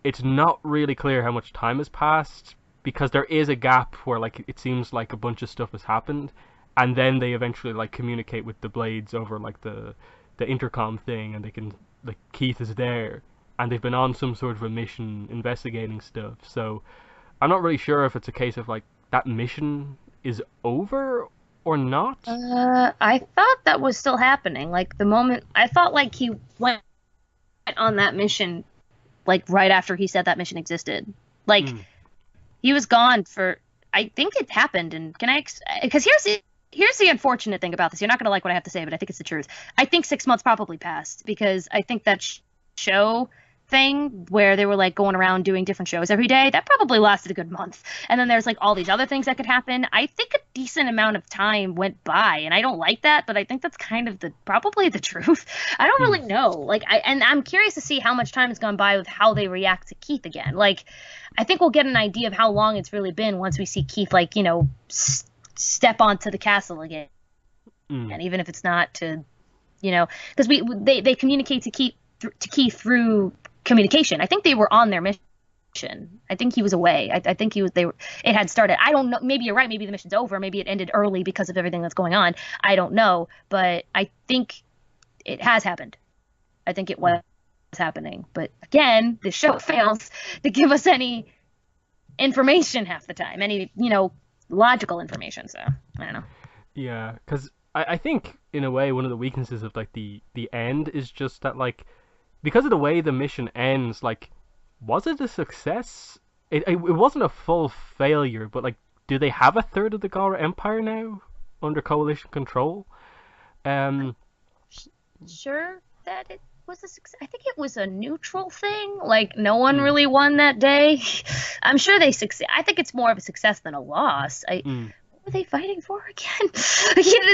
it's not really clear how much time has passed because there is a gap where like it seems like a bunch of stuff has happened and then they eventually like communicate with the Blades over like the intercom thing and they can like Keith is there and they've been on some sort of a mission investigating stuff. So I'm not really sure if it's a case of like that mission is over or not. I thought that was still happening. Like the moment I thought like he went on that mission like right after he said that mission existed. Like Mm, he was gone for I think it happened and can I because here's the unfortunate thing about this. You're not going to like what I have to say, but I think it's the truth. I think 6 months probably passed because I think that show thing where they were like going around doing different shows every day, that probably lasted a good month. And then there's like all these other things that could happen. I think a decent amount of time went by and I don't like that, but I think that's kind of the probably the truth. I don't mm, really know. Like I'm curious to see how much time has gone by with how they react to Keith again. Like I think we'll get an idea of how long it's really been once we see Keith like, step onto the castle again. mm, And even if it's not to, because they communicate to Keith through communication. I think they were on their mission. I think he was away. I think he was. It had started. I don't know. Maybe you're right. Maybe the mission's over. Maybe it ended early because of everything that's going on. I don't know. But I think it has happened. I think it mm. was happening. But again, the show fails to give us any information half the time. Any logical information. So I don't know. Yeah, because I think in a way one of the weaknesses of like the end is just that like because of the way the mission ends, like was it a success? It wasn't a full failure, but like do they have a third of the Gara Empire now under coalition control? Um, Sure that it was a success. I think it was a neutral thing. Like no one mm, really won that day. I'm sure they succeed. I think it's more of a success than a loss. mm. What were they fighting for again?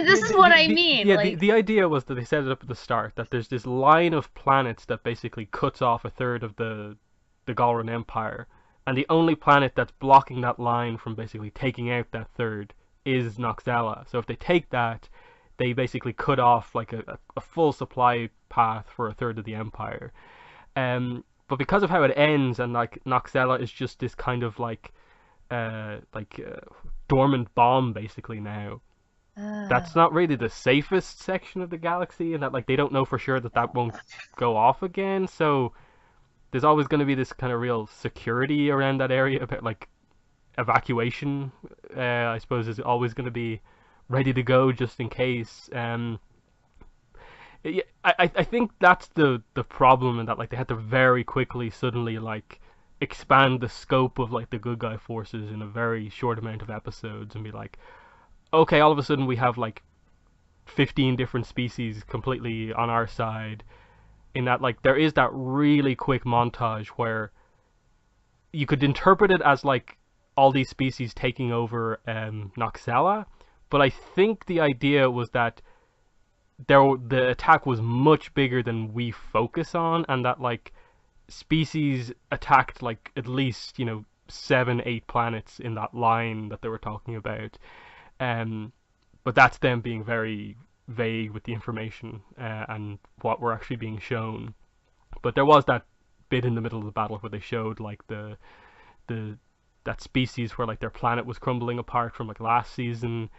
This is what I mean. Yeah, Like the idea was that they set it up at the start that there's this line of planets that basically cuts off a third of the Galran Empire, and the only planet that's blocking that line from basically taking out that third is Noxella. So if they take that, they basically cut off like a full supply path for a third of the empire. But because of how it ends, and like Noxella is just this kind of uh, like uh, dormant bomb basically now. uh, That's not really the safest section of the galaxy, and that like they don't know for sure that that won't go off again. So there's always going to be this kind of real security around that area about like evacuation. I suppose is always going to be ready to go just in case. I think that's the problem, in that like they had to very quickly suddenly like expand the scope of like the good guy forces in a very short amount of episodes and be like, okay, all of a sudden we have like 15 different species completely on our side. In that like there is that really quick montage where you could interpret it as like all these species taking over Noxella, but I think the idea was that the attack was much bigger than we focus on, and that like species attacked like at least 7, 8 planets in that line that they were talking about. Um, but that's them being very vague with the information and what we're actually being shown. But there was that bit in the middle of the battle where they showed like the that species where like their planet was crumbling apart from like last season,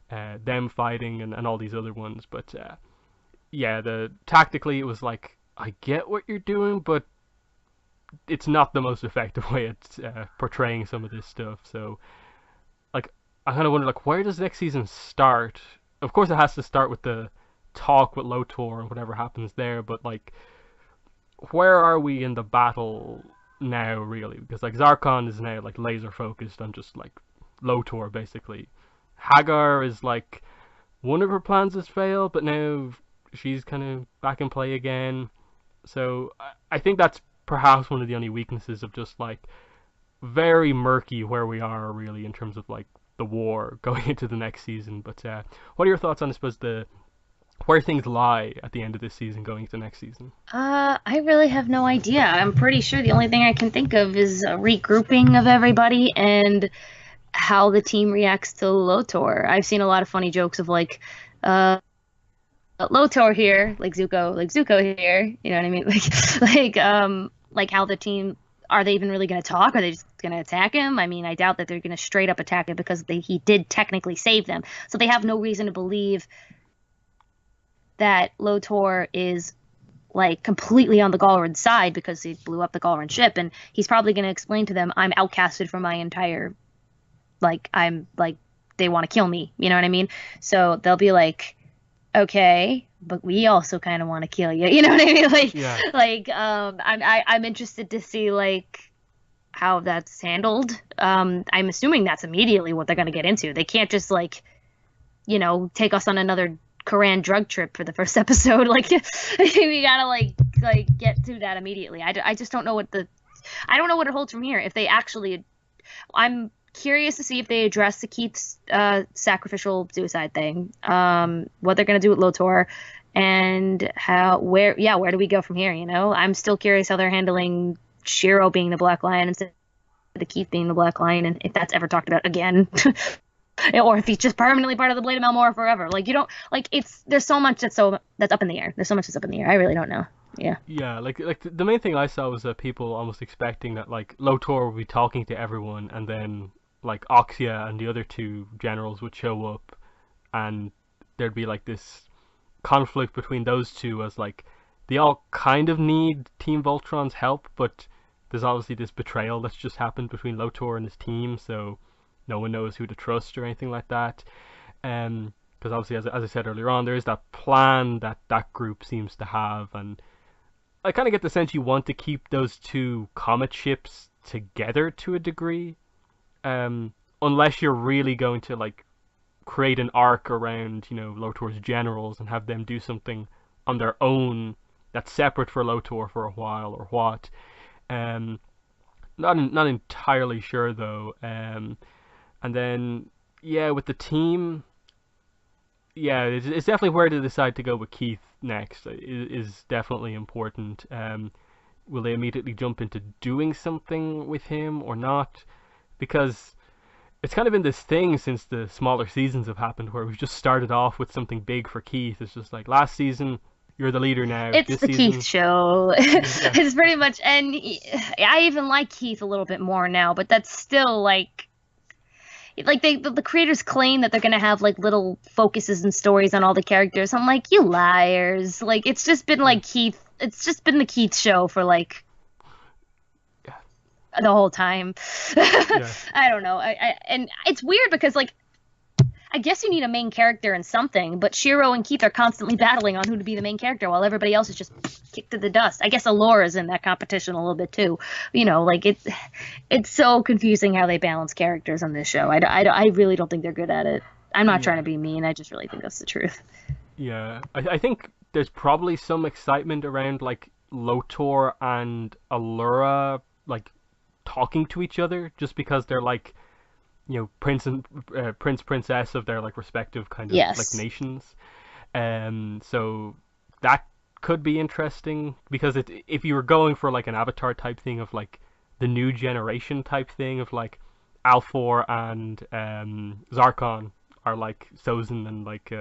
them fighting and all these other ones. But yeah, the tactically it was like I get what you're doing, but it's not the most effective way at portraying some of this stuff. So like I kind of wonder like where does next season start? Of course, it has to start with the talk with Lotor and whatever happens there. But like, where are we in the battle now, really? Because like Zarkon is now like laser focused on just like Lotor basically. Hagar is like one of her plans has failed, but now she's kind of back in play again. So I think that's perhaps one of the only weaknesses of just like very murky where we are really in terms of like the war going into the next season. But what are your thoughts on, I suppose, the where things lie at the end of this season going into next season? I really have no idea. I'm pretty sure the only thing I can think of is a regrouping of everybody and how the team reacts to Lotor. I've seen a lot of funny jokes of like, uh, Lotor here, like Zuko here. You know what I mean? Like how the team are they even really going to talk? Are they just going to attack him? I mean, I doubt that they're going to straight up attack him because he did technically save them, so they have no reason to believe that Lotor is like completely on the Galran side because he blew up the Galran ship, and he's probably going to explain to them, "I'm outcasted from my entire I'm like they want to kill me." You know what I mean? So they'll be like, okay, but we also kind of want to kill you. You know what I mean? Yeah. I'm interested to see like how that's handled. I'm assuming that's immediately what they're gonna get into. They can't just like take us on another Koran drug trip for the first episode. Like we gotta get to that immediately. I just don't know I don't know what it holds from here. If they actually, I'm curious to see if they address the Keith's sacrificial suicide thing, what they're gonna do with Lotor, and where do we go from here? I'm still curious how they're handling Shiro being the Black Lion instead of the Keith being the Black Lion, and if that's ever talked about again. Or if he's just permanently part of the Blade of Malmora forever. Like you don't like there's so much that's up in the air. There's so much that's up in the air. I really don't know. Yeah. Yeah, like the main thing I saw was that people almost expecting that like Lotor would be talking to everyone, and then like Oxia and the other two generals would show up, and there'd be like this conflict between those two as like they all kind of need Team Voltron's help, but there's obviously this betrayal that's just happened between Lotor and his team, so no one knows who to trust or anything like that. Because obviously, as I said earlier on, there is that plan that group seems to have, and I kind of get the sense you want to keep those two comet ships together to a degree, unless you're really going to like create an arc around Lotor's generals and have them do something on their own that's separate for Lotor for a while or what. Not entirely sure though. And then yeah, with the team, yeah, it's definitely where to decide to go with Keith next is definitely important. Will they immediately jump into doing something with him or not? Because it's kind of been this thing since the smaller seasons have happened where we've just started off with something big for Keith. It's just like last season, you're the leader now. It's this the season, Keith show. yeah, It's pretty much, and I even like Keith a little bit more now, but that's still like the creators claim that they're gonna have like little focuses and stories on all the characters. I'm like, you liars! Like it's just been like Keith. It's just been the Keith show for like yeah, the whole time. yeah, I don't know. And it's weird because like I guess you need a main character in something, but Shiro and Keith are constantly battling on who to be the main character while everybody else is just kicked to the dust. I guess Allura's in that competition a little bit too. Like it's so confusing how they balance characters on this show. I really don't think they're good at it. I'm not trying to be mean. I just really think that's the truth. yeah. I think there's probably some excitement around like Lotor and Allura like talking to each other just because they're like prince and princess of their like respective kind of like Yes. nations. So that could be interesting because if you were going for like an Avatar type thing of like the new generation type thing of like Alfor and Zarkon are like Sozin and like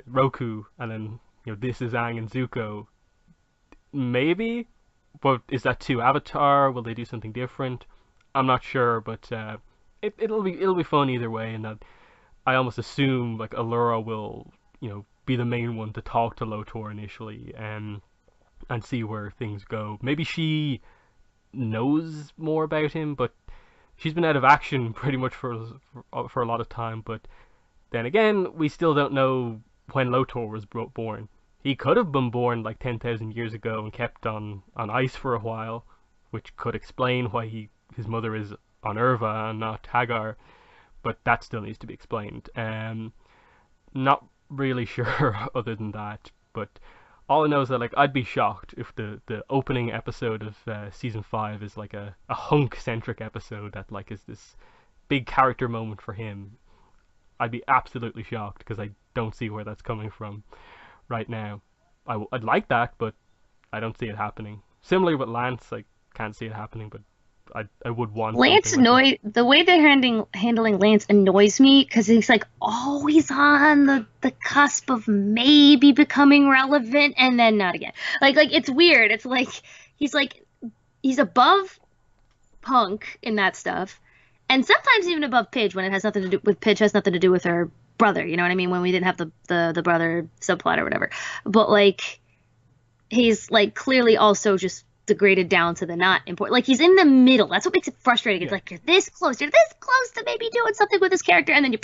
Roku, and then this is Aang and Zuko. Maybe, but is that too Avatar? Will they do something different? I'm not sure, but it'll be fun either way, and that I almost assume like Allura will be the main one to talk to Lotor initially, and see where things go. Maybe she knows more about him, but she's been out of action pretty much for a lot of time. But then again, we still don't know when Lotor was born. He could have been born like 10,000 years ago and kept on ice for a while, which could explain why his mother is on Irva and not Hagar, but that still needs to be explained. Not really sure other than that, but all I know is that like I'd be shocked if the opening episode of season 5 is like a hunk centric episode that like is this big character moment for him. I'd be absolutely shocked because I don't see where that's coming from right now. I'd like that, but I don't see it happening. Similarly with Lance, I can't see it happening, but I would want Lance something like that. the way they're handling Lance annoys me because he's like always on the cusp of maybe becoming relevant and then not again. Like it's weird. It's like he's above Hunk in that stuff, and sometimes even above Pidge when it has nothing to do with Pidge has nothing to do with her brother. You know what I mean? When we didn't have the brother subplot or whatever, but like he's like clearly also just degraded down to the not important. Like he's in the middle. That's what makes it frustrating. It's Yeah, like you're this close to maybe doing something with this character, and then you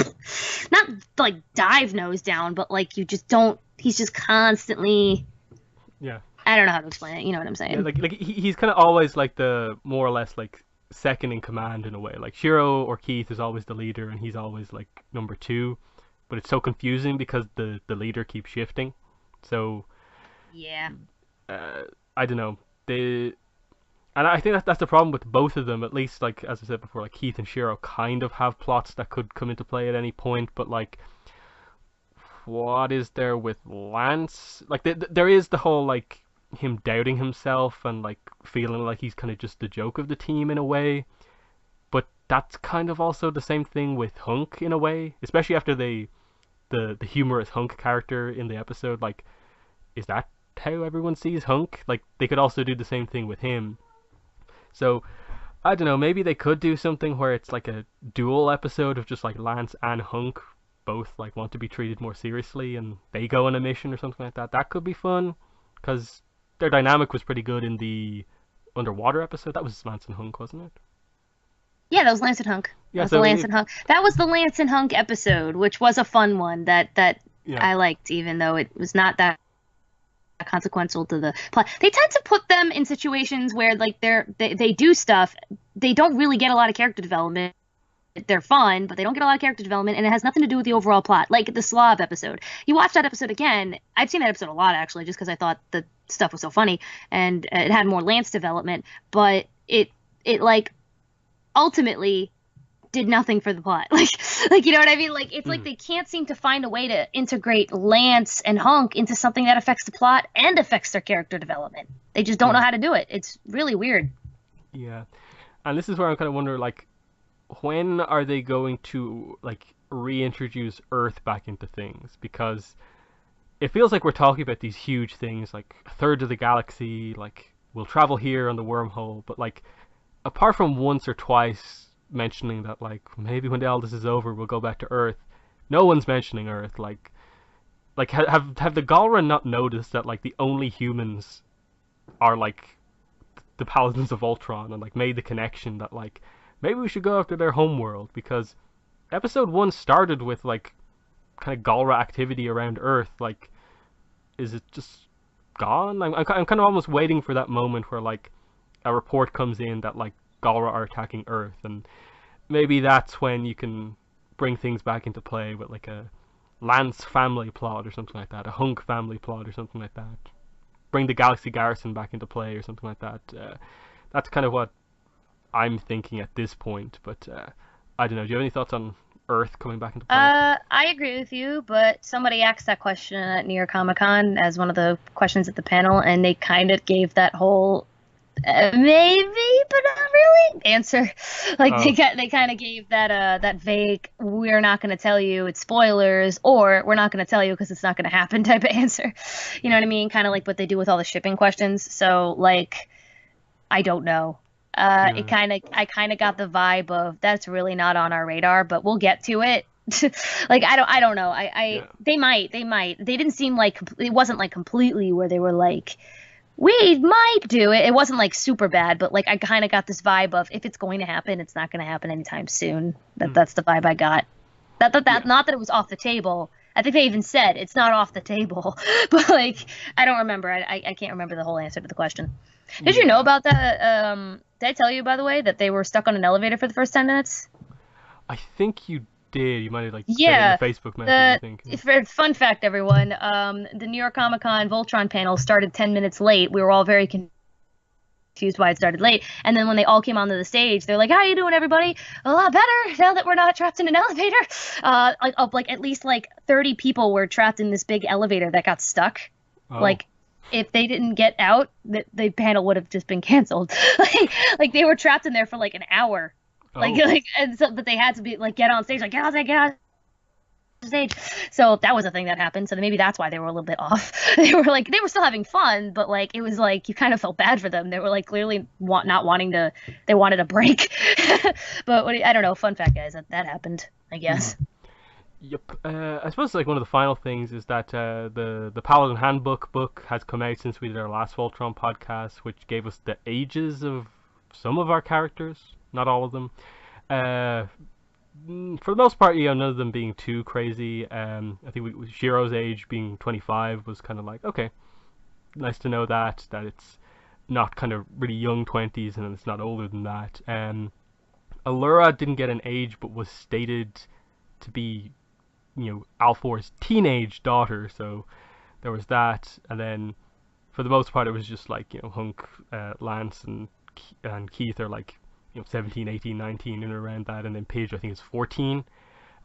not like dive nose down, but like you just don't. He's just constantly. yeah, I don't know how to explain it. You know what I'm yeah. saying? Like he's kind of always like the more or less like second in command in a way. Like Shiro or Keith is always the leader, and he's always like number two. But it's so confusing because the leader keeps shifting. So Yeah. uh, I don't know. They And I think that's the problem with both of them. At least, like as I said before, like Keith and Shiro kind of have plots that could come into play at any point. But like, what is there with Lance? Like, there is the whole like him doubting himself and like feeling like he's kind of just the joke of the team in a way. But that's kind of also the same thing with Hunk in a way, especially after the humorous Hunk character in the episode. Like, is that how everyone sees Hunk? Like, they could also do the same thing with him. So I don't know. Maybe they could do something where it's like a dual episode of just like Lance and Hunk both like want to be treated more seriously, and they go on a mission or something like that. That could be fun because their dynamic was pretty good in the underwater episode. That was Lance and Hunk, wasn't it? Yeah, that was Lance and Hunk. That Yeah. was the So Lance and Hunk. That was the Lance and Hunk episode, which was a fun one that yeah, I liked, even though it was not that consequential to the plot. They tend to put them in situations where like they do stuff. They don't really get a lot of character development. They're fun, but they don't get a lot of character development, and it has nothing to do with the overall plot. Like the Slav episode. You watch that episode again. I've seen that episode a lot actually, just because I thought the stuff was so funny and it had more Lance development. But it like ultimately did nothing for the plot. Like you know what I mean? Like it's like mm, they can't seem to find a way to integrate Lance and Hunk into something that affects the plot and affects their character development. They just don't know yeah, how to do it. It's really weird. yeah. And this is where I'm kind of wondering, like, when are they going to like reintroduce Earth back into things? Because it feels like we're talking about these huge things, like a third of the galaxy, like we'll travel here on the wormhole, but like apart from once or twice mentioning that like maybe when all this is over we'll go back to Earth, no one's mentioning Earth. Like have the Galra not noticed that like the only humans are like the Paladins of Voltron, and like made the connection that like maybe we should go after their homeworld? Because episode 1 started with like kind of Galra activity around Earth. Like, is it just gone? I'm kind of almost waiting for that moment where like a report comes in that like Galra are attacking Earth, and maybe that's when you can bring things back into play with like a Lance family plot or something like that, a Hunk family plot or something like that. Bring the Galaxy Garrison back into play or something like that. That's kind of what I'm thinking at this point. But I don't know. Do you have any thoughts on Earth coming back into play? I agree with you, but somebody asked that question at New York Comic Con as one of the questions at the panel, and they kind of gave that whole maybe, but not really answer. Like they kind of gave that vague, we're not going to tell you, it's spoilers, or we're not going to tell you because it's not going to happen type of answer. You know what I mean? Kind of like what they do with all the shipping questions. So like, I don't know. I kind of got the vibe of that's really not on our radar, but we'll get to it. Like I don't know. They might. They didn't seem like it wasn't like completely where they were like, we might do it. It wasn't like super bad, but like I kind of got this vibe of if it's going to happen, it's not going to happen anytime soon. That's the vibe I got. Not that it was off the table. I think they even said it's not off the table, but like I don't remember. I can't remember the whole answer to the question. Did you know about that? Did I tell you, by the way, that they were stuck on an elevator for the first 10 minutes? I think you did. You might have like said it in the Facebook message. I think. Fun fact, everyone. The New York Comic Con Voltron panel started 10 minutes late. We were all very confused why it started late. And then when they all came onto the stage, they're like, "How you doing, everybody? A lot better now that we're not trapped in an elevator." Like at least like 30 people were trapped in this big elevator that got stuck. Oh. Like, if they didn't get out, the panel would have just been canceled. like they were trapped in there for like an hour. But they had to be like get on stage, like get on stage. So that was a thing that happened. So maybe that's why they were a little bit off. They were still having fun, but like it was like you kind of felt bad for them. They were like clearly not wanting to. They wanted a break. But I don't know. Fun fact, guys, that happened. I guess. Yep. I suppose like one of the final things is that the Paladin Handbook book has come out since we did our last Voltron podcast, which gave us the ages of some of our characters, not all of them. For the most part, none of them being too crazy. I think Shiro's age being 25 was kind of like, okay, nice to know that it's not kind of really young 20s and it's not older than that. Allura didn't get an age, but was stated to be Alfor's teenage daughter, so there was that. And then for the most part it was just like Hunk, Lance and Keith are like 17, 18, 19 and around that, and then Pidge I think is 14.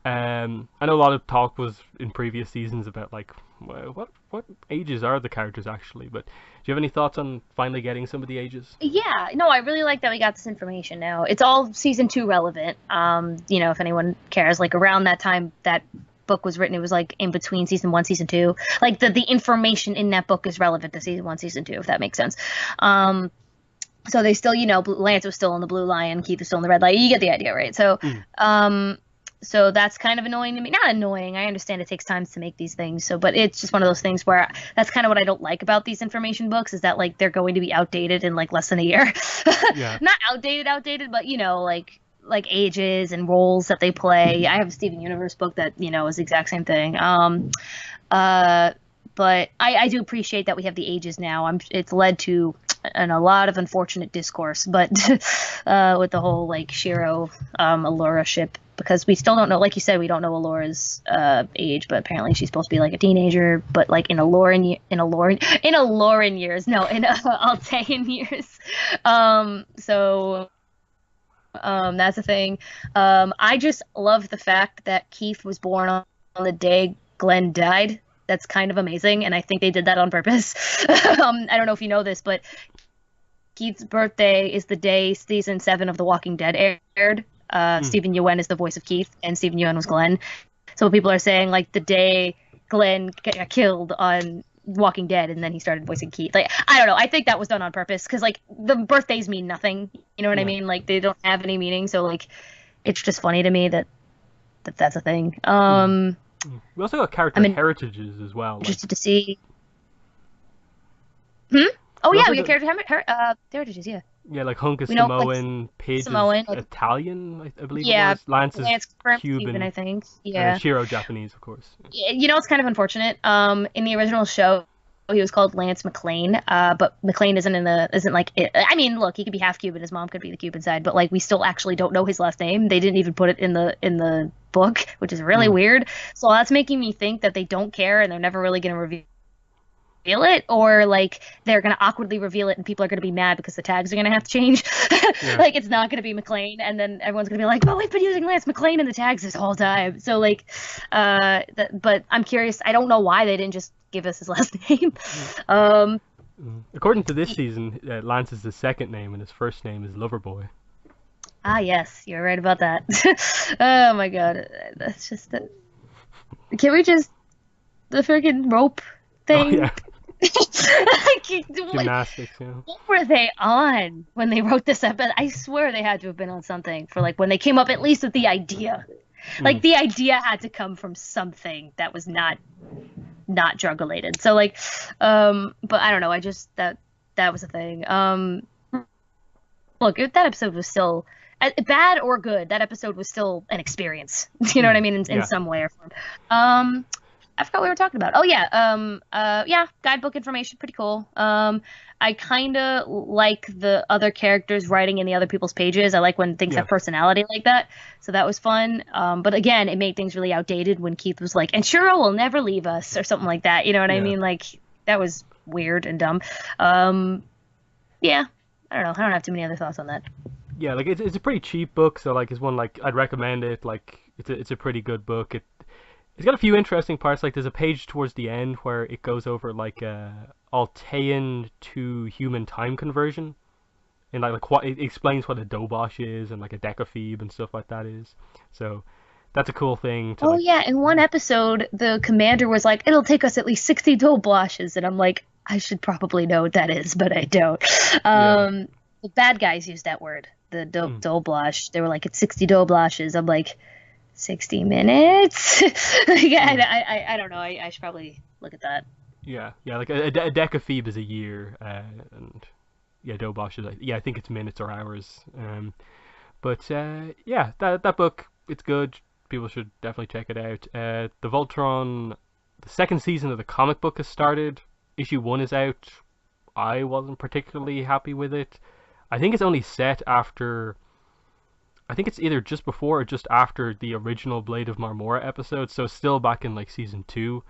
I know a lot of talk was in previous seasons about like what ages are the characters actually, but do you have any thoughts on finally getting some of the ages? Yeah, no, I really like that we got this information now. It's all season 2 relevant. If anyone cares, like around that time that book was written, it was like in between season 1, season 2. Like the information in that book is relevant to season 1, season 2, if that makes sense. So they still, Lance was still in the Blue Lion, Keith was still in the Red Lion. You get the idea, right? So, so that's kind of annoying to me. Not annoying. I understand it takes time to make these things. So, but it's just one of those things where that's kind of what I don't like about these information books is that like they're going to be outdated in like less than a year. Yeah. Not outdated, but like ages and roles that they play. I have a Steven Universe book that is the exact same thing. But I do appreciate that we have the ages now. It's led to a lot of unfortunate discourse, but with the whole like Shiro Allura ship, because we still don't know, like you said, we don't know Allura's age, but apparently she's supposed to be like a teenager, but like in Altaean years. So that's a thing. I just love the fact that Keith was born on the day Glenn died. That's kind of amazing, and I think they did that on purpose. I don't know if you know this, but Keith's birthday is the day season 7 of The Walking Dead aired. Stephen Yeun is the voice of Keith, and Stephen Yeun was Glenn. So people are saying like the day Glenn got killed on Walking Dead, and then he started voicing Keith. Like I don't know. I think that was done on purpose because like the birthdays mean nothing. You know what I mean? Like they don't have any meaning. So like it's just funny to me that's a thing. We also got character heritages as well. Interested to see. Oh yeah, we got character heritages. Yeah. Yeah, like Hunk is Samoan, Pidge is Italian, I believe. Yeah, it was. Lance is Cuban, I think. Yeah. Shiro Japanese, of course. Yeah. It's kind of unfortunate. In the original show, he was called Lance McLean, but McLean isn't like it. I mean, look, he could be half Cuban. His mom could be the Cuban side, but like we still actually don't know his last name. They didn't even put it in the book, which is really weird. So that's making me think that they don't care and they're never really going to reveal reveal it, or like they're gonna awkwardly reveal it and people are gonna be mad because the tags are gonna have to change. Yeah. Like it's not gonna be McLean, and then everyone's gonna be like, "Oh, we've been using Lance McLean in the tags this whole time." So like, but I'm curious. I don't know why they didn't just give us his last name. Um, According to this season, Lance is his second name, and his first name is Loverboy. yes, you're right about that. Oh my God, that's just. Can we just the freaking rope Oh thing? yeah, Like, gymnastics. Yeah. what were they on when they wrote this episode? I swear they had to have been on something for like when they came up at least with the idea. Like Mm. the idea had to come from something that was not drug related. So like, but I don't know. I just that was a thing. Look, that episode was still bad or good. That episode was still an experience. You know what I mean? In Yeah. some way or form. I forgot what we were talking about. Oh yeah, yeah, guidebook information, pretty cool. I kind of like the other characters writing in the other people's pages. I like when things Yeah. have personality like that. So that was fun. But again, it made things really outdated when Keith was like, "And Shiro will never leave us," or something like that. You know what I Yeah. mean? Like that was weird and dumb. Yeah, I don't know. I don't have too many other thoughts on that. Yeah, like it's a pretty cheap book, so like it's one like I'd recommend it. Like it's a pretty good book. It's got a few interesting parts. Like there's a page towards the end where it goes over like Altean to human time conversion, and like what it explains what a dobosh is and like a decaphoebe and stuff like that is. So that's a cool thing to Oh like. yeah, in one episode, the commander was like, "It'll take us at least 60 dole blashes," and I'm like, I should probably know what that is, but I don't. Yeah. The bad guys used that word, the Mm. dole blash. They were like, "It's 60 dole blashes." I'm like, 60 minutes? Like, Mm. I don't know. I should probably look at that. Yeah, yeah, like a decaphoebe is a year, and yeah, dobosh is yeah, I think it's minutes or hours. But yeah, that book it's good. People should definitely check it out. The Voltron, the second season of the comic book has started. Issue 1 is out. I wasn't particularly happy with it. I think it's only set after. I think it's either just before or just after the original Blade of Marmora episode, so it's still back in like season 2.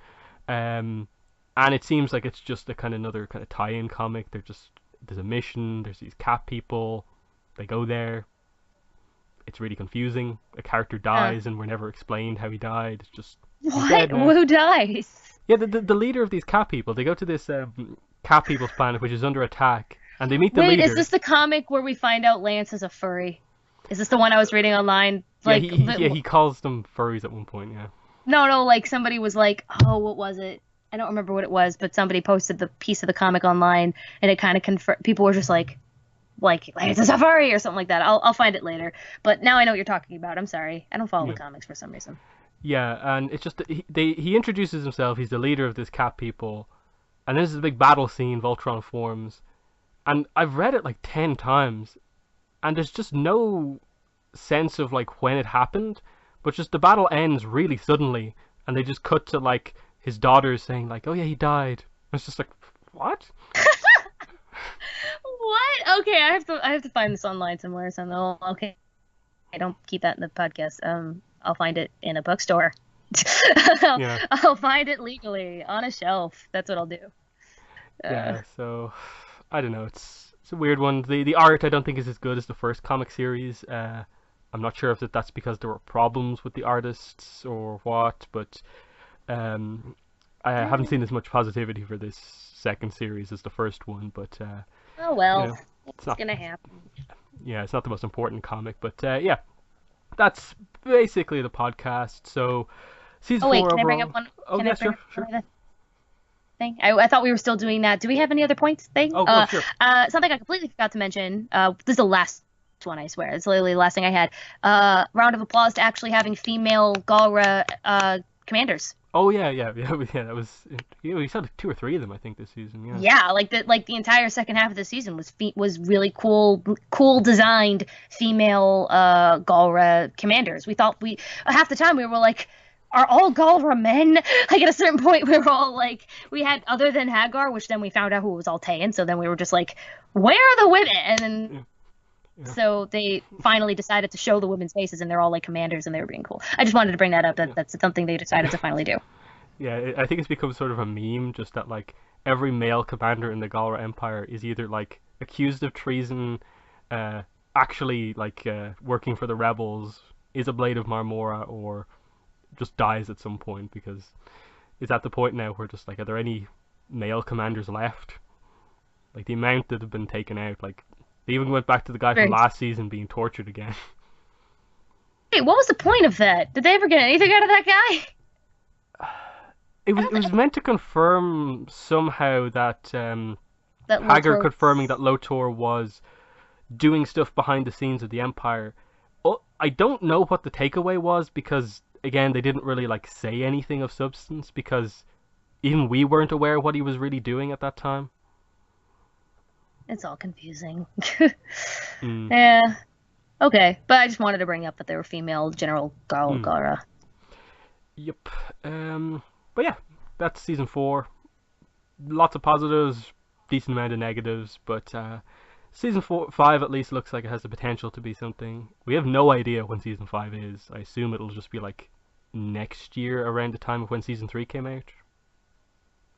Um, and it seems like it's just a kind of another kind of tie-in comic. There's a mission. There's these cat people. They go there. It's really confusing. A character Uh, dies, and we're never explained how he died. It's just he's what? dead now. Who dies? Yeah, the leader of these cat people. They go to this cat people's planet, which is under attack, and they meet the Wait, is leader. this the comic where we find out Lance is a furry? Is this the one I was reading online? Yeah, Like, he calls them furries at one point. Yeah. no, like somebody was like, oh, what was it? I don't remember what it was, but somebody posted the piece of the comic online, and it kind of confirmed. People were just like it's a safari or something like that. I'll find it later. But now I know what you're talking about. I'm sorry, I don't follow Yeah. the comics for some reason. Yeah, and it's just that he introduces himself. He's the leader of this cat people, and then there's a big battle scene. Voltron forms, and I've read it like 10 times, and there's just no sense of like when it happened, but just the battle ends really suddenly, and they just cut to like his daughters saying like, "Oh yeah, he died." It's just like, what? What? Okay, I have to find this online somewhere. So no, okay, I don't keep that in the podcast. I'll find it in a bookstore. I'll, Yeah, I'll find it legally on a shelf. That's what I'll do. Uh, yeah. So I don't know. It's a weird one. The art I don't think is as good as the first comic series. I'm not sure if that's because there were problems with the artists or what, but I haven't seen as much positivity for this second series as the first one. But oh you well, know, it's it's not. gonna happen. Yeah, it's not the most important comic, but yeah, that's basically the podcast. So season Oh wait, four can I bring overall. up one? Oh Can I yeah, bring sure, up sure. one other thing? I thought we were still doing that. Do we have any other points thing? Oh, oh sure. Something I completely forgot to mention. This is the last one, I swear. It's literally the last thing I had. Round of applause to actually having female Galra commanders. Oh yeah, yeah, yeah, yeah. That was yeah. We saw like 2 or 3 of them, I think, this season. Yeah. Yeah, like the entire second half of the season was really cool designed female Galra commanders. We thought half the time we were like, are all Galra men? Like at a certain point we were all like, we had other than Hagar, which then we found out who was Altean, so then we were just like, where are the women? And then Yeah. so they finally decided to show the women's faces, and they're all like commanders, and they were being cool. I just wanted to bring that up. Yeah. That's something they decided to finally do. Yeah, I think it's become sort of a meme, just that like every male commander in the Galra Empire is either like accused of treason, uh, actually like working for the rebels, is a Blade of Marmora, or just dies at some point because it's at the point now where just like, are there any male commanders left? Like the amount that have been taken out, like they even went back to the guy from Very. last season being tortured again. Wait, what was the point of that? Did they ever get anything out of that guy? It I was don't it was think meant to confirm somehow that that Haggard Lotor. confirming that Lotor was doing stuff behind the scenes of the Empire. Oh, I don't know what the takeaway was because again they didn't really like say anything of substance because even we weren't aware what he was really doing at that time. It's all confusing. Mm, Yeah. Okay, but I just wanted to bring up that they were female General mm, Gara. yep. But yeah, that's season 4. Lots of positives, decent amount of negatives, but season 5 at least looks like it has the potential to be something. We have no idea when season 5 is. I assume it'll just be like next year around the time of when season 3 came out.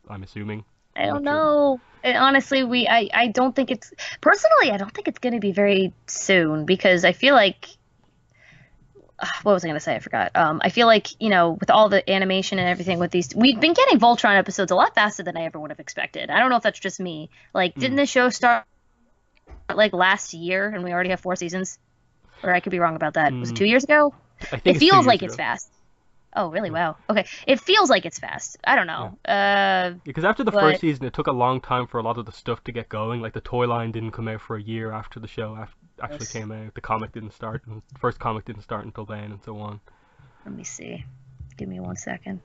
I'm assuming. I I'm don't not sure. know. And honestly, I don't think it's personally, I don't think it's going to be very soon because I feel like what was I going to say? I forgot. I feel like, with all the animation and everything with these, we've been getting Voltron episodes a lot faster than I ever would have expected. I don't know if that's just me. Like, didn't Mm. the show start like last year and we already have 4 seasons? Or I could be wrong about that. Was it Mm. 2 years ago? I It think it's two feels years like it's ago. fast. Oh, really? Yeah. Wow. Okay. It feels like it's fast. I don't Yeah. know. Because after the first But season, it took a long time for a lot of the stuff to get going. Like the toy line didn't come out for a year after the show actually yes. came out. The comic didn't start, and the first comic didn't start until then, and so on. Let me see. Give me 1 second.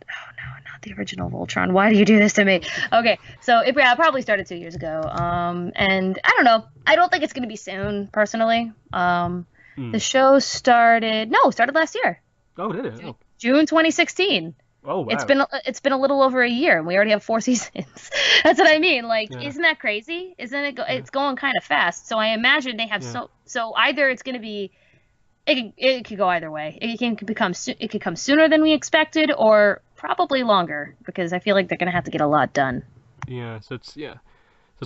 Oh no, not the original Voltron. Why do you do this to me? Okay, so it probably started 2 years ago. And I don't know. I don't think it's gonna be soon, personally. The Mm. show started last year, Oh, did it? Oh, June 2016. oh It's wow. been it's been a little over a year, and we already have 4 seasons. That's what I mean. Like, Yeah, isn't that crazy? Isn't it? yeah, It's going kind of fast. So I imagine they have yeah, so either it's gonna be it could go either way. It could come sooner than we expected, or probably longer because I feel like they're gonna have to get a lot done. yeah. So it's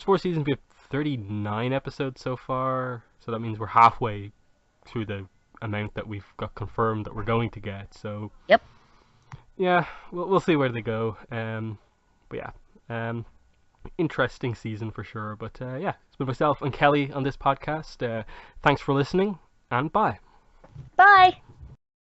4 seasons. We have 39 episodes so far. So that means we're halfway through the amount that we've got confirmed that we're going to get. So Yep. yeah, we'll see where they go. But yeah, interesting season for sure. But yeah, it's been myself and Kelly on this podcast. Thanks for listening, and bye. Bye.